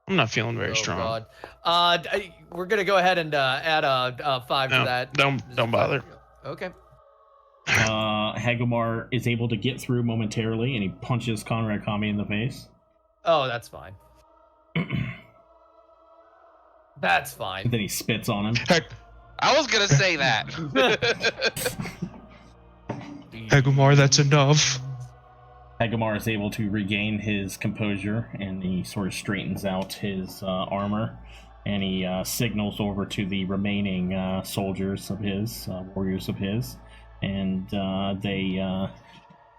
I'm not feeling very strong. God. We're gonna go ahead and add a 5 No, to that. don't bother. Okay. Hagomar is able to get through momentarily, and he punches Conrad Kaamia in the face. Oh, that's fine. That's And fine. then he spits on him. Heck, I was gonna say that. Hagomar, that's enough. Hagomar is able to regain his composure, and he sort of straightens out his armor, and he signals over to the remaining soldiers of his, warriors of his, and they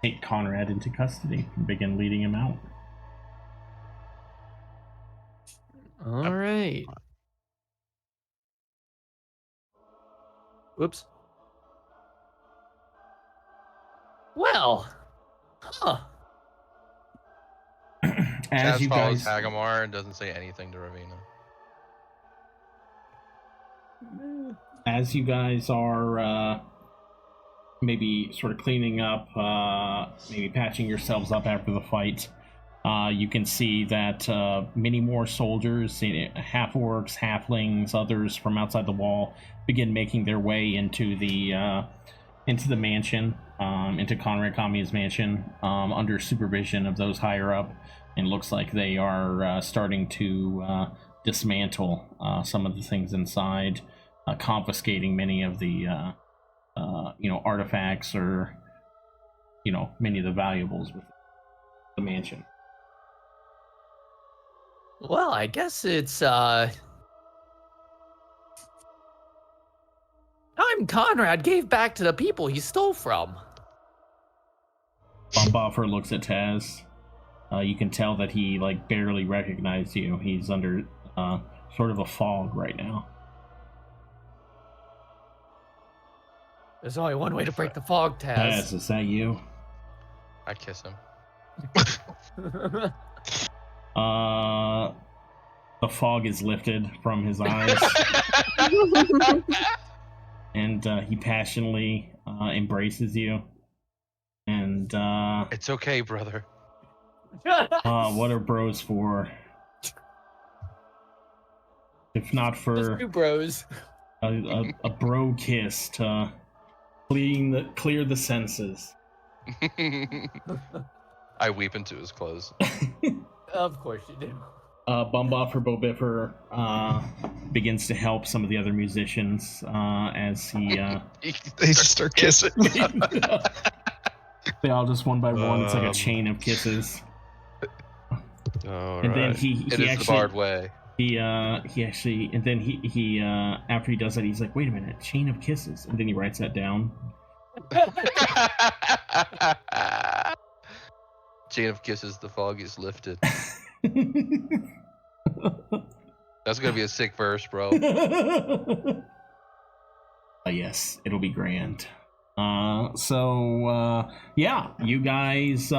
take Conrad into custody and begin leading him out. All right. Whoops. Well. Huh. As Taz you follows guys, Hagamar and doesn't say anything to Ravina. as you guys are maybe sort of cleaning up, maybe patching yourselves up after the fight, you can see that many more soldiers, half orcs, halflings, others from outside the wall, begin making their way into the mansion, into Conrad Kaamia's mansion, under supervision of those higher up. And it looks like they are starting to dismantle some of the things inside, confiscating many of the artifacts or many of the valuables with the mansion. Well, I guess it's time Conrad gave back to the people he stole from. Bumboffer looks at Taz. You can tell that he barely recognized you. He's under sort of a fog right now. There's only one way to break the fog, Taz, Taz. is that you? I kiss him. The fog is lifted from his eyes, and he passionately embraces you. And It's okay, brother. what are bros for? If not Those for two bros. a bro kiss to clear the senses. I weep into his clothes. Of course you do. Bumboffer Bobiffer begins to help some of the other musicians as he They just start kissing. they all just one by one. It's like a chain of kisses. All And then right. he It is actually the Bard way. he actually and then he after he does that, he's like, wait a minute, chain of kisses, and then he writes that down. Chain of kisses, the fog is lifted. That's gonna be a sick verse, bro. Yes, it'll be grand. Yeah, you guys.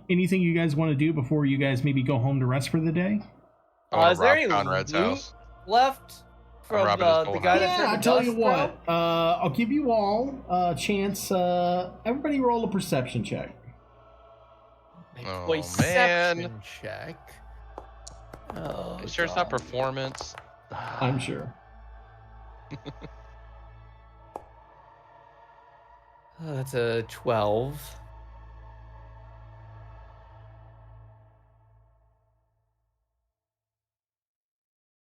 Anything you guys want to do before you guys maybe go home to rest for the day? I wanna Is there rob any Conrad's loot house. left from robbing his the whole guy that Yeah, turned I'll to tell dust, you what. I'll give you all a chance. Everybody roll a perception check. Make Oh, perception check. Oh, You sure it's not God. performance? I'm sure. Oh, that's a 12.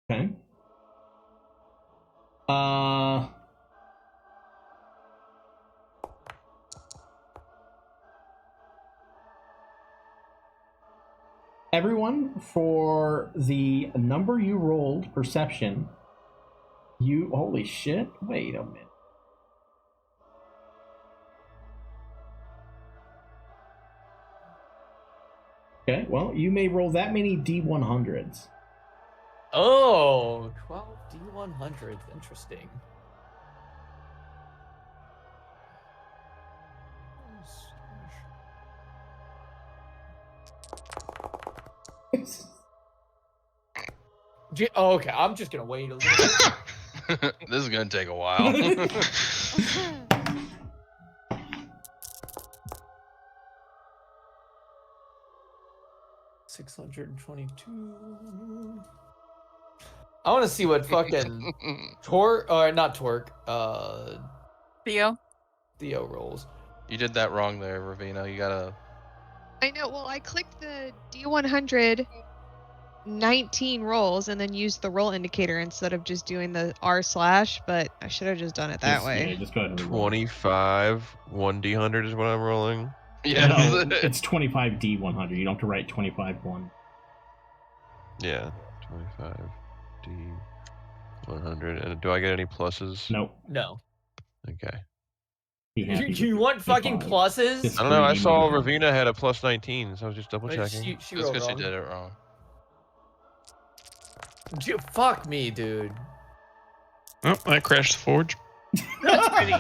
Okay. Everyone, for the number you rolled, perception, holy shit, wait a minute. Okay, well, you may roll that many D100s. Oh, 12 D100s. Interesting. Oh, okay. I'm just gonna wait a little bit. This is gonna take a while. 622. I want to see what fucking Torque, or not Torque, Theo. Theo rolls. You did that wrong there, Ravina. You gotta. I know. Well, I clicked the D100 19 rolls and then used the roll indicator instead of just doing the R/, but I should have just done it that way. Yeah, just go ahead and roll. 25 1d100 is what I'm rolling. Yes. No, it's 25D100. You don't have to write 25-1. Yeah, 25d100. And do I get any pluses? Nope. No. Okay. Be happy with You want the fucking five. pluses? This I don't know. I greedy saw motherfucker. Ravina had a plus 19, so I was just double Wait, checking. She That's rolled because she wrong. did it wrong. Fuck me, dude. Oh, I crashed the forge. That's pretty.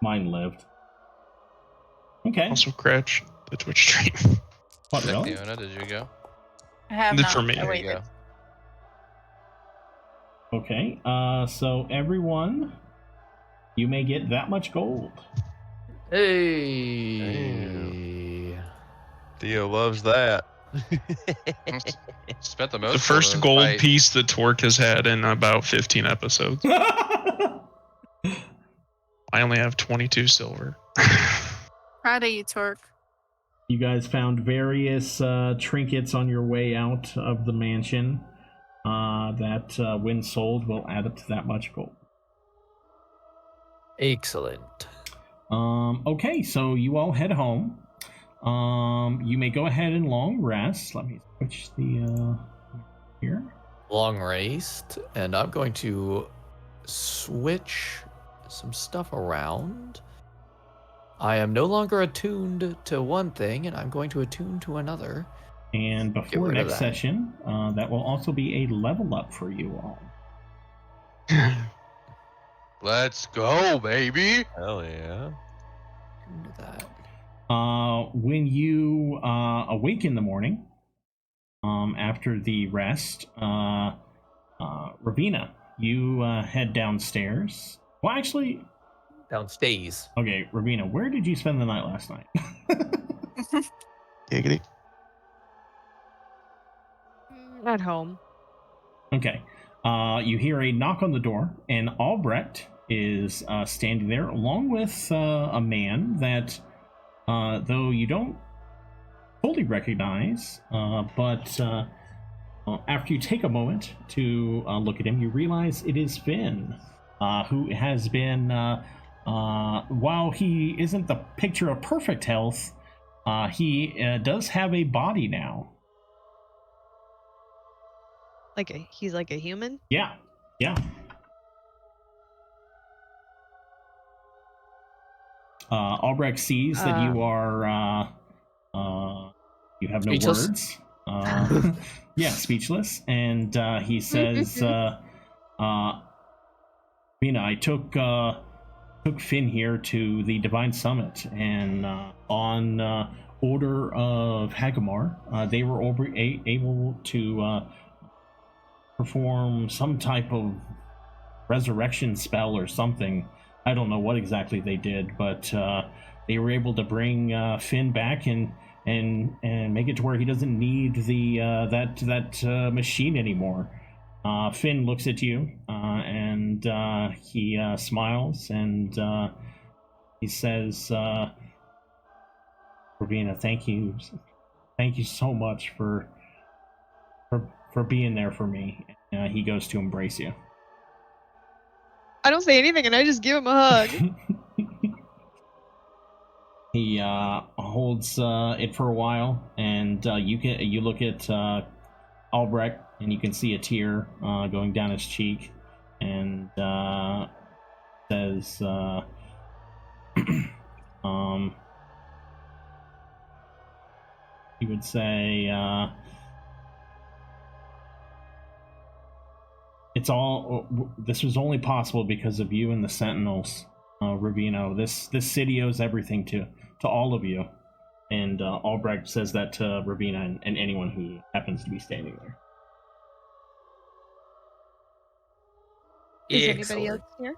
Mine lived. Okay. Also crashed the Twitch stream. What, really? Fiona, did you go? I have Good not. for me. I There waited. you go. Okay. So everyone, you may get that much gold. Hey. Theo loves that. Spent the most. The first of gold fight. piece that Torque has had in about 15 episodes. I only have 22 silver. Proud of you, Torque. You guys found various trinkets on your way out of the mansion that, when sold, will add up to that much gold. Excellent. Okay, so you all head home. You may go ahead and long rest. Let me switch the here. Long raced, and I'm going to switch some stuff around. I am no longer attuned to one thing, and I'm going to attune to another. And before rid of next that. session, that will also be a level up for you all. Let's go, baby. Hell yeah. Attune to that. When you awake in the morning, after the rest, Ravina, you head downstairs. Well, actually, Downstairs. okay, Ravina, where did you spend the night last night? Giggity. At home. Okay. You hear a knock on the door, and Albrecht is standing there, along with a man that, though you don't fully recognize, but after you take a moment to look at him, you realize it is Finn, who has been, while he isn't the picture of perfect health, he does have a body now. He's like a human? Yeah, yeah. Albrecht sees that you are, you have no Speechless? words. Yeah, speechless. And he says, Mina, I took Finn here to the Divine Summit, and on order of Hagamar, they were able to perform some type of resurrection spell or something. I don't know what exactly they did, but they were able to bring Finn back and make it to where he doesn't need the that machine anymore. Finn looks at you and he smiles and he says, "Ravina, thank you so much for being there for me." He goes to embrace you. I don't say anything and I just give him a hug. He holds it for a while, and you look at Albrecht, and you can see a tear going down his cheek, and says, he would say, this was only possible because of you and the Sentinels, Ravino. This city owes everything to all of you, And Albrecht says that to Ravina and anyone who happens to be standing there. Is anybody else here?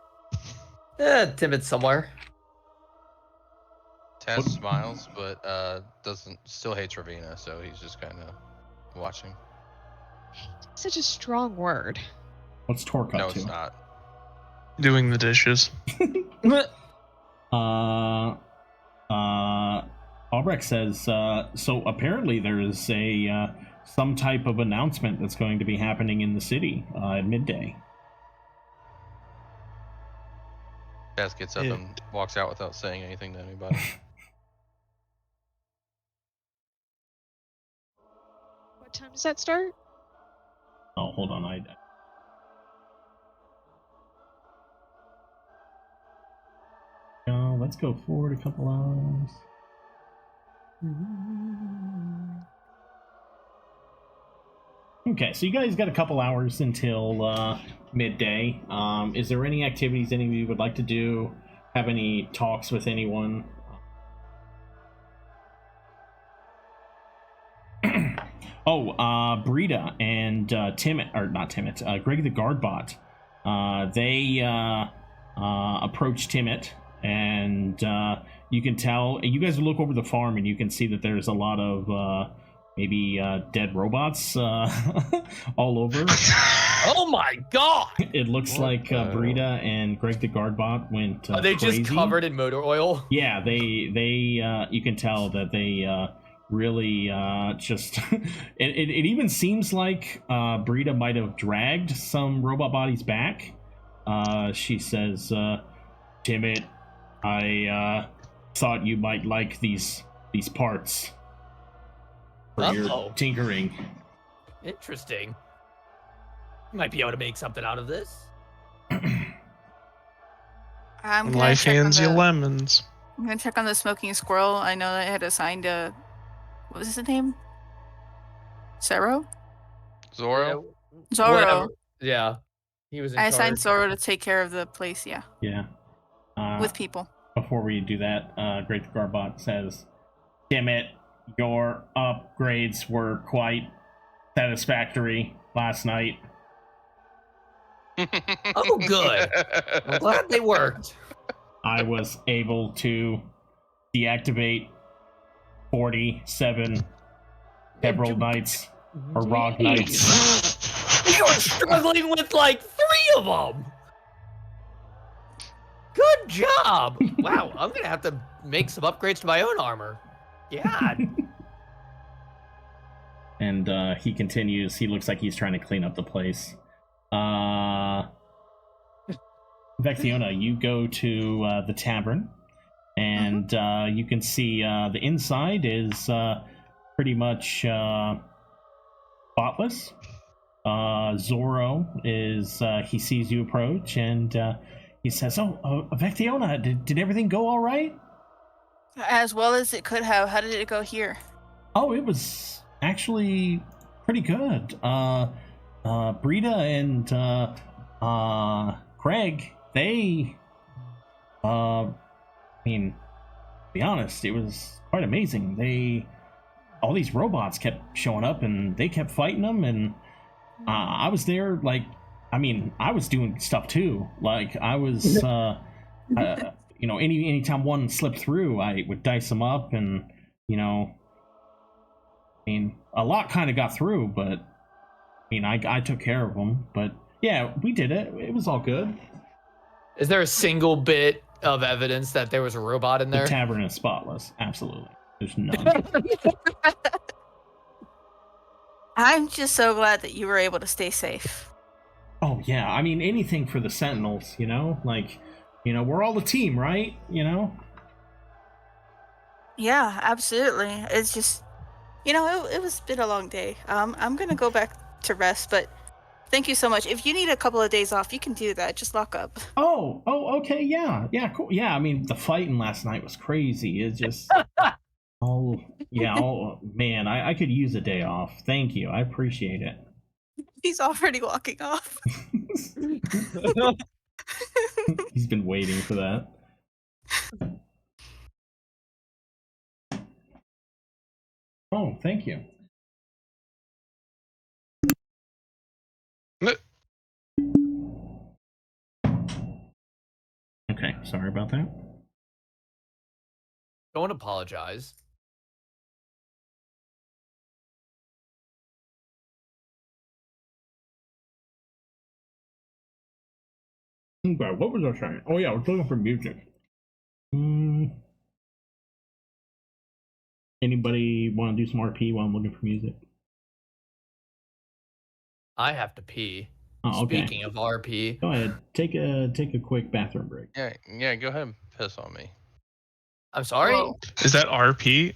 Timid somewhere. Taz smiles, but still hates Ravina, so he's just kind of watching. Such a strong word. What's Torque up No, to? it's not. Doing the dishes. Albrecht says, so apparently there is some type of announcement that's going to be happening in the city at midday. Taz gets up and walks out without saying anything to anybody. What time does that start? Oh, hold on. Let's go forward a couple hours. Okay, so you guys got a couple hours until midday. Is there any activities any of you would like to do? Have any talks with anyone? Brita and Greg the Guardbot. They approach Timit, and you can tell. You guys look over the farm, and you can see that there's a lot of dead robots all over. Oh my god! It looks like Brita and Greg the Guardbot went Are they crazy. just covered in motor oil? Yeah, they you can tell that they really just it even seems like Brita might have dragged some robot bodies back. She says, Timid, I thought you might like these parts for your tinkering. Interesting. Might be able to make something out of this. I'm gonna Life check on hands you the- lemons. I'm gonna check on the smoking squirrel. I know that I had assigned a. What was his name? Zoro? Zoro? Zoro. Whatever. Yeah. He was in I assigned charge. Zoro to take care of the place, yeah. Yeah. With people. Before we do that, Great Garbot says, "Damn it, your upgrades were quite satisfactory last night." Oh, good. I'm glad they worked. I was able to deactivate 47 Emerald Knights or Rog Knights. You were struggling with like 3 of them. Good job. Wow, I'm gonna have to make some upgrades to my own armor. Yeah. And he continues. He looks like he's trying to clean up the place. Vexiona, you go to the tavern, and you can see the inside is pretty much spotless. Zoro is he sees you approach, and he says, "Oh, Vexiona, did everything go all right?" As well as it could have. How did it go here? Oh, it was actually pretty good. Brita and Craig, they, to be honest, it was quite amazing. All these robots kept showing up, and they kept fighting them, and I was there, I was doing stuff too. Like, I was, anytime one slipped through, I would dice them up, and, a lot kind of got through, but, I took care of them. But, yeah, we did it. It was all good. Is there a single bit of evidence that there was a robot in there? The tavern is spotless. Absolutely. There's none. I'm just so glad that you were able to stay safe. Oh, yeah. Anything for the Sentinels, we're all a team, right? Yeah, absolutely. It's just, it was been a long day. I'm gonna go back to rest, but thank you so much. If you need a couple of days off, you can do that. Just lock up. Oh, okay, yeah, cool. Yeah, the fighting last night was crazy. It's just, man, I could use a day off. Thank you, I appreciate it. He's already walking off. He's been waiting for that. Oh, thank you. Okay, sorry about that. Don't apologize. Okay, what was I saying? Oh yeah, I was looking for music. Anybody want to do some RP while I'm looking for music? I have to pee. Oh, okay. Speaking of RP, Go ahead. Take a quick bathroom break. Yeah, go ahead and piss on me. I'm sorry? Whoa. Is that RP?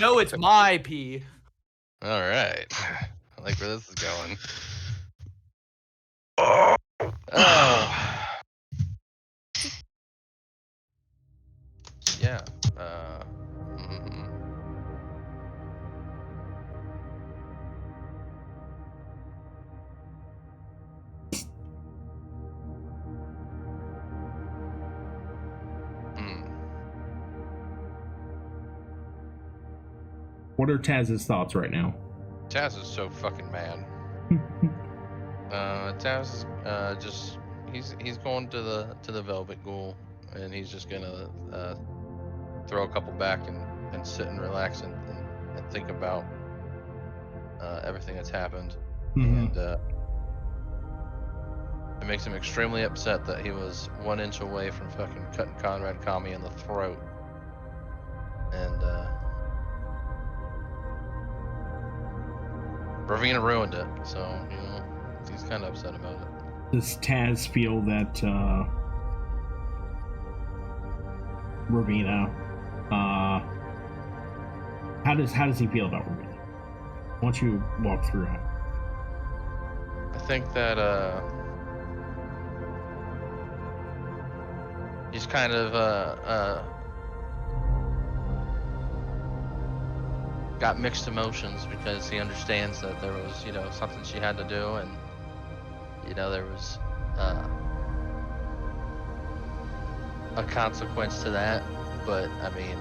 No, it's my pee. All right. I like where this is going. Oh. Yeah. Mhm. What are Taz's thoughts right now? Taz is so fucking mad. Taz is just he's going to the Velvet Ghoul, and he's just gonna throw a couple back and sit and relax and think about everything that's happened. And it makes him extremely upset that he was 1 inch away from fucking cutting Conrad Kaamia in the throat. And Ravina ruined it, so he's kind of upset about it. Does Taz feel that Ravina? How does he feel about Ravina? Why don't you walk through it? I think that he's kind of got mixed emotions because he understands that there was something she had to do, and there was a consequence to that. But I mean,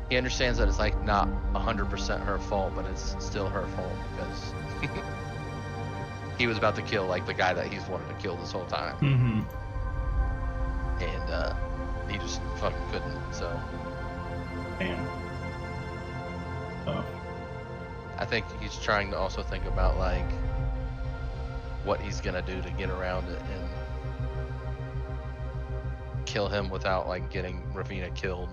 he understands that it's like not 100% her fault, but it's still her fault because he was about to kill like the guy that he's wanted to kill this whole time. And he just fucking couldn't. So damn. I think he's trying to also think about like what he's gonna do to get around it and kill him without like getting Ravina killed.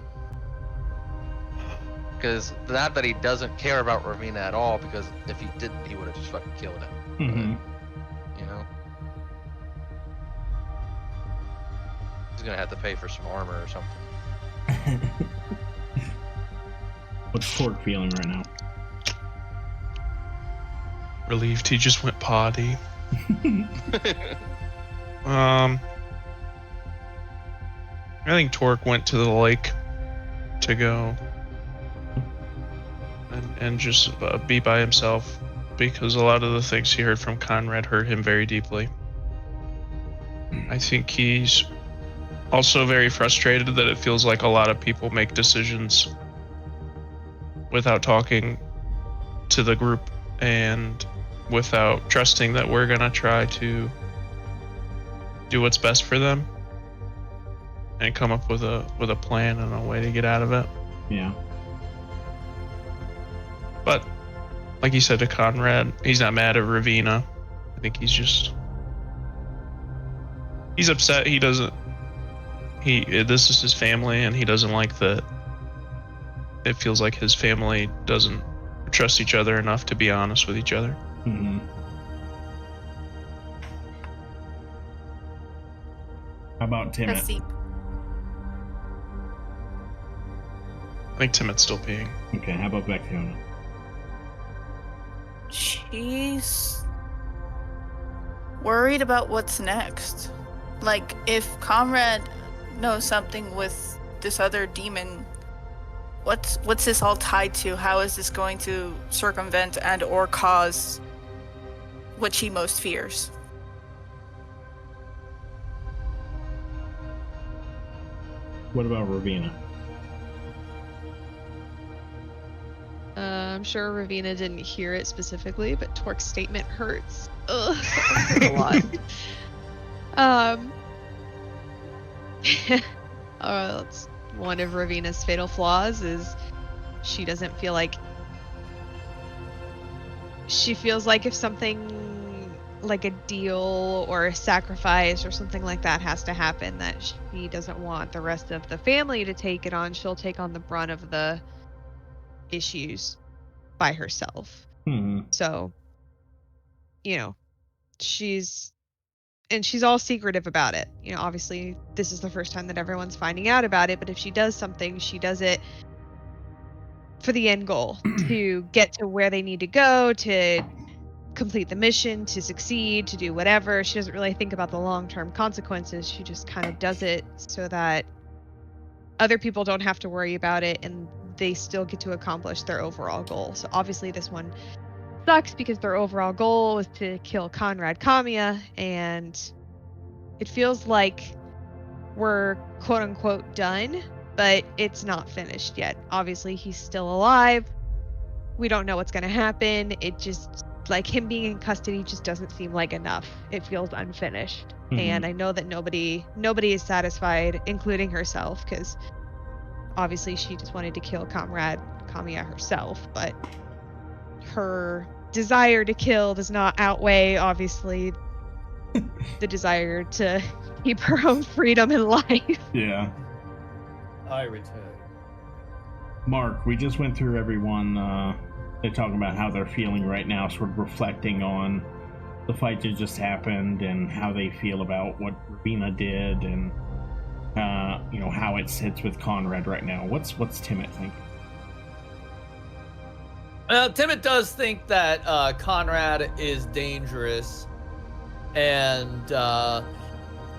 Because not that he doesn't care about Ravina at all, because if he didn't, he would have just fucking killed him. But, he's gonna have to pay for some armor or something. What's Torque feeling right now? Relieved he just went potty. I think Torque went to the lake to go and just be by himself, because a lot of the things he heard from Conrad hurt him very deeply. I think he's also very frustrated that it feels like a lot of people make decisions without talking to the group and without trusting that we're gonna try to do what's best for them and come up with a plan and a way to get out of it. Yeah. But like you said to Conrad, he's not mad at Ravina. I think he's upset. This is his family, and he doesn't like that it feels like his family doesn't trust each other enough to be honest with each other. How about Timmy? That's deep. I think Timot's still peeing. Okay, how about Vecchiona? She's worried about what's next. Like, if Conrad knows something with this other demon, what's this all tied to? How is this going to circumvent and or cause what she most fears? What about Ravina? I'm sure Ravina didn't hear it specifically, but Torque's statement hurts. Ugh, that hurts a lot. That's one of Ravina's fatal flaws is she doesn't feel like she feels like if something like a deal or a sacrifice or something like that has to happen, that she doesn't want the rest of the family to take it on. She'll take on the brunt of the issues by herself. So, you know, she's all secretive about it. You know, obviously this is the first time that everyone's finding out about it, but if she does something, she does it for the end goal, to get to where they need to go, to complete the mission, to succeed, to do whatever. She doesn't really think about the long-term consequences. She just kind of does it so that other people don't have to worry about it and they still get to accomplish their overall goal. So obviously this one sucks because their overall goal was to kill Conrad Kaamia, and it feels like we're quote-unquote done, but it's not finished yet. Obviously he's still alive. We don't know what's going to happen. It just, like, him being in custody just doesn't seem like enough. It feels unfinished. And I know that nobody is satisfied, including herself, because obviously she just wanted to kill Conrad Kaamia herself, but her desire to kill does not outweigh, obviously, the desire to keep her own freedom in life. Yeah. I return. Mark, we just went through everyone. They're talking about how they're feeling right now, sort of reflecting on the fight that just happened and how they feel about what Ravina did, and you know, how it sits with Conrad right now. What's Timot think? Timot does think that Conrad is dangerous, and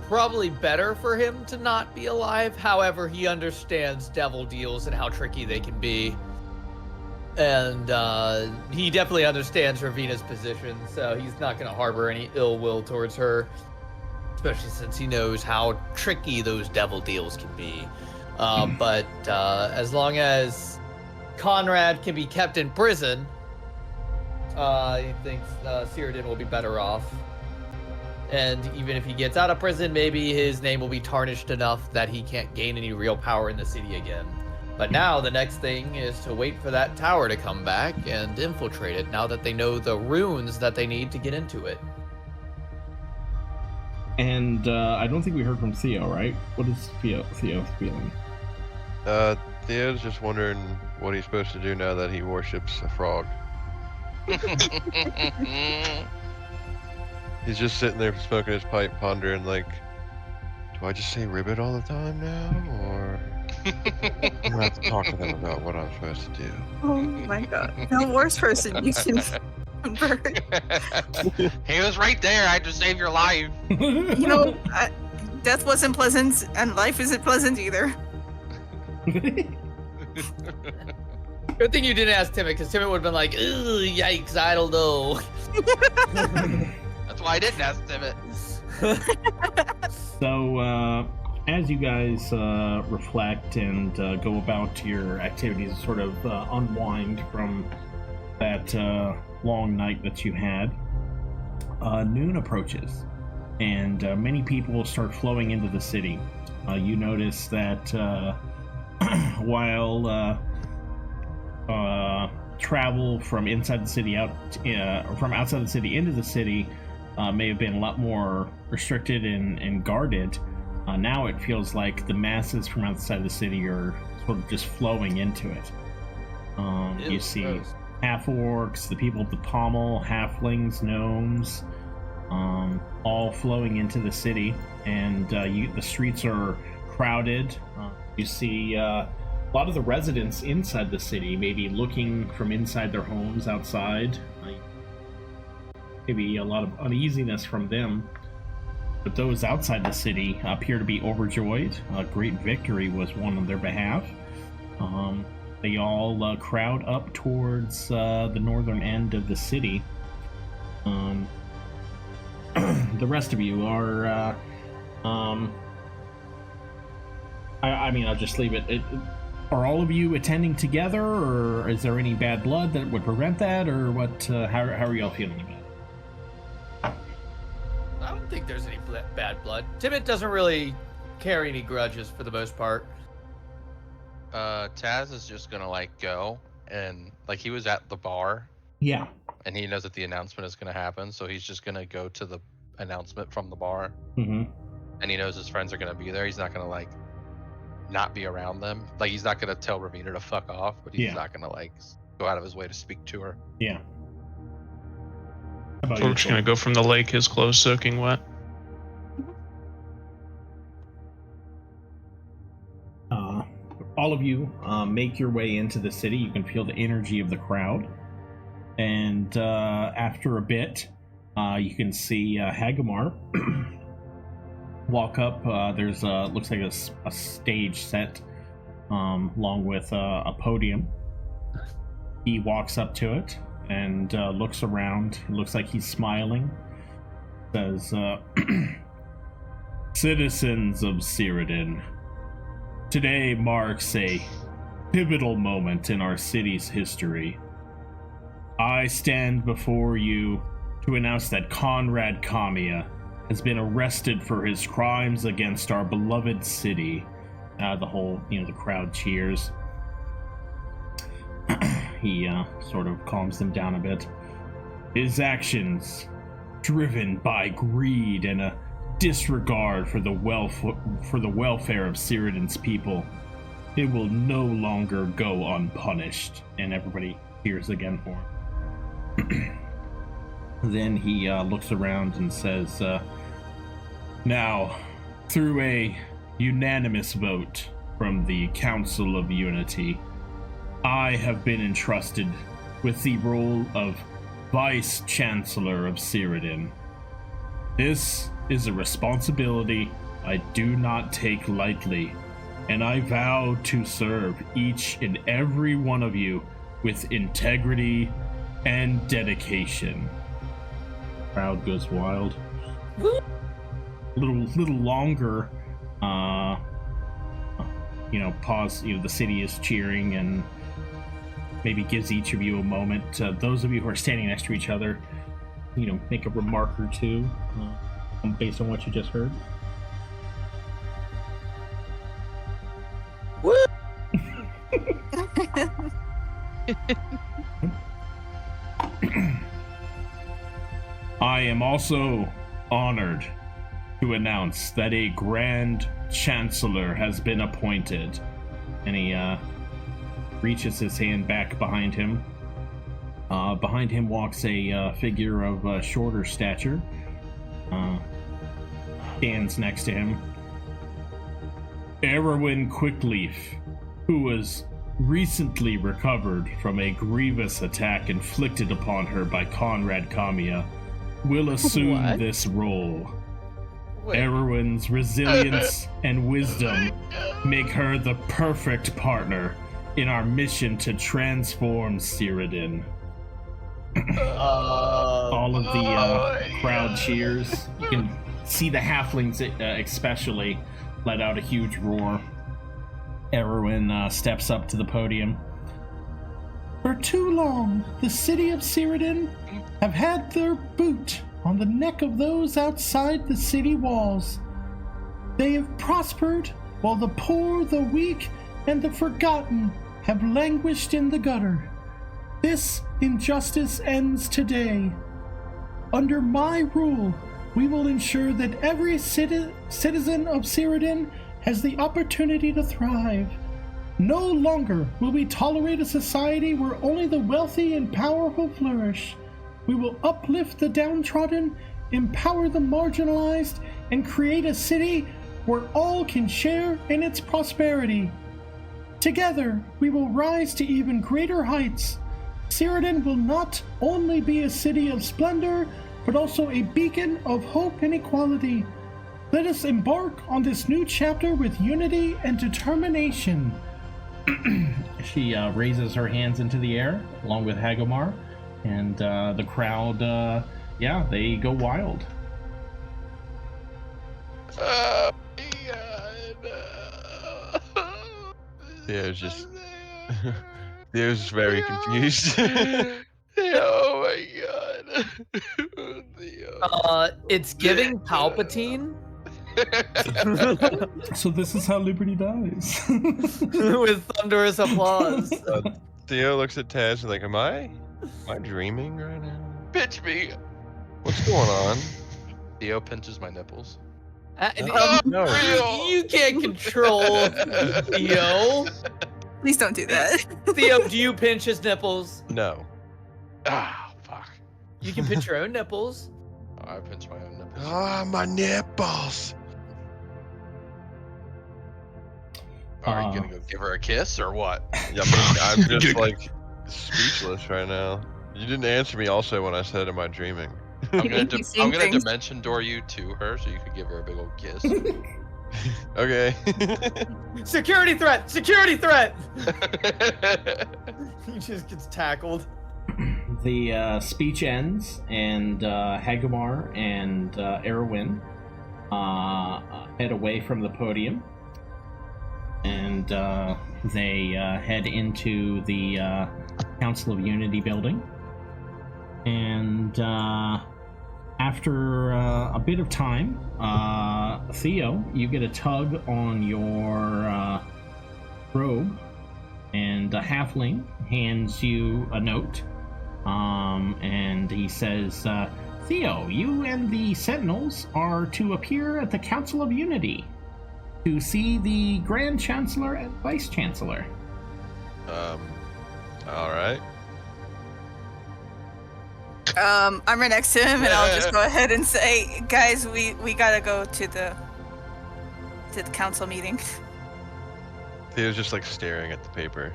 probably better for him to not be alive. However, he understands devil deals and how tricky they can be. And he definitely understands Ravina's position, so he's not going to harbor any ill will towards her, especially since he knows how tricky those devil deals can be. But as long as Conrad can be kept in prison, he thinks Cyrodiil will be better off. And even if he gets out of prison, maybe his name will be tarnished enough that he can't gain any real power in the city again. But now the next thing is to wait for that tower to come back and infiltrate it, now that they know the runes that they need to get into it. And I don't think we heard from Theo, right? What is Theo feeling? Theo's just wondering what he's supposed to do now that he worships a frog. He's just sitting there smoking his pipe, pondering, like, do I just say ribbit all the time now, or I'm gonna have to talk to them about what I'm supposed to do? Oh my god. No worse person you can convert. He was right there. I had to save your life. You know, death wasn't pleasant, and life isn't pleasant either. Good thing you didn't ask Timot, because Timot would have been like, "Ugh, yikes, I don't know." That's why I didn't ask Timot. So, as you guys reflect and go about your activities, sort of unwind from that long night that you had, noon approaches, and many people start flowing into the city. You notice that while travel from inside the city from outside the city into the city may have been a lot more restricted and guarded, now it feels like the masses from outside the city are sort of just flowing into it. You see half-orcs, the people of the pommel, halflings, gnomes, all flowing into the city, and the streets are crowded. You see a lot of the residents inside the city maybe looking from inside their homes outside. Maybe a lot of uneasiness from them. But those outside the city appear to be overjoyed. A great victory was won on their behalf. They all crowd up towards the northern end of the city. The rest of you are I mean, I'll just leave it. Are all of you attending together, or is there any bad blood that would prevent that, or what? How are y'all feeling about it? I don't think there's any bad blood. Tibbet doesn't really carry any grudges for the most part. Taz is just gonna like go and like he was at the bar Yeah. and he knows that the announcement is gonna happen, so he's just gonna go to the announcement from the bar. Mm-hmm. And he knows his friends are gonna be there. He's not gonna like not be around them. Like he's not gonna tell Ravina to fuck off, but he's not gonna like go out of his way to speak to her. Yeah. How about So we're just gonna go from the lake, his clothes soaking wet. All of you make your way into the city. You can feel the energy of the crowd. And after a bit, you can see Hagamar walk up. There's looks like a stage set along with a podium. He walks up to it and looks around. It looks like he's smiling. Says, "Citizens of Cyrodiil, today marks a pivotal moment in our city's history. I stand before you to announce that Conrad Kaamia has been arrested for his crimes against our beloved city." The crowd cheers. He sort of calms them down a bit. "His actions, driven by greed and a disregard for the welfare of Cyrodiil's people, it will no longer go unpunished." And everybody cheers again for him. Then he looks around and says, "Now, through a unanimous vote from the Council of Unity, I have been entrusted with the role of Vice Chancellor of Cyrodiil. This is a responsibility I do not take lightly, and I vow to serve each and every one of you with integrity and dedication." Crowd goes wild. Little longer. Pause. The city is cheering, and maybe gives each of you a moment. Those of you who are standing next to each other, make a remark or two based on what you just heard. Woo! I am also honored to announce that a Grand Chancellor has been appointed. And he reaches his hand back behind him. Behind him walks a figure of shorter stature. Stands next to him. Erwin Quickleaf, who was recently recovered from a grievous attack inflicted upon her by Conrad Kaamia, will assume this role. Erwin's resilience and wisdom make her the perfect partner in our mission to transform Cyrodiil. All of the crowd cheers. You can see the halflings especially let out a huge roar. Erwin steps up to the podium. "For too long, the city of Cyrodiil have had their boot on the neck of those outside the city walls. They have prospered, while the poor, the weak, and the forgotten have languished in the gutter. This injustice ends today. Under my rule, we will ensure that every citizen of Cyrodiil has the opportunity to thrive. No longer will we tolerate a society where only the wealthy and powerful flourish. We will uplift the downtrodden, empower the marginalized, and create a city where all can share in its prosperity. Together, we will rise to even greater heights. Cyrodiil will not only be a city of splendor, but also a beacon of hope and equality. Let us embark on this new chapter with unity and determination." She raises her hands into the air, along with Hagamar, and the crowd, they go wild. Oh my God. Theo's just Theo's very confused. Oh my god. Theo. It's giving Palpatine So this is how Liberty dies. with thunderous applause. Theo looks at Taz and like, am I dreaming right now? Pinch me. What's going on? Theo pinches my nipples. No. You can't control Theo. Please don't do that. Theo, do you pinch his nipples? No. Ah, fuck. You can pinch your own nipples. Oh, I pinch my own nipples. Ah, my nipples. Are you gonna go give her a kiss or what? Yeah, I'm just like speechless right now. You didn't answer me also when I said, am I dreaming? I'm gonna things. dimension door you to her so you could give her a big old kiss. Okay. Security threat! Security threat! He just gets tackled. The speech ends, and Hagamar and Erwin head away from the podium, and they head into the Council of Unity building. And after a bit of time, Theo, you get a tug on your robe, and a halfling hands you a note. And he says, Theo, you and the Sentinels are to appear at the Council of Unity to see the Grand Chancellor and Vice Chancellor. Alright. I'm right next to him, and I'll just go ahead and say, guys, we gotta go to the council meeting. Theo's just like staring at the paper.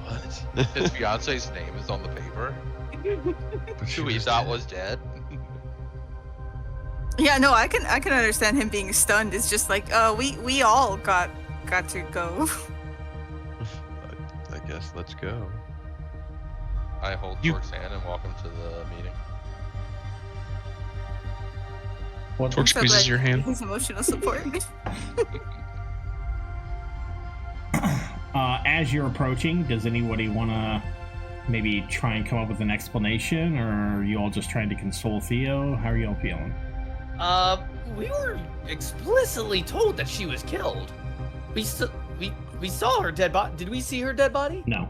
What? His fiance's name is on the paper. Who he thought was dead. Yeah, no, I can understand him being stunned. It's just like, we all got to go. I guess let's go. I hold Torque's hand and walk him to the meeting. Torque squeezes your hand. His emotional support. As you're approaching, does anybody want to maybe try and come up with an explanation, or are you all just trying to console Theo? How are you all feeling? We were explicitly told that she was killed. We saw her dead body. Did we see her dead body? No.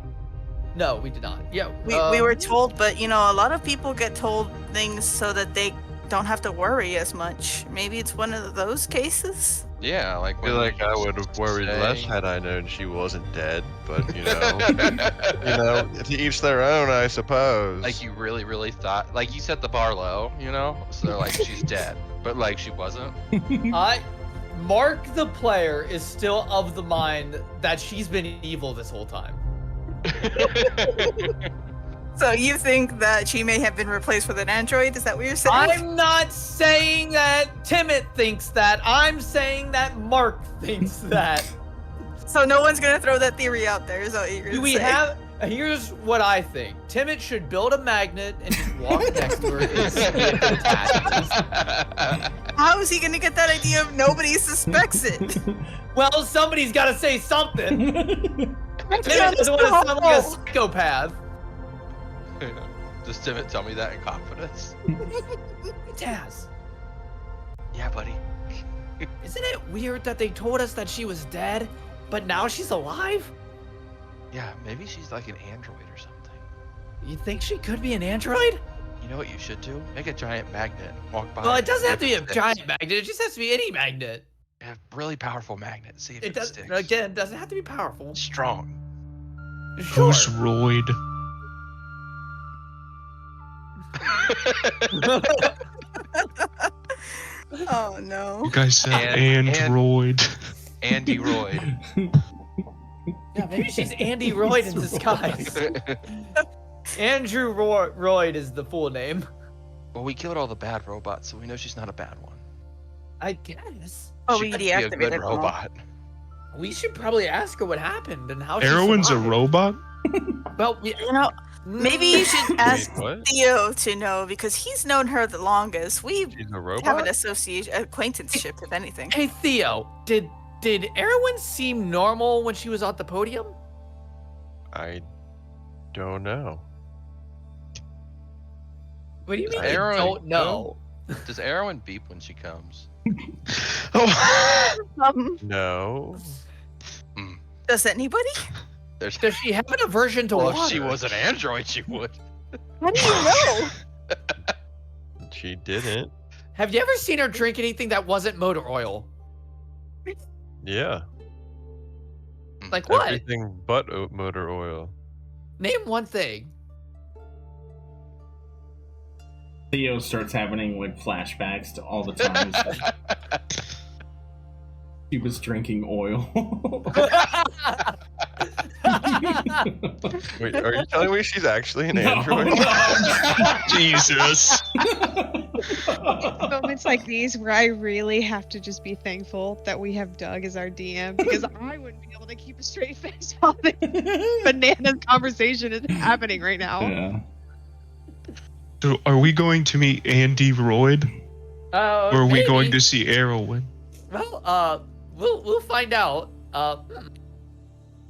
No, we did not. Yeah, We were told, but a lot of people get told things so that they don't have to worry as much. Maybe it's one of those cases. Yeah, like I feel like I would have worried less had I known she wasn't dead, but you know, to each their own, I suppose. Like you really, really thought, like you set the bar low, so they're like she's dead, but like she wasn't. Mark the player is still of the mind that she's been evil this whole time. So you think that she may have been replaced with an android? Is that what you're saying? I'm not saying that Timot thinks that. I'm saying that Mark thinks that. So no one's gonna throw that theory out there. Is that what you're gonna say? Here's what I think. Timot should build a magnet and just walk next to her and see if it attaches. How is he gonna get that idea if nobody suspects it? Well, somebody's got to say something. Timot doesn't want to sound like a psychopath. Does Timot tell me that in confidence? Taz, Yeah, buddy. isn't it weird that they told us that she was dead, but now she's alive? Yeah, maybe she's like an android or something. You think she could be an android? You know what you should do? Make a giant magnet. Walk by. Well, it doesn't have to be a Sticks. giant magnet. It just has to be any magnet. A really powerful magnet. See if it Does sticks. again. Doesn't have to be powerful. Strong. Sure. Who's Royd? Oh no. You guys said And- Android. Andy Royd. Yeah, maybe she's Andy Royd in disguise. Andrew Royd is the full name. Well, we killed all the bad robots, so we know she's not a bad one. I guess. Oh, she we could be a good deactivated them all. robot. We should probably ask her what happened and how she Erwin's a survived. robot? Well, Maybe you should ask what? Theo to know because he's known her the longest. We She's a have robot? an acquaintanceship, if anything. Hey Theo, did Did Erwin seem normal when she was at the podium? I don't know. What do you mean Erwin, you don't know? Does Erwin beep when she comes? Oh, No. Does anybody? There's, Does she have an aversion to well, water? if she was an android, she would. How do you know? She didn't. Have you ever seen her drink anything that wasn't motor oil? Yeah. Like what? Everything but motor oil. Name one thing. Theo starts having like flashbacks to all the times she was drinking oil. Wait, are you telling me she's actually an android? Jesus. Moments like these where I really have to just be thankful that we have Doug as our DM because I wouldn't be able to keep a straight face while this bananas conversation is happening right now. Yeah. So are we going to meet Andy Royd? Or are we Maybe. going to see Erwin? Well, we'll find out.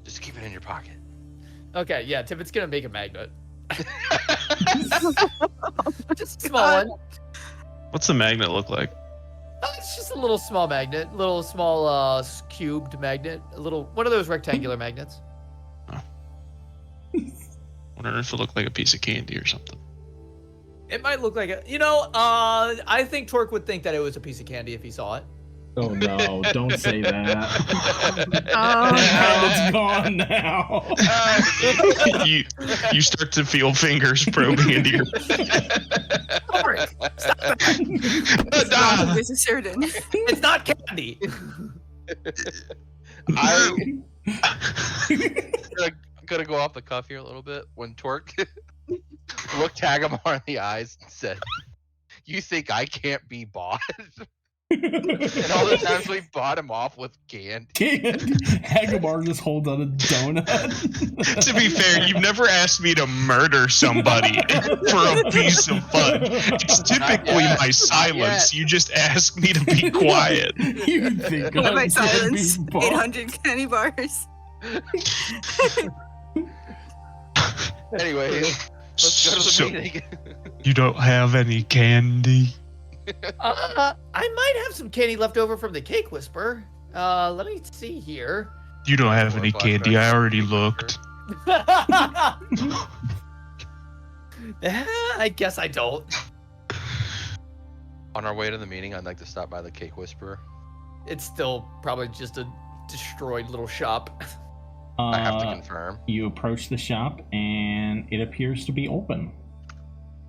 Just keep it in your pocket. Okay, yeah, Tippet's gonna make a magnet. Just a small one. What's the magnet look like? It's just a little small magnet, little small cubed magnet, a little one of those rectangular magnets. Wonder if it looked like a piece of candy or something. It might look like I think Torque would think that it was a piece of candy if he saw it. Oh no, don't say that. Oh, It's gone now. you start to feel fingers probing into your. Torque, stop it. This is certain. It's not candy. I'm gonna go off the cuff here a little bit. When Torque looked Hagamar in the eyes and said, "You think I can't be bought?" And all the times we bought him off with candy. Hagamar just holds out a donut. To be fair, you've never asked me to murder somebody for a piece of fun. It's typically my silence. You just ask me to be quiet. You think By I'm silence, gonna be bought? 800 candy bars. Anyway, let's go to the So, meeting. you don't have any candy? I might have some candy left over from the Cake Whisperer. Let me see here. You don't have More any candy. I flashbacks. already looked. I guess I don't. On our way to the meeting, I'd like to stop by the Cake Whisperer. It's still probably just a destroyed little shop. I have to confirm. You approach the shop and it appears to be open.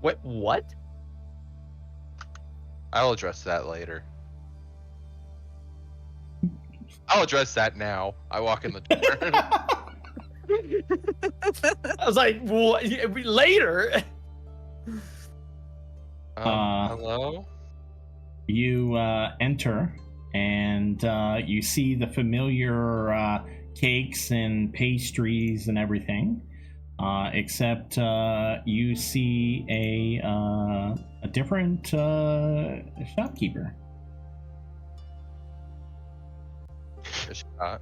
What? I'll address that later. I'll address that now. I walk in the door. I was like, what? Later? Hello? You enter and you see the familiar cakes and pastries and everything, except you see a different shopkeeper. Is she hot?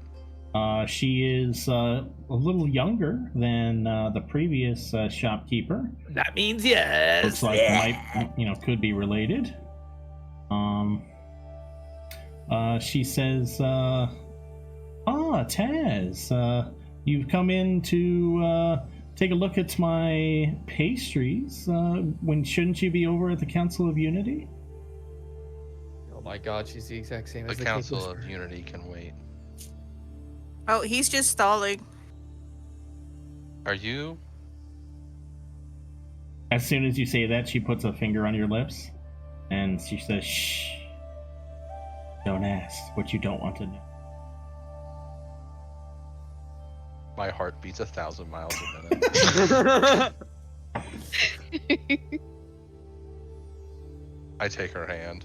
She is a little younger than the previous shopkeeper. That means yes. Looks like might, could be related. She says, Taz, you've come in to take a look at my pastries. When shouldn't you be over at the Council of Unity? Oh my god, she's the exact same The as the Council Cake of Whisperer. Unity can wait. Oh, he's just stalling. Are you? As soon as you say that, she puts a finger on your lips, and she says, "Shh. Don't ask what you don't want to know." My heart beats 1,000 miles a minute. I take her hand.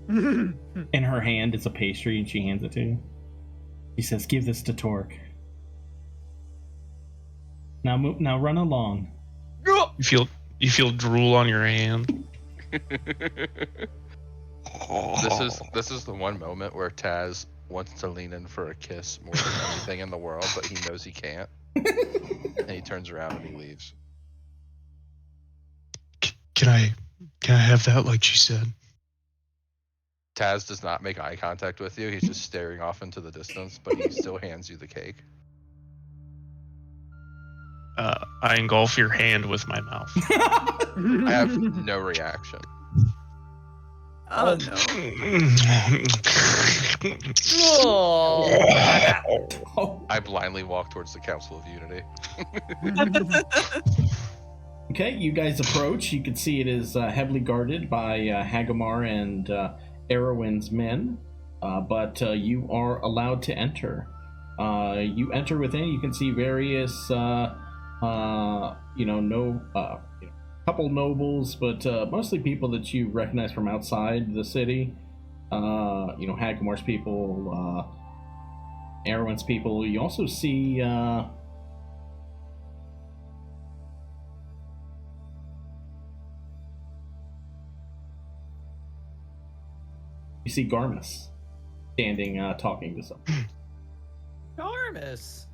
In her hand, it's a pastry, and she hands it to you. She says, "Give this to Torque. Now run along." You feel drool on your hand. This is the one moment where Taz wants to lean in for a kiss more than anything in the world, but he knows he can't. And he turns around and he leaves. Can I have that like she said? Taz does not make eye contact with you. He's just staring off into the distance, but he still hands you the cake. I engulf your hand with my mouth. I have no reaction. Oh no. Oh. I blindly walk towards the Council of Unity. Okay, you guys approach. You can see it is heavily guarded by Hagamar and Erwin's men, but you are allowed to enter. You enter within. You can see various, couple nobles, but mostly people that you recognize from outside the city. Hagamar's people, Erwin's people. You also see. You see Garmus standing, talking to someone. Garmus.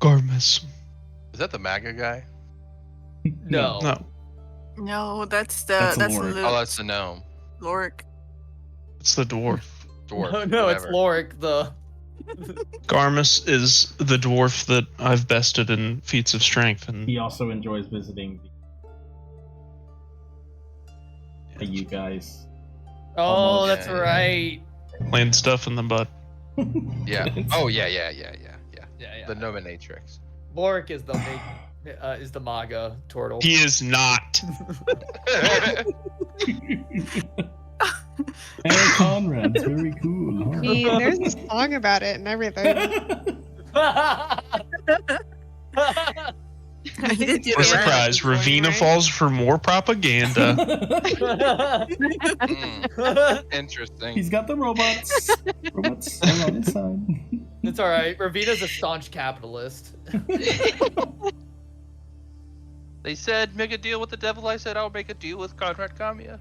Garmus. Is that the MAGA guy? No. No, No, that's That's Luke. Oh, that's the gnome. Lork. it's the dwarf. Dwarf. No, it's whatever. Lorik, the Garmus is the dwarf that I've bested in feats of strength, and He also enjoys visiting you guys. Oh, Almost. that's right. laying stuff in the butt. Yeah. Oh, yeah. Yeah. The Nominatrix. Lorik is the MAGA turtle. He is not. Hey, Conrad, it's very cool. I mean, there's a song about it and everything. He did do We're it right. surprised. Ravina falls for more propaganda. Interesting. He's got the robots. Robots are on his side. It's all right. Ravina's a staunch capitalist. They said, make a deal with the devil. I said, I'll make a deal with Conrad Kaamia.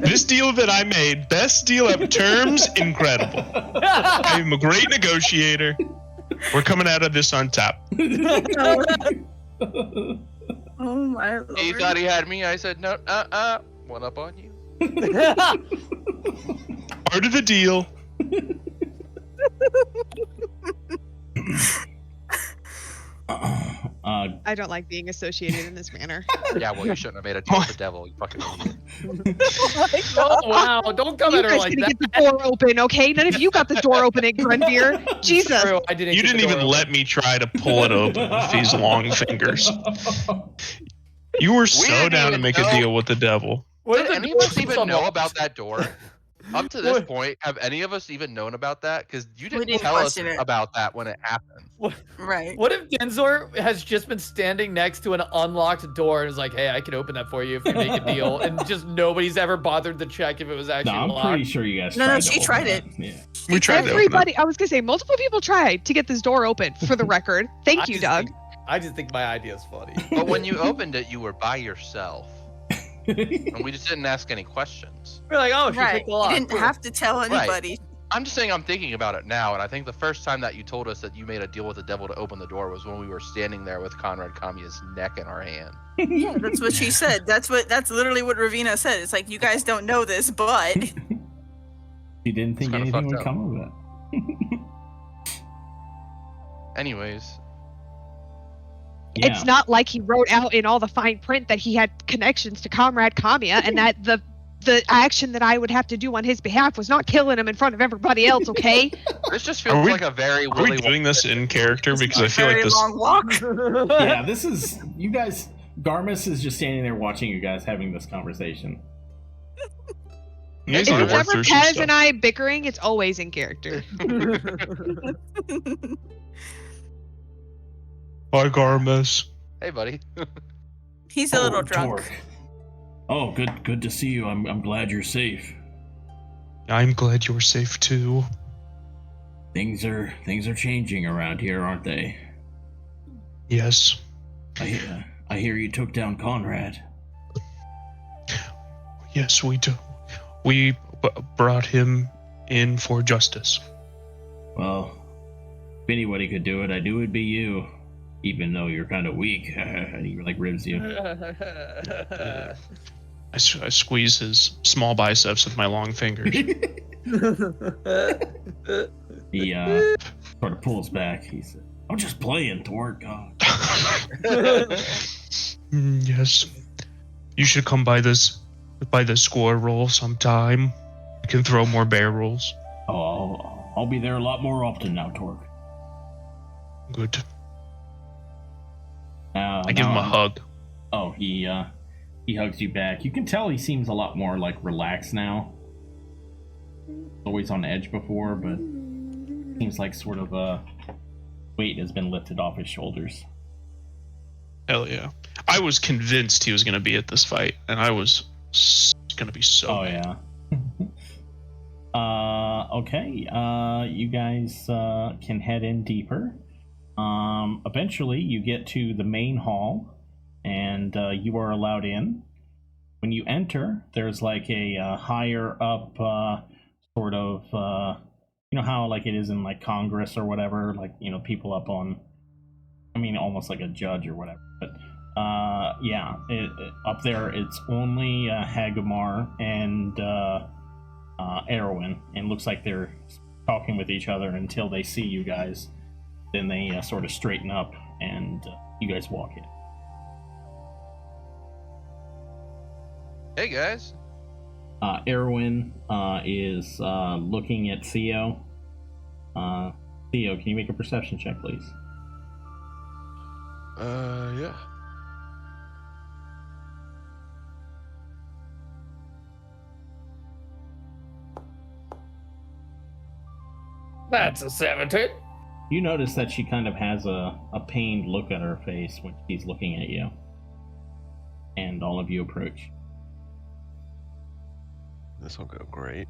This deal that I made, best deal ever. Terms incredible. I'm a great negotiator. We're coming out of this on top. Oh my lord. He thought he had me. I said, no, one up on you. Part of the deal. I don't like being associated in this manner. Yeah, well, you shouldn't have made a deal with the devil, you fucking idiot. Oh, wow. Don't come You at her guys like gonna that. get the door open, okay? None of you got the door open at Grunbeer. Jesus. True, I didn't You get the didn't door even open. let me try to pull it open with these long fingers. You were so didn't down to even make a know. deal with the devil. What Did if the any door of us opens even on know the- about that door? Up to this What? point, have any of us even known about that? Because you didn't, didn't tell us question it. about that when it happened. Right. What if Denzor has just been standing next to an unlocked door and is like, hey, I can open that for you if you make a deal, and just nobody's ever bothered to check if it was No, actually I'm locked? pretty sure you guys No, tried she to open tried that. it. Yeah. We tried to open it. Everybody, I was gonna say, multiple people tried to get this door open, for the record. Thank you, Doug. I just think my idea is funny. But when you opened it, you were by yourself. And we just didn't ask any questions. We're like, oh, she Right. picked the lock. You didn't Cool. have to tell anybody. I'm just saying I'm thinking about it now, and I think the first time that you told us that you made a deal with the devil to open the door was when we were standing there with Conrad Kaamia's neck in our hand. Yeah, that's what she said. That's literally what Ravina said. It's like, you guys don't know this, but You didn't think kinda anything fucked would up. come of it. Anyways, Yeah. It's not like he wrote out in all the fine print that he had connections to Conrad Kaamia, and that the action that I would have to do on his behalf was not killing him in front of everybody else, okay? this just Are feels we- like a very Are we Willy doing this in character? Because I a feel like very this. long walk. Yeah, this is you guys. Garmus is just standing there watching you guys having this conversation. You guys If need to it's work ever through some Kaz stuff. and I bickering, it's always in character. Bye, Garmus. Hey, buddy. He's a little drunk. Torque. Oh, good to see you. I'm glad you're safe. I'm glad you're safe too. Things are changing around here, aren't they? Yes. I hear you took down Conrad. Yes, we do. We brought him in for justice. Well, if anybody could do it, I knew it'd be you. Even though you're kind of weak. And he, like, ribs you. I squeeze his small biceps with my long fingers. He sort of pulls back. He said, I'm just playing, Torque. Yes. You should come by the score roll sometime. We can throw more barrels. Oh, I'll be there a lot more often now, Torque. Good. I give him a hug. Oh, he hugs you back. You can tell he seems a lot more, like, relaxed now. Always on edge before, but seems like sort of a weight has been lifted off his shoulders. Hell yeah. I was convinced he was going to be at this fight, and I was going to be so mad. Yeah. Okay. You guys can head in deeper. Eventually, you get to the main hall, and you are allowed in. When you enter, there's like a higher up sort of, you know how like it is in like Congress or whatever, like, you know, people up on, I mean, almost like a judge or whatever. But yeah, up there it's only Hagamar and Erwin, and looks like they're talking with each other until they see you guys. Then they sort of straighten up, and you guys walk in. Hey guys. Erwin is looking at Theo. Theo, can you make a perception check, please? Yeah. That's a 17. You notice that she kind of has a pained look on her face when she's looking at you. And all of you approach. This will go great.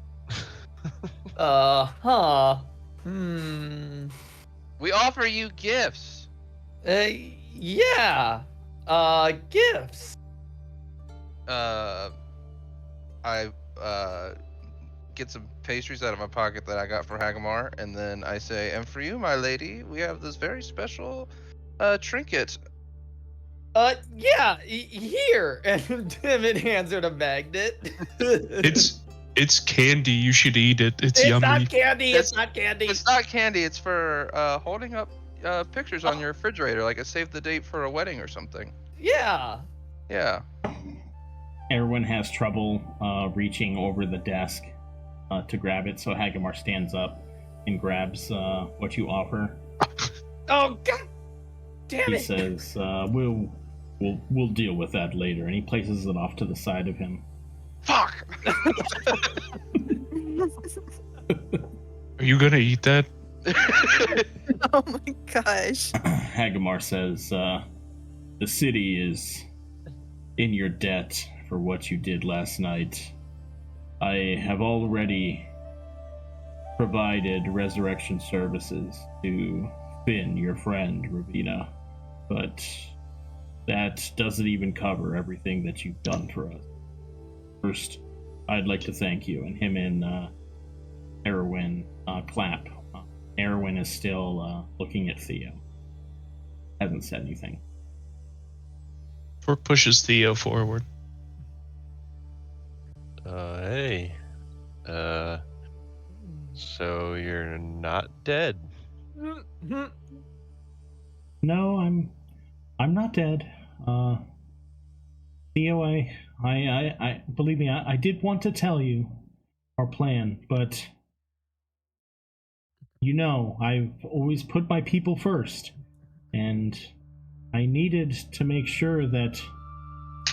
We offer you gifts. Yeah. Gifts. I get some pastries out of my pocket that I got for Hagamar, and then I say, and for you, my lady, we have this very special trinket. Yeah, here. And Timid hands her the magnet. It's candy. You should eat it. It's yummy. Not candy. It's not candy. It's not candy. It's for holding up pictures on your refrigerator, like a save the date for a wedding or something. Yeah. Yeah. Erwin has trouble reaching over the desk to grab it, so Hagamar stands up and grabs what you offer. Oh God! Damn He it! says, "We'll deal with that later," and he places it off to the side of him. Fuck! Are you gonna eat that? Oh my gosh. Hagamar says, "The city is in your debt for what you did last night. I have already provided resurrection services to Finn, your friend, Ravina, but that doesn't even cover everything that you've done for us. First, I'd like to thank you." And him and Erwin clap. Erwin is still looking at Theo. Hasn't said anything. Torque pushes Theo forward. Hey. So you're not dead? No, I'm not dead. Theo, I believe me, I did want to tell you our plan, but you know, I've always put my people first, and I needed to make sure that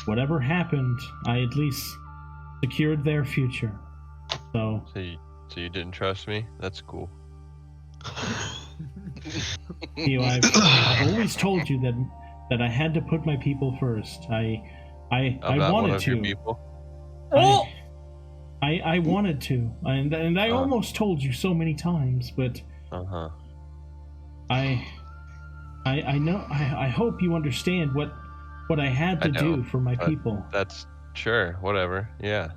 whatever happened, I at least secured their future. So you didn't trust me? That's cool. Theo, I've always told you that I had to put my people first. I Not wanted one of to. your people. Oh! I wanted to, and I almost told you so many times, but I know. I hope you understand what I had to do for my people. That's sure, whatever. Yeah.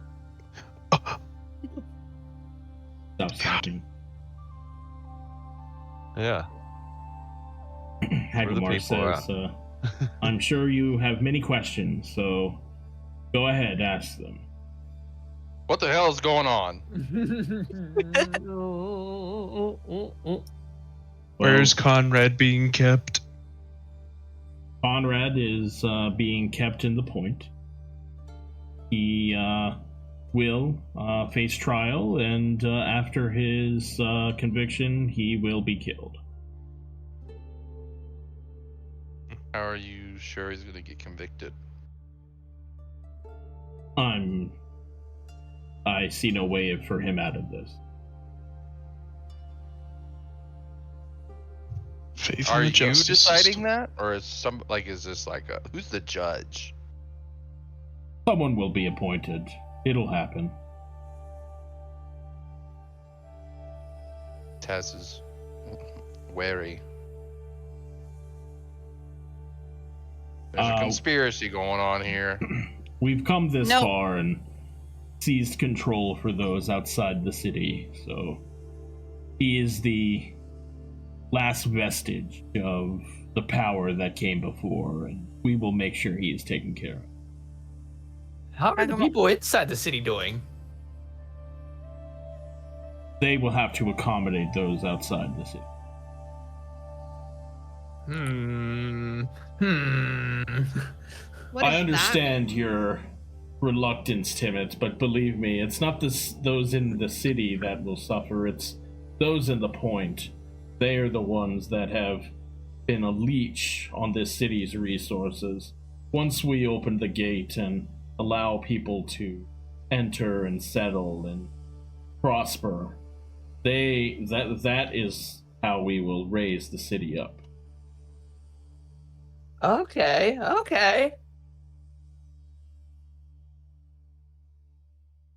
Stop talking. Yeah. Where the Hagomar people are says, I'm sure you have many questions, so go ahead, ask them. What the hell is going on? Where's Conrad being kept? Conrad is being kept in the point. He will face trial, and after his conviction, he will be killed. How are you sure he's gonna get convicted? I see no way for him out of this. Faith Are in the you justice deciding system. that, or is this like who's the judge? Someone will be appointed. It'll happen. Taz is wary. There's a conspiracy going on here. We've come this No. far and seized control for those outside the city, so he is the last vestige of the power that came before, and we will make sure he is taken care of. How are the people inside the city doing? They will have to accommodate those outside the city. What I does understand your reluctance, Timmett, but believe me, it's not those in the city that will suffer, it's those in the point. They are the ones that have been a leech on this city's resources. Once we open the gate and allow people to enter and settle and prosper, that is how we will raise the city up. Okay.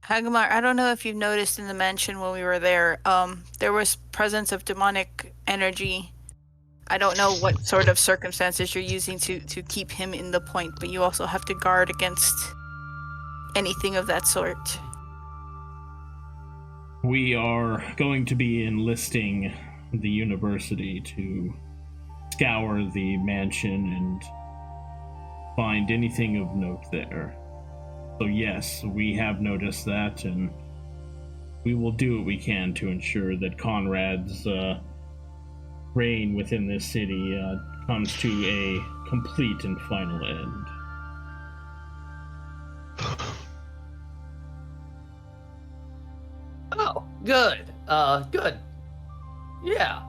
Hagomar, I don't know if you've noticed in the mansion when we were there, there was presence of demonic energy. I don't know what sort of circumstances you're using to keep him in the point, but you also have to guard against anything of that sort. We are going to be enlisting the university to scour the mansion and find anything of note there. So yes, we have noticed that, and we will do what we can to ensure that Conrad's reign within this city comes to a complete and final end. Oh, good. Good. Yeah.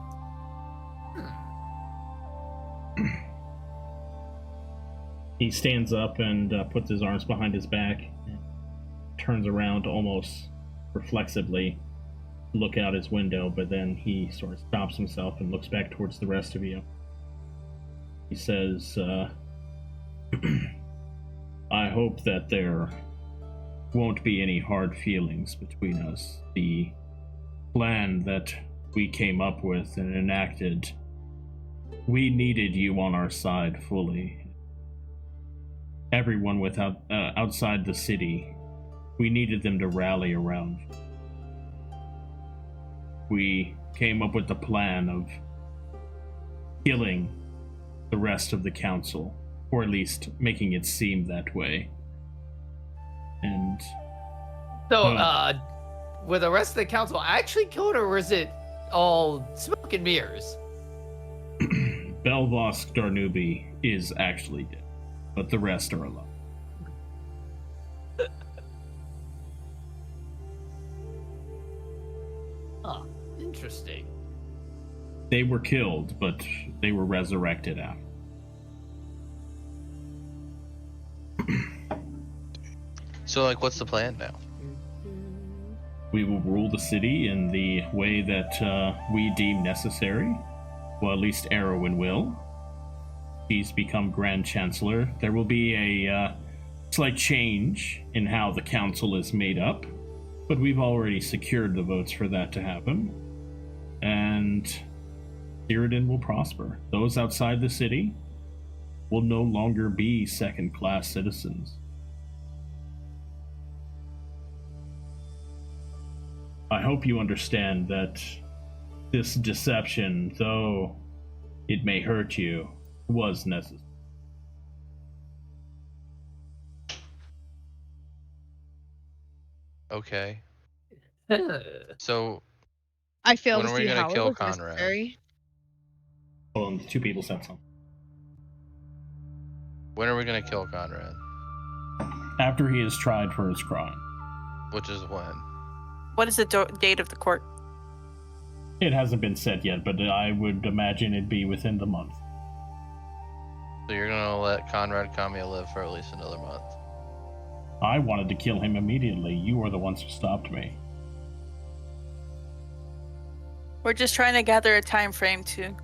He stands up and puts his arms behind his back and turns around almost reflexively to look out his window, but then he sort of stops himself and looks back towards the rest of you. He says, I hope that there won't be any hard feelings between us. The plan that we came up with and enacted, we needed you on our side fully. Everyone outside the city, we needed them to rally around. We came up with the plan of killing the rest of the council, or at least making it seem that way. And so, were the rest of the council actually killed, or was it all smoke and mirrors? Belvosk Darnubi is actually dead, but the rest are alive. Huh. Interesting. They were killed, but they were resurrected after. So, like, what's the plan now? We will rule the city in the way that we deem necessary. Well, at least Erwin will. He's become Grand Chancellor. There will be a slight change in how the council is made up, but we've already secured the votes for that to happen. And Cyrodiil will prosper. Those outside the city will no longer be second-class citizens. I hope you understand that This deception, though it may hurt you, was necessary. Okay. So I fail when to are we see gonna how it kill was Conrad? necessary. Well, and the two people said something. When are we gonna kill Conrad? After he is tried for his crime. Which is when? What is the date of the court? It hasn't been set yet, but I would imagine it'd be within the month. So you're gonna let Conrad Kaamia live for at least another month? I wanted to kill him immediately. You were the ones who stopped me. We're just trying to gather a time frame to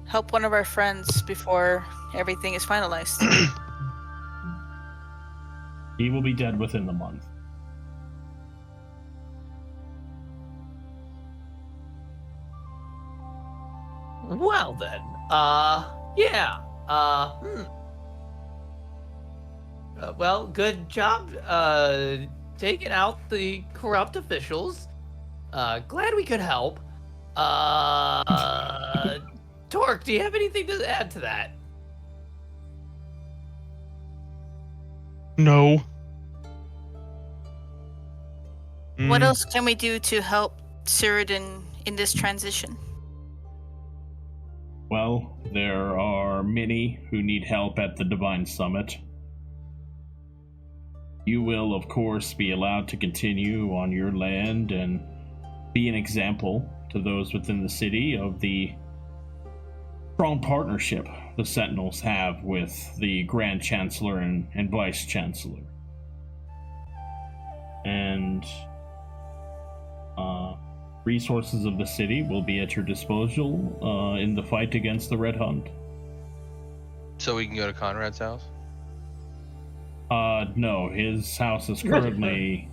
help one of our friends before everything is finalized. He will be dead within the month. Well then, yeah, well, good job, taking out the corrupt officials. Glad we could help. Torque, do you have anything to add to that? No. What else can we do to help Cyrodiil in this transition? Well, there are many who need help at the Divine Summit. You will, of course, be allowed to continue on your land and be an example to those within the city of the strong partnership the Sentinels have with the Grand Chancellor and Vice Chancellor. And resources of the city will be at your disposal in the fight against the Red Hunt. So we can go to Conrad's house? No, his house is currently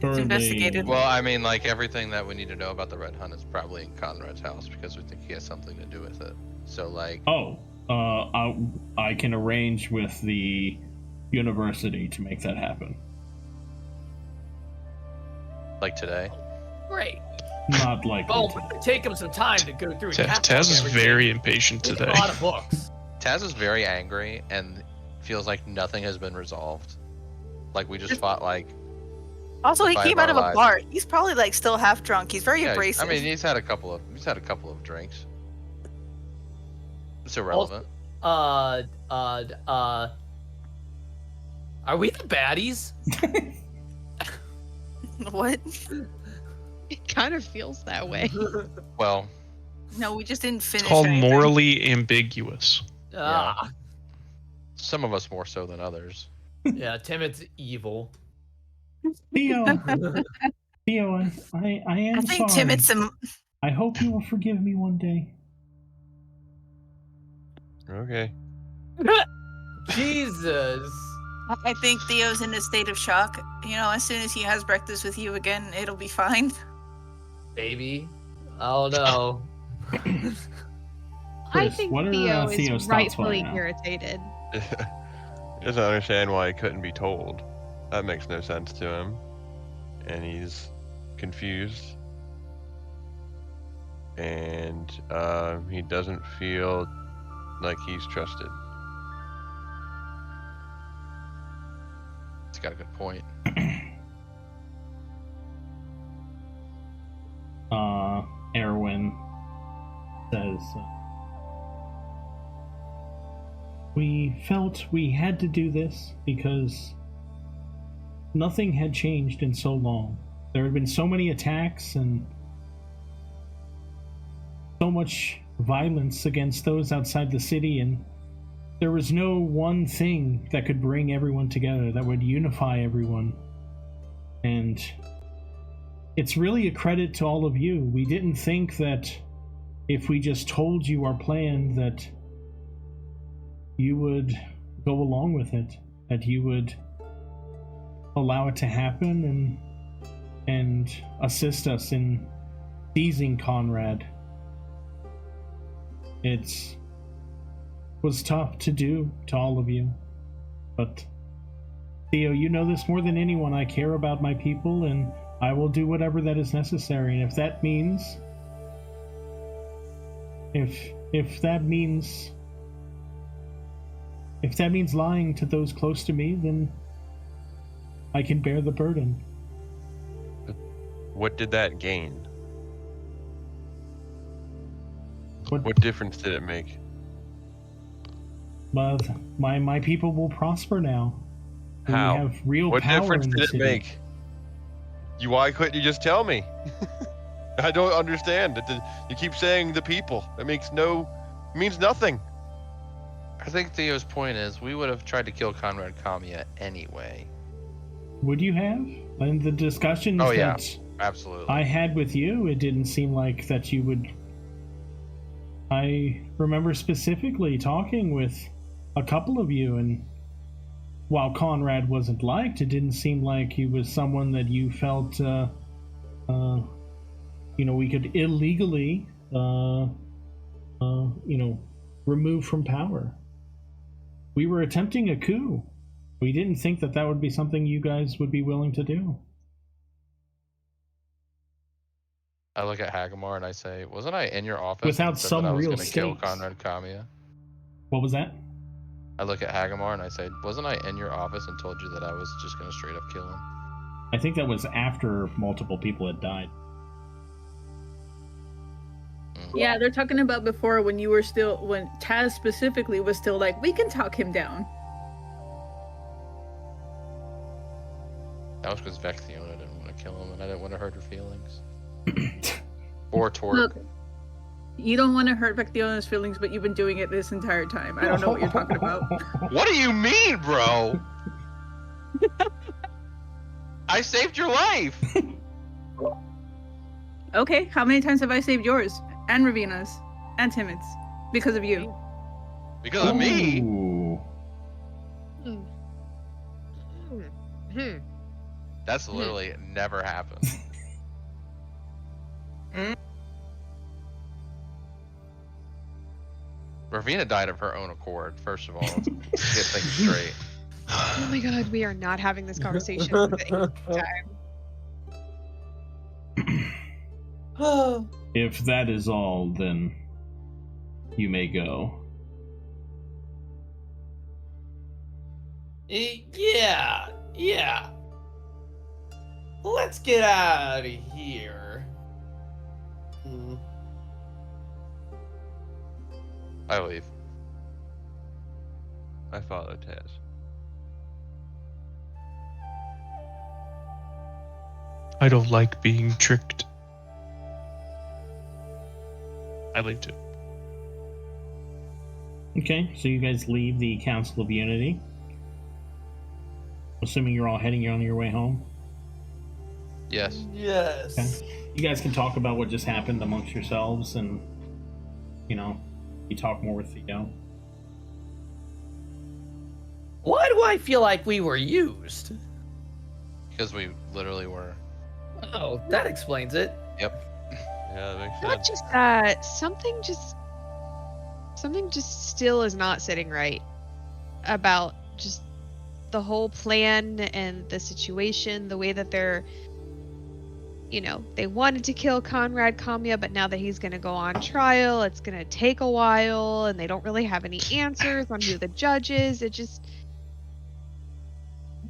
investigated. Well, I mean, like, everything that we need to know about the Red Hunt is probably in Conrad's house because we think he has something to do with it. So, like... I can arrange with the university to make that happen. Like today? Great. Not likely. Oh, take him some time to go through. Taz is very impatient There's today. a lot of books. Taz is very angry and feels like nothing has been resolved. Like, we just fought, like... Also, he fight came of out our of a lives. bar. He's probably like still half drunk. He's very Yeah, abrasive. I mean, he's had a couple of drinks. It's irrelevant. Are we the baddies? What? It kind of feels that way. Well, No, we just didn't finish. It's called anything. morally ambiguous. Ah, some of us more so than others. yeah, Timot's evil. Theo, Theo, I am I think sorry. Timot's I hope you will forgive me one day. Okay. Jesus. I think Theo's in a state of shock. You know, as soon as he has breakfast with you again, it'll be fine. Baby. Oh no. I Chris, think what are, Theo Theo's is thoughts rightfully right now? irritated. He doesn't understand why he couldn't be told. That makes no sense to him. And he's confused. And he doesn't feel like he's trusted. He's got a good point. Erwin says, we felt we had to do this because nothing had changed in so long. There had been so many attacks and so much violence against those outside the city, and there was no one thing that could bring everyone together, that would unify everyone. And it's really a credit to all of you. We didn't think that if we just told you our plan that you would go along with it, that you would allow it to happen and assist us in seizing Conrad. It was tough to do to all of you, but Theo, you know this more than anyone. I care about my people, and I will do whatever that is necessary, and if that means if that means lying to those close to me, then I can bear the burden. What did that gain? What difference did it make? But my people will prosper now. How? We have real What power difference in did the it city. make? Why couldn't you just tell me? I don't understand. You keep saying the people. It means nothing. I think Theo's point is we would have tried to kill Conrad Kaamia anyway. Would you have? In the discussions that Absolutely. I had with you, it didn't seem like that you would. I remember specifically talking with a couple of you, and while Conrad wasn't liked, it didn't seem like he was someone that you felt, we could illegally, remove from power. We were attempting a coup. We didn't think that would be something you guys would be willing to do. I look at Hagamar and I say, wasn't I in your office Without and said some that I was real going to kill stakes. Conrad Kaamia? What was that? I look at Hagamar and I say, wasn't I in your office and told you that I was just going to straight up kill him? I think that was after multiple people had died. Yeah, they're talking about before when Taz specifically was still like, we can talk him down. That was because Vecthiona didn't want to kill him and I didn't want to hurt her feelings. Or Torque. Look, you don't want to hurt Vecthiona's feelings, but you've been doing it this entire time. I don't know what you're talking about. What do you mean, bro? I saved your life! Okay, how many times have I saved yours? And Ravina's? And Timid's? Because of you. Because of me? That's literally never happened. Ravina died of her own accord, first of all. Let's get things straight. Oh my god, we are not having this conversation for the 8th time. If that is all, then you may go. Yeah. Let's get out of here. I leave. I follow Taz. I don't like being tricked. I leave too. Okay, so you guys leave the Council of Unity. Assuming you're all heading on your way home. Yes. Yes. Okay. You guys can talk about what just happened amongst yourselves, and you talk more with Theo. Why do I feel like we were used? Because we literally were. Oh, that explains it. Yep. Yeah, that makes Not sense. just that, something just still is not sitting right about just the whole plan and the situation, the way that they're, they wanted to kill Conrad Kaamia, but now that he's going to go on trial, it's going to take a while, and they don't really have any answers on who the judge is. It just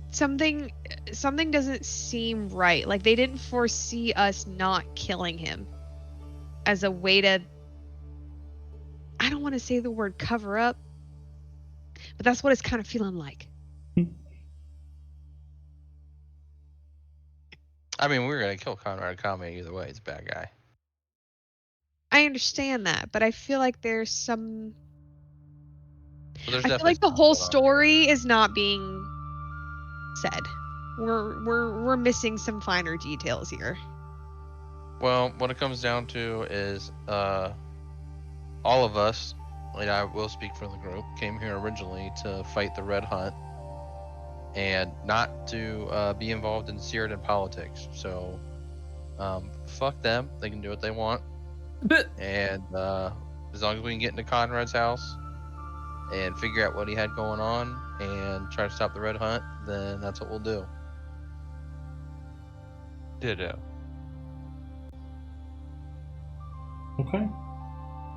something doesn't seem right. Like they didn't foresee us not killing him as a way to, I don't want to say the word cover up, but that's what it's kind of feeling like. I mean, we were going to kill Conrad Kaamia either way. He's a bad guy. I understand that, but I feel like there's some. Well, I feel like the whole story is not being said. We're missing some finer details here. Well, what it comes down to is all of us, like I will speak for the group, came here originally to fight the Red Hunt and not to be involved in Cyrodian politics. So, fuck them. They can do what they want. And as long as we can get into Conrad's house and figure out what he had going on and try to stop the Red Hunt, then that's what we'll do. Ditto. Okay.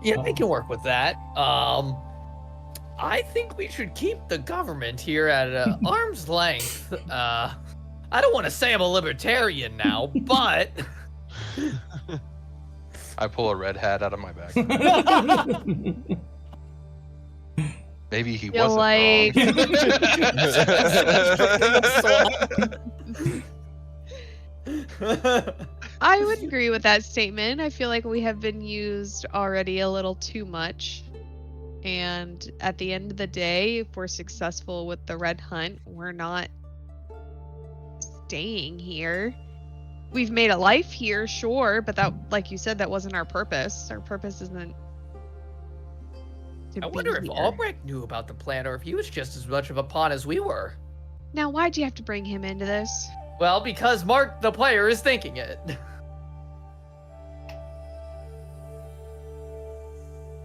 Yeah, I can work with that. I think we should keep the government here at arm's length. I don't want to say I'm a libertarian now, but I pull a red hat out of my bag. Maybe he Feel wasn't like- wrong. I would agree with that statement. I feel like we have been used already a little too much. And at the end of the day, if we're successful with the red hunt, we're not staying here. We've made a life here, sure, but that, like you said, that wasn't our purpose. Our purpose isn't to I be wonder if here. Albrecht knew about the plan or if he was just as much of a pawn as we were. Now, why'd you have to bring him into this? Well, because Mark, the player, is thinking it.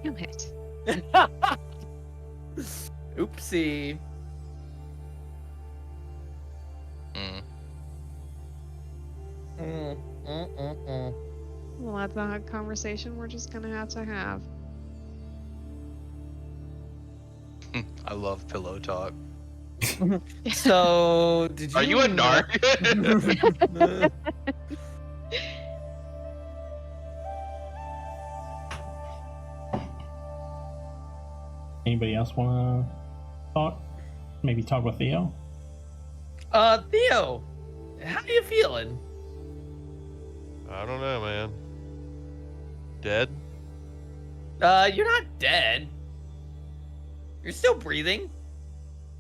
Damn it. Oopsie. Mm. Well, that's not a conversation we're just gonna have to have. I love pillow talk. So, did you? Are you a narc? Anybody else want to talk? Maybe talk with Theo? Theo, how you feeling? I don't know, man. Dead? You're not dead. You're still breathing.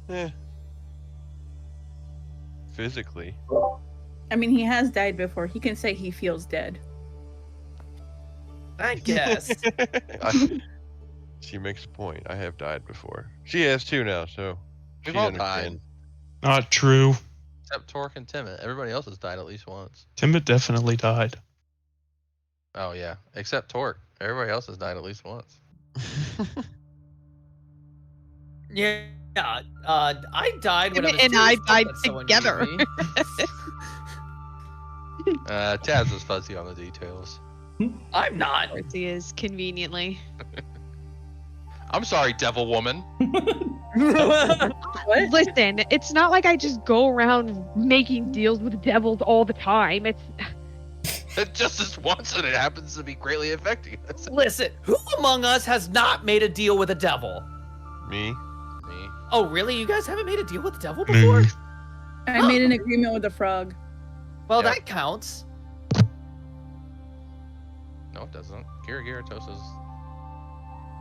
Eh. Physically. I mean, he has died before. He can say he feels dead. I guess. She makes a point. I have died before. She has too now, so We've she all understands. Not true. Except Torque and Timid. Everybody else has died at least once. Timmett definitely died. Oh yeah, except Torque. Everybody else has died at least once. Yeah. I died when I was And doing I stuff died that someone together. gave me. Taz is fuzzy on the details. I'm not. Of course he is, conveniently. I'm sorry, devil woman. What? Listen, it's not like I just go around making deals with devils all the time. It's It just is once, and it happens to be greatly affecting us. Listen, who among us has not made a deal with a devil? Me? Me? Oh, really? You guys haven't made a deal with the devil before? Me. I made an agreement with the frog. Well, Yeah. that counts. No, it doesn't. Gyarados is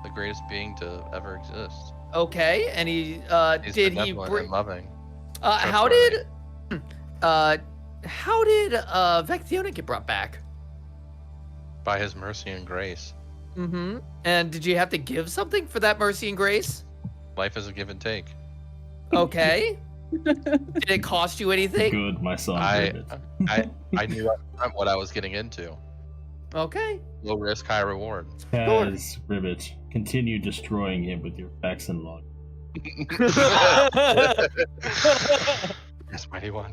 the greatest being to ever exist. Okay, and he He's did he benevolent bring? and loving. How did Vectiona get brought back? By his mercy and grace. Mm-hmm. And did you have to give something for that mercy and grace? Life is a give and take. Okay. Did it cost you anything? Good, my son. I Ribbit. knew what I was getting into. Okay. Low risk, high reward. As Ribbit, continue destroying him with your facts and log. Yes, mighty one.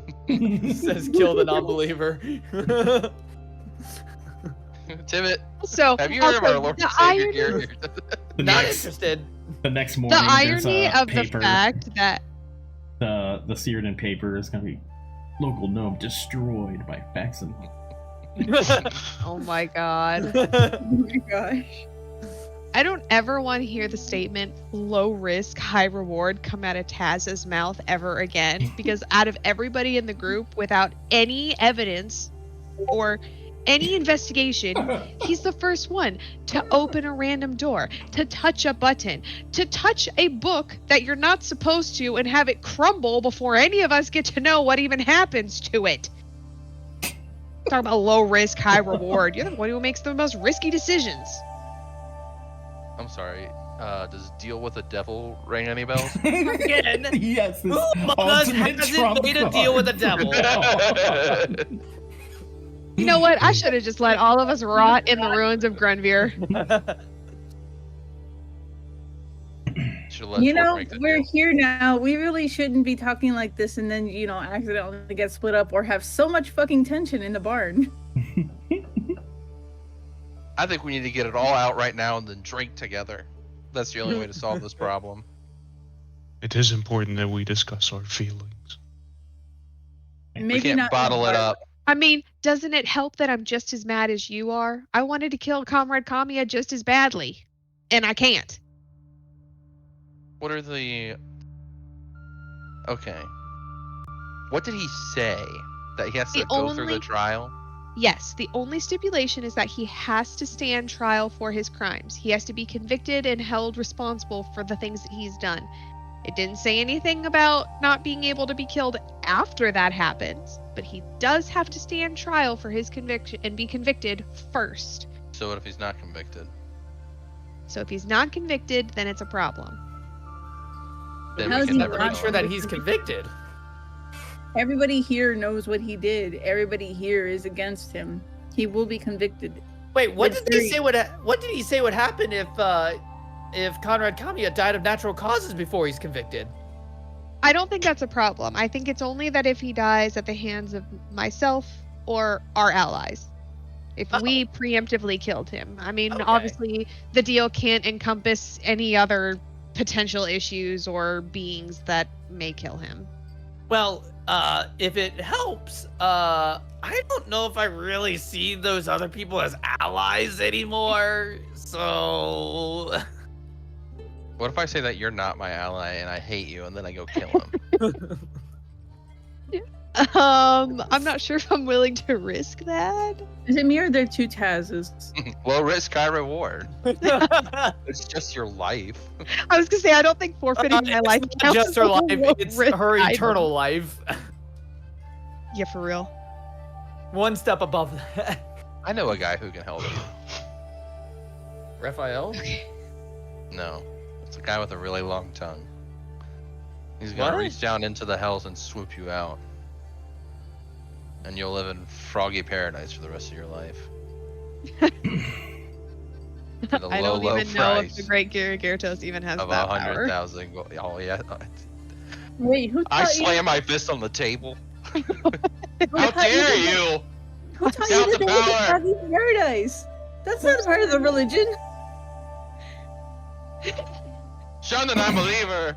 Says kill the non-believer. Tibbet, so have you heard of our also, Lord the and Savior irony, here? The Not next, interested. the next morning, the there's irony a of paper. the fact that The Searden paper is going to be local gnome destroyed by facts and log. oh my god, Oh my gosh. I don't ever want to hear the statement "low risk, high reward" come out of Taz's mouth ever again. Because out of everybody in the group, without any evidence or any investigation, he's the first one to open a random door, to touch a button, to touch a book that you're not supposed to, and have it crumble before any of us get to know what even happens to it. Talking about low risk, high reward. You're the one who makes the most risky decisions. I'm sorry. Does deal with the devil ring any bells? Again. Yes, this Who among us ultimate hasn't trump made a card. deal with the devil? You know what? I should have just let all of us rot in the ruins of Grunvir. Should should let Torque make the we're deal. here now. We really shouldn't be talking like this and then, accidentally get split up or have so much fucking tension in the barn. I think we need to get it all out right now and then drink together. That's the only way to solve this problem. It is important that we discuss our feelings. Maybe We can't not bottle it up. I mean, doesn't it help that I'm just as mad as you are? I wanted to kill Conrad Kaamia just as badly, and I can't. What are the... Okay. What did he say? That he has to go through the trial? Yes, the only stipulation is that he has to stand trial for his crimes. He has to be convicted and held responsible for the things that he's done. It didn't say anything about not being able to be killed after that happens, but he does have to stand trial for his conviction and be convicted first. So what if he's not convicted? So if he's not convicted, then it's a problem. Then How we is can he never not Make know. sure that he's convicted. Everybody here knows what he did. Everybody here is against him. He will be convicted. Wait, what It's did they very- say? What did he say would happen if Conrad Kaamia died of natural causes before he's convicted? I don't think that's a problem. I think it's only that if he dies at the hands of myself or our allies. If we preemptively killed him. I mean, Okay. obviously, the deal can't encompass any other potential issues or beings that may kill him. Well, if it helps, I don't know if I really see those other people as allies anymore. So, What if I say that you're not my ally and I hate you and then I go kill him? I'm not sure if I'm willing to risk that. Is it me or they're two Tazes? Low risk, high reward. It's just your life. I was gonna say I don't think forfeiting my life it's not just her life; it's her eternal life. Yeah, for real. One step above that. I know a guy who can help you. Raphael? No. It's a guy with a really long tongue. He's gonna What? reach down into the hells and swoop you out. And you'll live in froggy paradise for the rest of your life. For the I low, don't low even know if price the Great Gyarados even has of that power. 100,000 gold. Oh yeah. Wait, who I taught you? slam my fist on the table. Who How taught you dare to- you! Who taught Count you the to go to power. froggy paradise? That's not part of the religion. Shun the non-believer.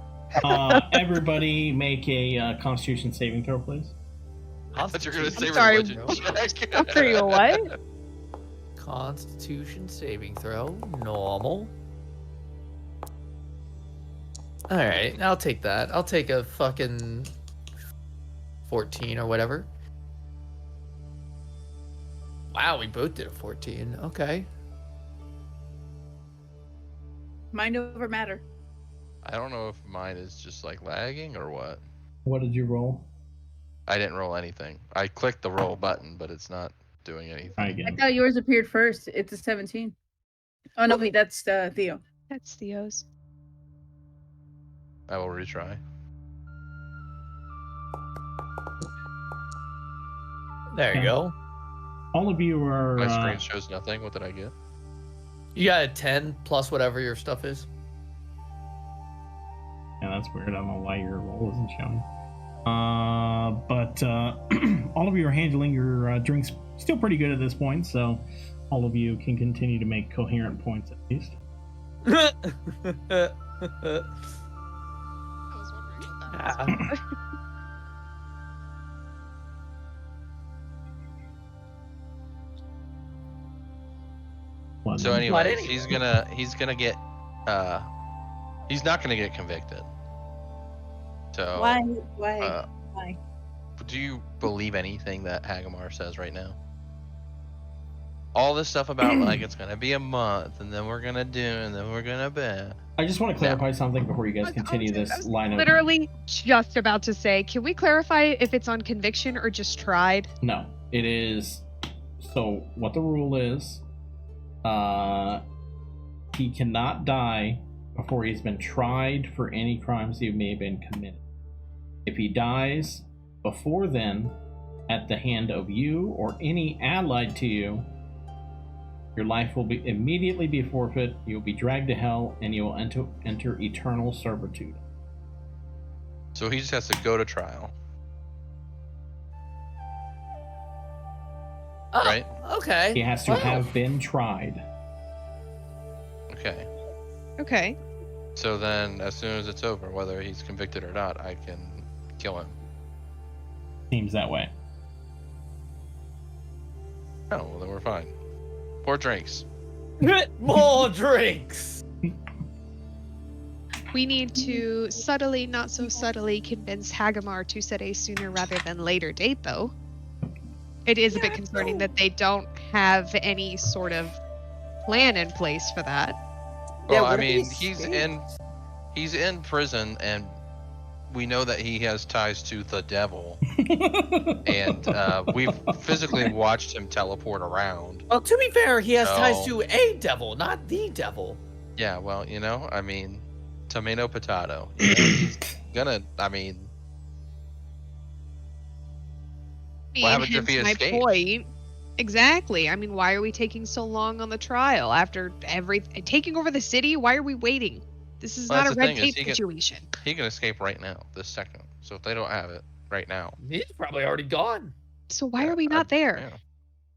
Everybody make a Constitution saving throw, please. I thought you were gonna say sorry, religion check. After you what? Constitution saving throw, normal. All right, I'll take that. I'll take a fucking 14 or whatever. Wow, we both did a 14. Okay. Mind over matter. I don't know if mine is just like lagging or what. What did you roll? I didn't roll anything. I clicked the roll button, but it's not doing anything. Try I again. thought yours appeared first. It's a 17. Oh no, wait, that's Theo. That's Theo's. I will retry. There you Okay. go. All of you are. My screen shows nothing. What did I get? You got a 10 plus whatever your stuff is. Yeah, that's weird. I don't know why your roll isn't showing. But all of you are handling your drinks still pretty good at this point, so all of you can continue to make coherent points at least. I was wondering what that was. What, So then? anyways, anyway. he's gonna get he's not gonna get convicted. So Why? Why? uh, do you believe anything that Hagamar says right now? All this stuff about like it's gonna be a month and then we're gonna do and then we're gonna bet. I just want to clarify something before you guys continue I this was line of. literally just about to say, can we clarify if it's on conviction or just tried? No, it is. So what the rule is, he cannot die before he's been tried for any crimes he may have been committed. If he dies before then, at the hand of you or any allied to you, Your life will be immediately be forfeit. You'll be dragged to hell, and you will enter eternal servitude. So he just has to go to trial, Oh, right? okay. He has to Wow. have been tried. Okay. Okay. So then, as soon as it's over, whether he's convicted or not, I can kill him. Seems that way. Oh, well then we're fine. Pour drinks. More drinks. We need to subtly, not so subtly, convince Hagamar to set a sooner rather than later date, though. It is a bit concerning that they don't have any sort of plan in place for that. Yeah, Well, I what if he mean, he's in prison, and we know that he has ties to the devil, and we've physically watched him teleport around. Well, to be fair, he has ties So- to a devil, not the devil. Yeah, well, I mean, tomato potato. He's gonna. I mean, what happens if hence he my escapes? point. Exactly. I mean, why are we taking so long on the trial after taking over the city? Why are we waiting? This is Well, not a that's the red thing, is tape he can- situation. He can escape right now, this second. So if they don't have it right now, He's probably already gone. So why yeah, are we not there? yeah.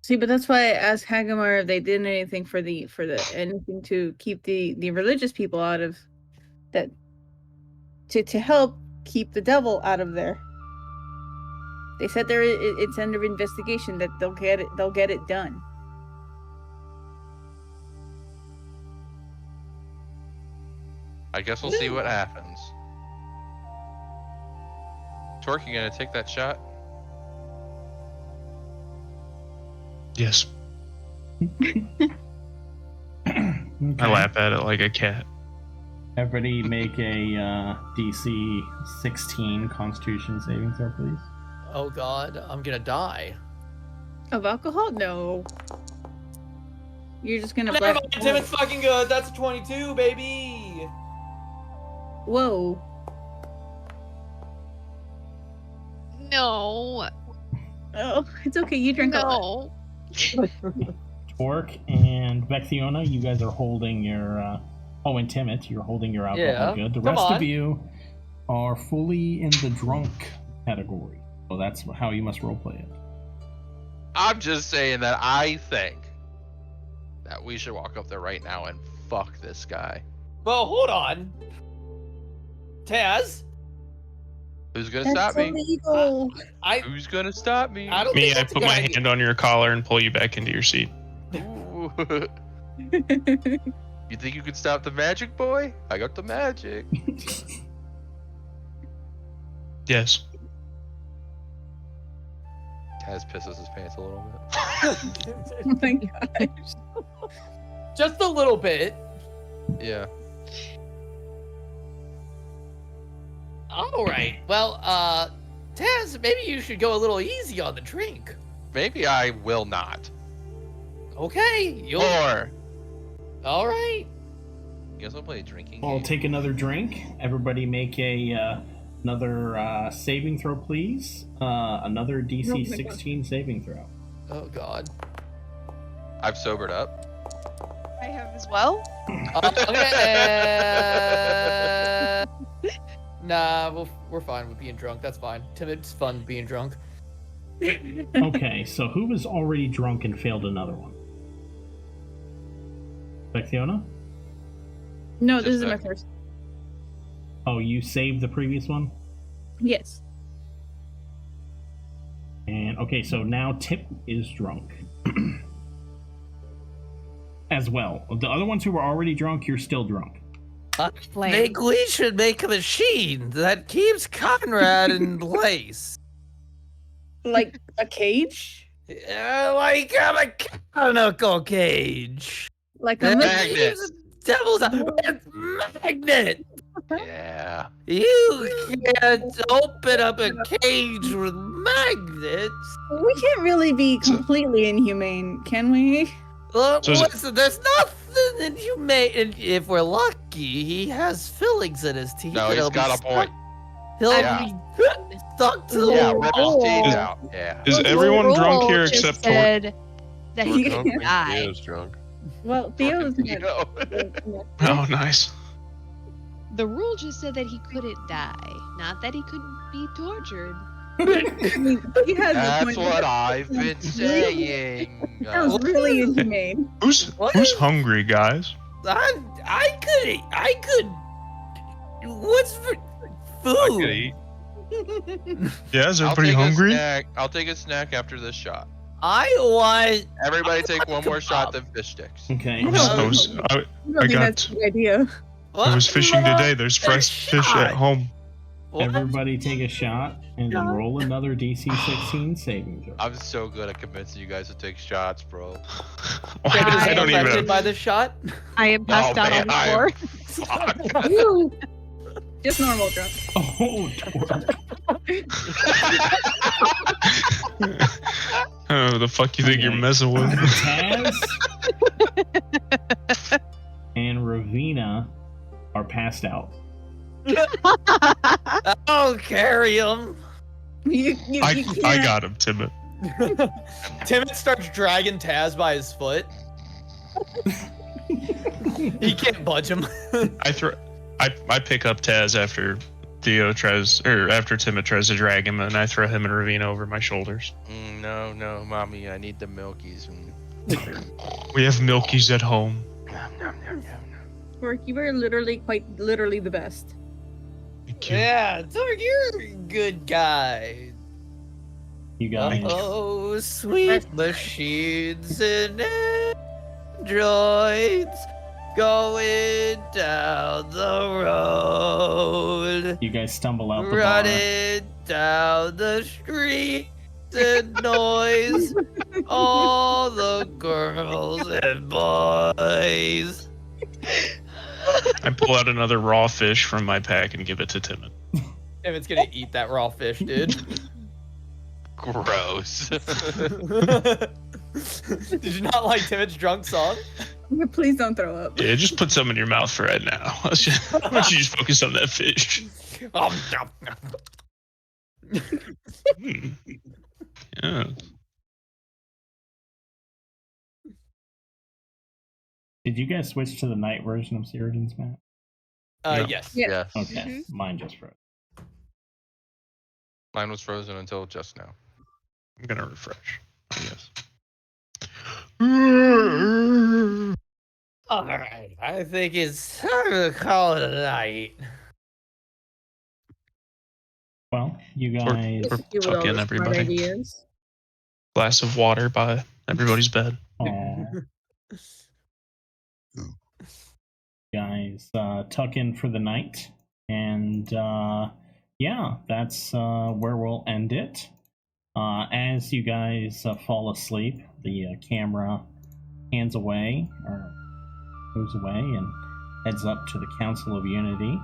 See, but that's why I asked Hagamar if they did anything for the anything to keep the religious people out of that to help keep the devil out of there. They said it's under investigation, that they'll get it done. I guess we'll see what happens. Torque, you gonna take that shot? Yes. Okay. I laugh at it like a cat. Everybody make a DC 16 Constitution saving throw, please. Oh god, I'm gonna die. Of alcohol? No. You're just gonna Never black. mind, Tim, it's fucking good. That's a 22, baby. Whoa. No. Oh, it's okay. You drink a lot. No. Torque and Vexiona, you guys are holding your. Oh, and Timid, you're holding your alcohol Yeah, good. The come rest on. of you are fully in the drunk category. So that's how you must roleplay it. I'm just saying that I think that we should walk up there right now and fuck this guy. Well, hold on. Taz, Who's gonna stop me? illegal. Who's gonna stop me? I don't Me, think I that's a put good my idea. hand on your collar and pull you back into your seat. Ooh. You think you can stop the magic, boy? I got the magic. Yes. Taz pisses his pants a little bit. Oh my gosh. Just a little bit. Yeah. All right. Well, Taz, maybe you should go a little easy on the drink. Maybe I will not. Okay. You'll. Or All right. you guys want to play a drinking I'll game? take another drink. Everybody make a another saving throw, please. Another DC Oh my 16 saving throw. Oh God. I've sobered up. I have as well. Okay. Nah, we're fine with being drunk. That's fine. Tim, it's fun being drunk. Okay, so who was already drunk and failed another one? Vexiona? No, Just this is a- my first. Oh, you saved the previous one? Yes. And okay, so now Tip is drunk. As well. The other ones who were already drunk, you're still drunk. I Flame. think we should make a machine that keeps Conrad in place. Like a cage? Like a mechanical cage. Like a That Magnet. keeps devils out. It's magnet. Yeah. You can't open up a cage with magnets. We can't really be completely inhumane, can we? Look, So is it- listen, there's nothing inhumane. And if we're lucky, he has fillings in his teeth. No, and he's he'll be got a stuck- point. He'll Yeah. be stuck to the Yeah, wall. rip his teeth Oh. out. Yeah. Is The everyone drunk rule here just except Torque? said that We're he drunk can when he die. is drunk. Well, Theo's You know. Oh, nice. The rule just said that he couldn't die, not that he couldn't be tortured. I mean, he has a That's point. what I've been saying. Sounds really inhumane. Who's hungry, guys? I could. What's for I could food? eat. Yeah, is I'll everybody take hungry? A snack. I'll take a snack after this shot. I want. Everybody take want one a more shot kebab. than fish sticks. Okay. No. I I don't think got- that's a good idea. I was fishing today. There's fresh fish at home. Everybody take a shot and then roll another DC 16 saving throw. I'm so good at convincing you guys to take shots, bro. David is I don't affected even. by this shot. I am passed out on the floor. Fuck. Ew. Just normal drunk. Oh, twerk. Oh, the fuck you think you're messing with? Taz and Ravina are passed out. I'll carry him. You I can't. got him, Timot. Timothy starts dragging Taz by his foot. He can't budge him. I pick up Taz after after Timot tries to drag him, and I throw him and Ravina over my shoulders. No, mommy, I need the milkies. We have milkies at home. Torque, you were quite literally the best. Thank you. Yeah, Torque, you're a good guy. You guys. Oh, sweet machines and androids going down the road. You guys stumble out the Running down the street and noise. All the girls and boys. I pull out another raw fish from my pack and give it to Timot. Timothy's gonna eat that raw fish, dude. Gross. Did you not like Timothy's drunk song? Please don't throw up. Yeah, just put some in your mouth for right now. Why don't you just focus on that fish? Yeah. Did you guys switch to the night version of Siriden's map? No. Yes. Yeah. Okay, mine just froze. Mine was frozen until just now. I'm gonna refresh. Yes. All right, I think it's time to call it a night. Well, you guys. Or You with all tuck in the smart everybody. ideas. Glass of water by everybody's bed. Guys tuck in for the night, and yeah, that's where we'll end it. As you guys fall asleep, the camera hands away or moves away and heads up to the Council of Unity,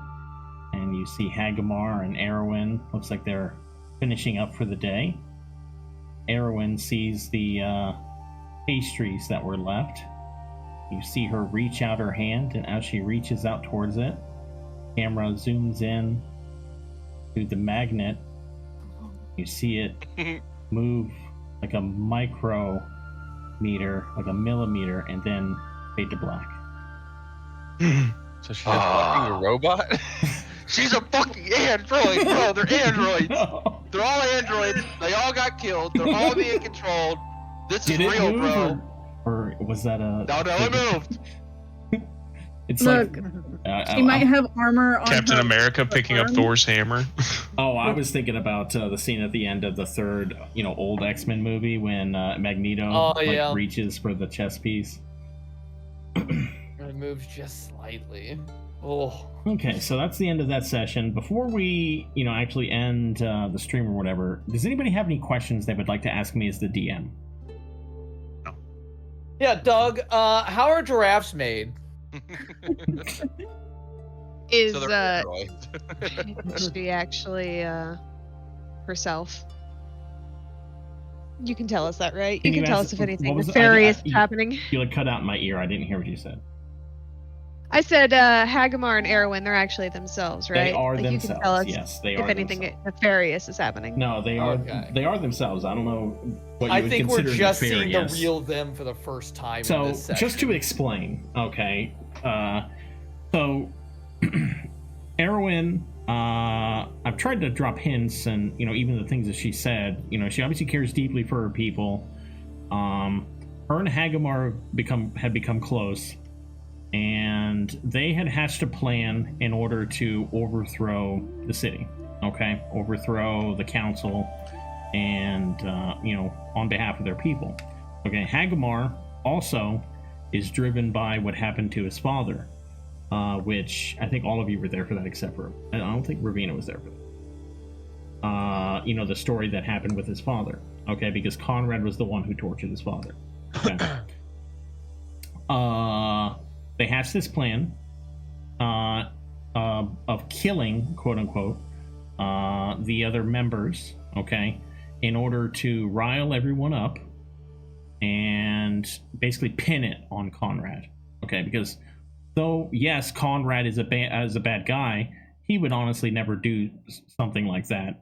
and you see Hagamar and Erwin. Looks like they're finishing up for the day. Erwin sees the pastries that were left. You see her reach out her hand, and as she reaches out towards it, camera zooms in to the magnet. You see it move like a micrometer, like a millimeter, and then fade to black. So she's a fucking robot? She's a fucking android, bro. They're androids. No. They're all androids. They all got killed. They're all being controlled. This Did is it real, move, bro. or was that a? No, it moved. It's Look, like she might have armor on Captain her America picking up arm. Thor's hammer. Oh, I was thinking about the scene at the end of the third, old X-Men movie when Magneto reaches for the chess piece. It moves just slightly. Oh. Okay, so that's the end of that session. Before we, actually end the stream or whatever, does anybody have any questions they would like to ask me as the DM? Yeah, Doug. How are giraffes made? Is So they're androids. she actually herself? You can tell us that, right? You Can can you tell ask- us if anything what was it? nefarious I- is happening. You cut out in my ear. I didn't hear what you said. I said Hagamar and Erwin, they're actually themselves, right? They are like themselves. You can tell us yes, they if are anything themselves. nefarious is happening. No, they Okay. are. They are themselves. I don't know what you I would think we're consider just seeing nefarious. the real them for the first time in So, this section. just to explain, okay. So, Erwin, I've tried to drop hints, and even the things that she said. She obviously cares deeply for her people. Her and Hagamar had become close, and they had hatched a plan in order to overthrow the city. Okay, overthrow the council, and on behalf of their people. Okay, Hagamar also is driven by what happened to his father, which I think all of you were there for that, except for I don't think Ravina was there for that. The story that happened with his father. Okay, because Conrad was the one who tortured his father. Okay. They hatched this plan of killing, quote unquote, the other members. Okay, in order to rile everyone up and basically pin it on Conrad. Okay, because though yes, Conrad is a bad guy, he would honestly never do something like that.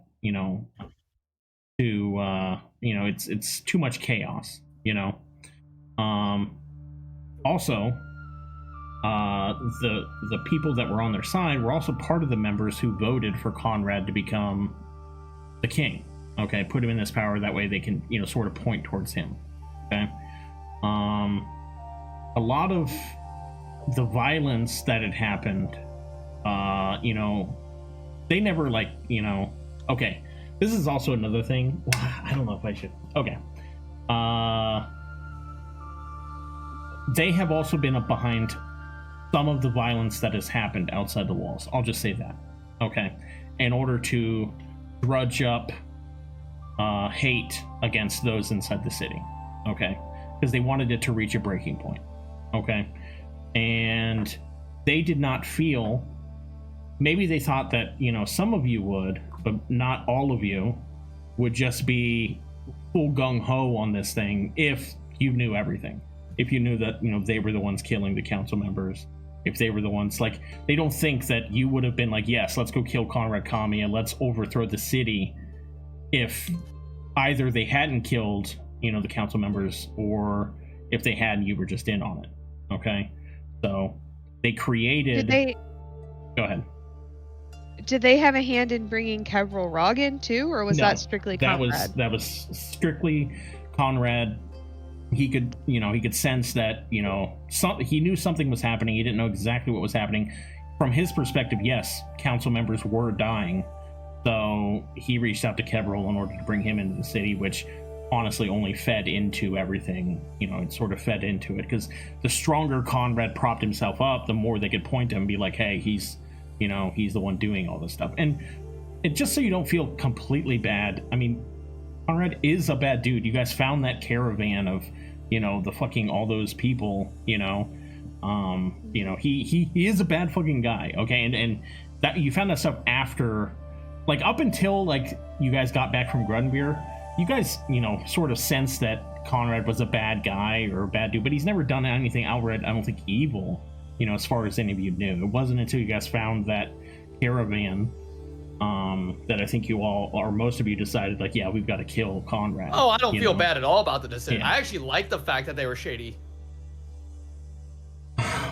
It's too much chaos. Also, the people that were on their side were also part of the members who voted for Conrad to become the king. Okay, put him in this power, that way they can sort of point towards him. Okay, a lot of the violence that had happened, they never okay, this is also another thing. I don't know if I should. Okay, they have also been up behind some of the violence that has happened outside the walls. I'll just say that. Okay, in order to drudge up hate against those inside the city. Okay, because they wanted it to reach a breaking point. Okay, and they did not feel, maybe they thought that some of you would, but not all of you would just be full gung-ho on this thing if you knew everything, if you knew that they were the ones killing the council members, if they were the ones, they don't think that you would have been like, yes, let's go kill Conrad Kaamia, let's overthrow the city, if either they hadn't killed the council members, or if they had, you were just in on it. Okay, so they created. Go ahead. Did they have a hand in bringing Kevril Rog in too, or was that strictly Conrad? That was strictly Conrad. He could sense that he knew something was happening. He didn't know exactly what was happening. From his perspective, yes, council members were dying, so he reached out to Kevril in order to bring him into the city, which honestly only fed into everything. It sort of fed into it, because the stronger Conrad propped himself up, the more they could point to him and be like, hey, he's the one doing all this stuff. And just so you don't feel completely bad, I mean, Conrad is a bad dude. You guys found that caravan of the fucking all those people. He is a bad fucking guy. Okay, and that you found that stuff after, up until you guys got back from Grunbeer, you guys sort of sensed that Conrad was a bad guy or a bad dude, but he's never done anything outright, I don't think, evil, as far as any of you knew. It wasn't until you guys found that caravan that I think you all, or most of you, decided yeah, we've got to kill Conrad. Oh, I don't feel bad at all about the decision. Yeah. I actually like the fact that they were shady.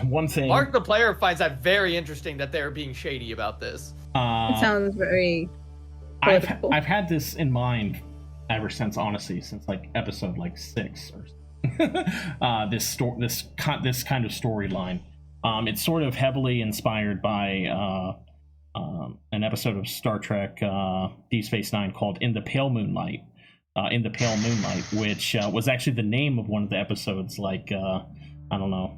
One thing, Mark the player finds that very interesting that they're being shady about this. It sounds very political. I've had this in mind ever since, honestly, since episode 6 or this kind of storyline. It's sort of heavily inspired by an episode of Star Trek Deep Space Nine called In the Pale Moonlight, which was actually the name of one of the episodes, I don't know,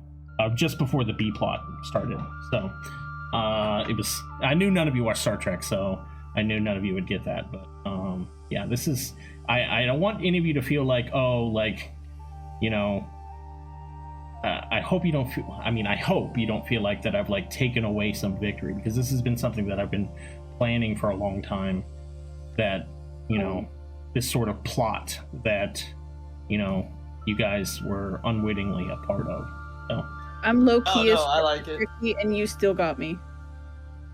just before the B plot started. So it was, I knew none of you watched Star Trek, so I knew none of you would get that. But yeah, this is, I don't want any of you to feel I hope you don't feel, I hope you don't feel like that I've taken away some victory, because this has been something that I've been planning for a long time, that this sort of plot that you guys were unwittingly a part of. So I'm low Oh key no, I like it. tricky, and you still got me.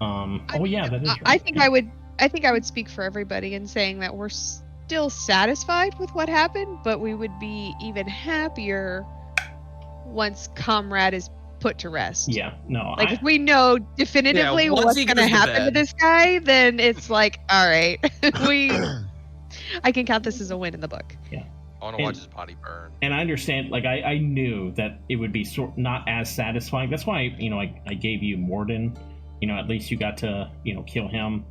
Yeah, that is right. I think I would speak for everybody in saying that we're still satisfied with what happened, but we would be even happier once Comrade is put to rest. Yeah, no. Like if we know definitively once what's he going to goes to happen to bed. this guy, then it's like, all right, I can count this as a win in the book. Yeah. I want to watch his body burn. And I understand, like, I knew that it would be not as satisfying. That's why, I gave you Morden. At least you got to, kill him.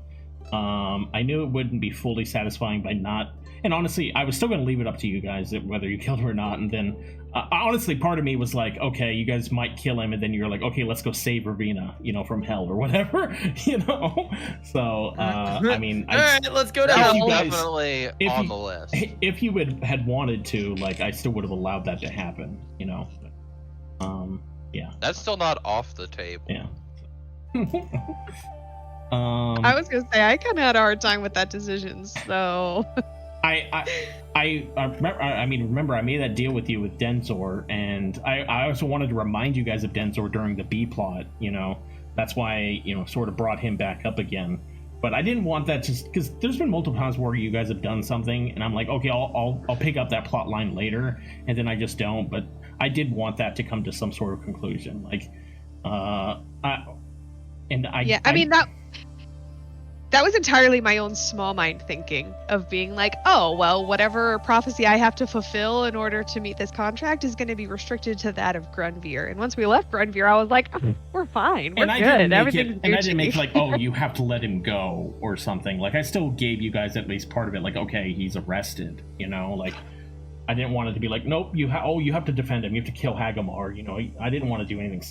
I knew it wouldn't be fully satisfying by not. And honestly, I was still going to leave it up to you guys whether you killed him or not. And then, honestly, part of me was like, okay, you guys might kill him. And then you're like, okay, let's go save Ravina, from hell or whatever, So, I mean, all right, let's go to That hell. was definitely on the list. If you had wanted to, like, I still would have allowed that to happen, yeah. That's still not off the table. Yeah. I was gonna say I kind of had a hard time with that decision, so. Remember I made that deal with you with Denzor, and I also wanted to remind you guys of Denzor during the B plot. That's why I, sort of brought him back up again. But I didn't want that just because there's been multiple times where you guys have done something, and I'm like, okay, I'll pick up that plot line later, and then I just don't. But I did want that to come to some sort of conclusion, like, that was entirely my own small mind thinking of being like, oh, well, whatever prophecy I have to fulfill in order to meet this contract is going to be restricted to that of Grunvir. And once we left Grunvir, I was like, oh, we're fine. We're good. Everything's and I didn't make like, oh, you have to let him go or something. Like, I still gave you guys at least part of it. Like, okay, he's arrested, like, I didn't want it to be like, nope, you have to defend him. You have to kill Hagamar. I didn't want to do anything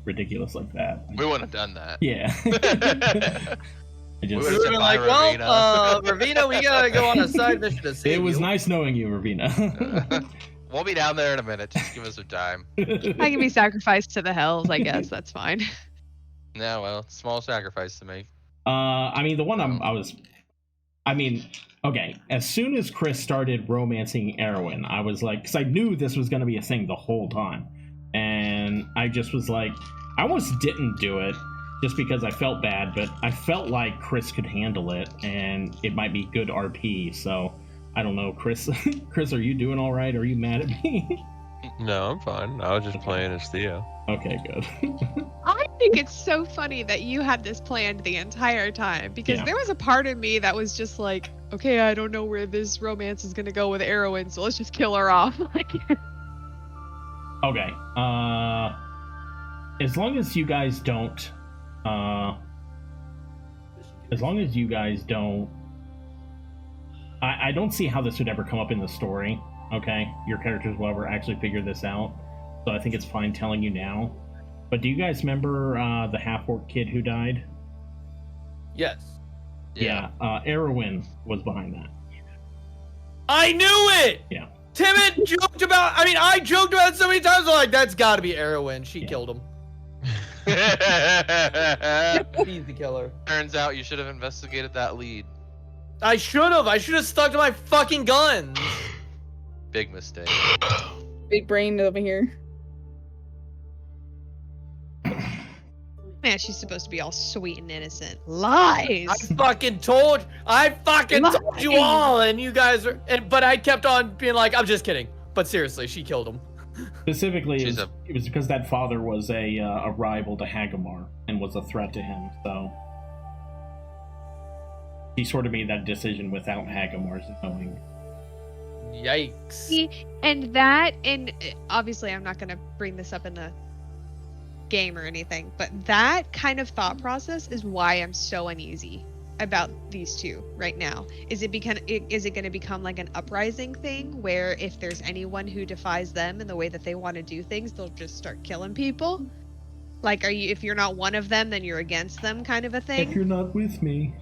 ridiculous like that. We wouldn't have done that. Yeah. We would have been like, well, Ravina, we gotta go on a side mission to save you. It was nice knowing you, Ravina. We'll be down there in a minute. Just give us some time. I can be sacrificed to the hells, I guess. That's fine. No, well, small sacrifice to make. The one okay, as soon as Chris started romancing Erwin, I was like, because I knew this was going to be a thing the whole time. And I just was like, I almost didn't do it just because I felt bad, but I felt like Chris could handle it and it might be good RP. So I don't know, Chris. Chris, are you doing all right? Are you mad at me? No, I'm fine. I was just playing as Theo. Okay, good. I think it's so funny that you had this planned the entire time, because there was a part of me that was just like, okay, I don't know where this romance is going to go with Erwin, so let's just kill her off. Okay. As long as you guys don't I don't see how this would ever come up in the story. Okay, your characters will ever actually figure this out, so I think it's fine telling you now. But do you guys remember the half-orc kid who died? Yes. Yeah. Erwin was behind that. I knew it. Yeah. Timid joked about. I joked about it so many times. I'm like, that's got to be Erwin. She killed him. He's the killer. Turns out you should have investigated that lead. I should have. I should have stuck to my fucking guns. Big mistake. Big brain over here. Man, she's supposed to be all sweet and innocent. Lies. I fucking told you all, and you guys are. But I kept on being like, I'm just kidding. But seriously, she killed him. Specifically, it was because that father was a rival to Hagamar and was a threat to him. So he sort of made that decision without Hagamar's knowing. Yikes. And obviously I'm not going to bring this up in the game or anything, but that kind of thought process is why I'm so uneasy about these two right now. Is it going to become like an uprising thing where if there's anyone who defies them in the way that they want to do things, they'll just start killing people? Like, if you're not one of them, then you're against them, kind of a thing? If you're not with me,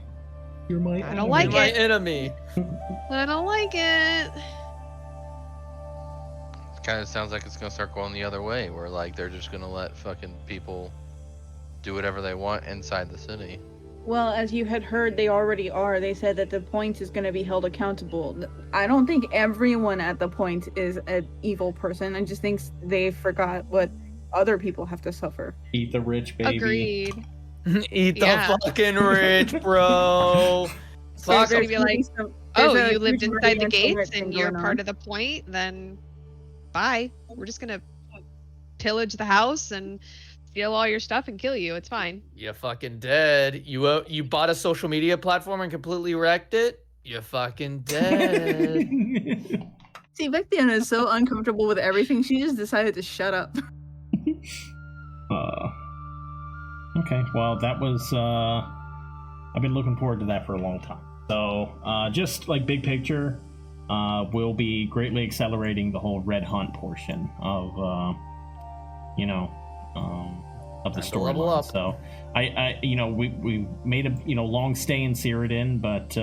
you're my enemy. I don't like it. My enemy. I don't like it. Kind of sounds like it's gonna start going the other way, where like they're just gonna let fucking people do whatever they want inside the city. Well, as you had heard, they already are. They said that the point is going to be held accountable. I don't think everyone at the point is an evil person. I just think they forgot what other people have to suffer. Eat the rich, baby. Agreed. Eat the Yeah. fucking rich, bro. So it's Fuck gonna be like, oh, you lived inside the gates and you're part of the point, then bye. We're just gonna pillage the house and steal all your stuff and kill you. It's fine. You're fucking dead. You bought a social media platform and completely wrecked it. You're fucking dead. See, Vectiona is so uncomfortable with everything. She just decided to shut up. Okay, well, that was, I've been looking forward to that for a long time. So, just like big picture, we'll be greatly accelerating the whole red hunt portion of, of the Time to level storyline. up. So, we made a, long stay in Cyrodiil, but,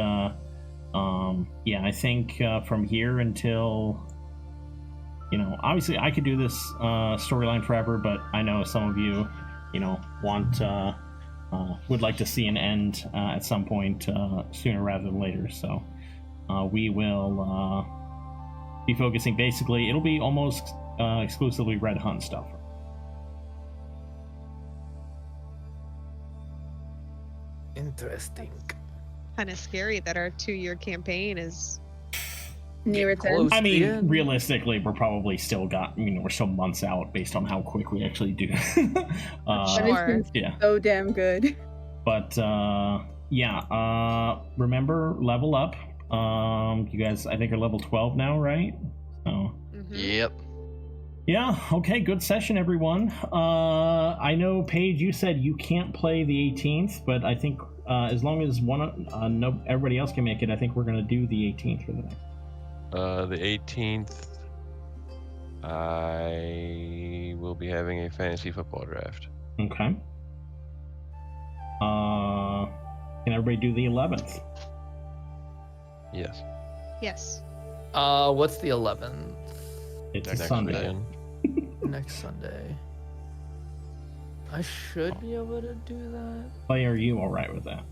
I think from here until, obviously I could do this storyline forever, but I know some of you, would like to see an end at some point sooner rather than later. So we will be focusing, basically, it'll be almost exclusively Red Hunt stuff. Interesting. Kind of scary that our 2-year campaign is near its close. end. I mean, Yeah. Realistically, we're probably still we're still months out based on how quick we actually do. But it's been Yeah. so damn good. But remember, level up. You guys, I think, are level 12 now, right? So. Yep. Yeah. Okay. Good session, everyone. I know, Paige, you said you can't play the 18th, but I think as long as everybody else can make it, I think we're gonna do the 18th for the next. The 18th, I will be having a fantasy football draft. Okay. Can everybody do the 11th? Yes. yes. What's the 11th? It's a Next Sunday. weekend. Next Sunday. I should be able to do that. Clay, are you all right with that?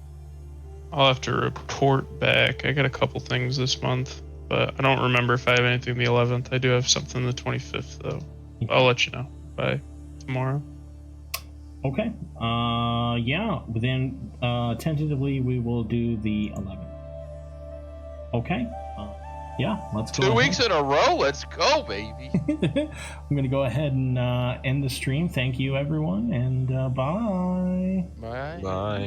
I'll have to report back. I got a couple things this month, but I don't remember if I have anything the 11th. I do have something the 25th, though. I'll let you know by tomorrow. Okay. Then tentatively we will do the 11th. Okay. Let's go. 2 weeks in a row. Let's go, baby. I'm going to go ahead and end the stream. Thank you, everyone, and bye. Bye. Bye.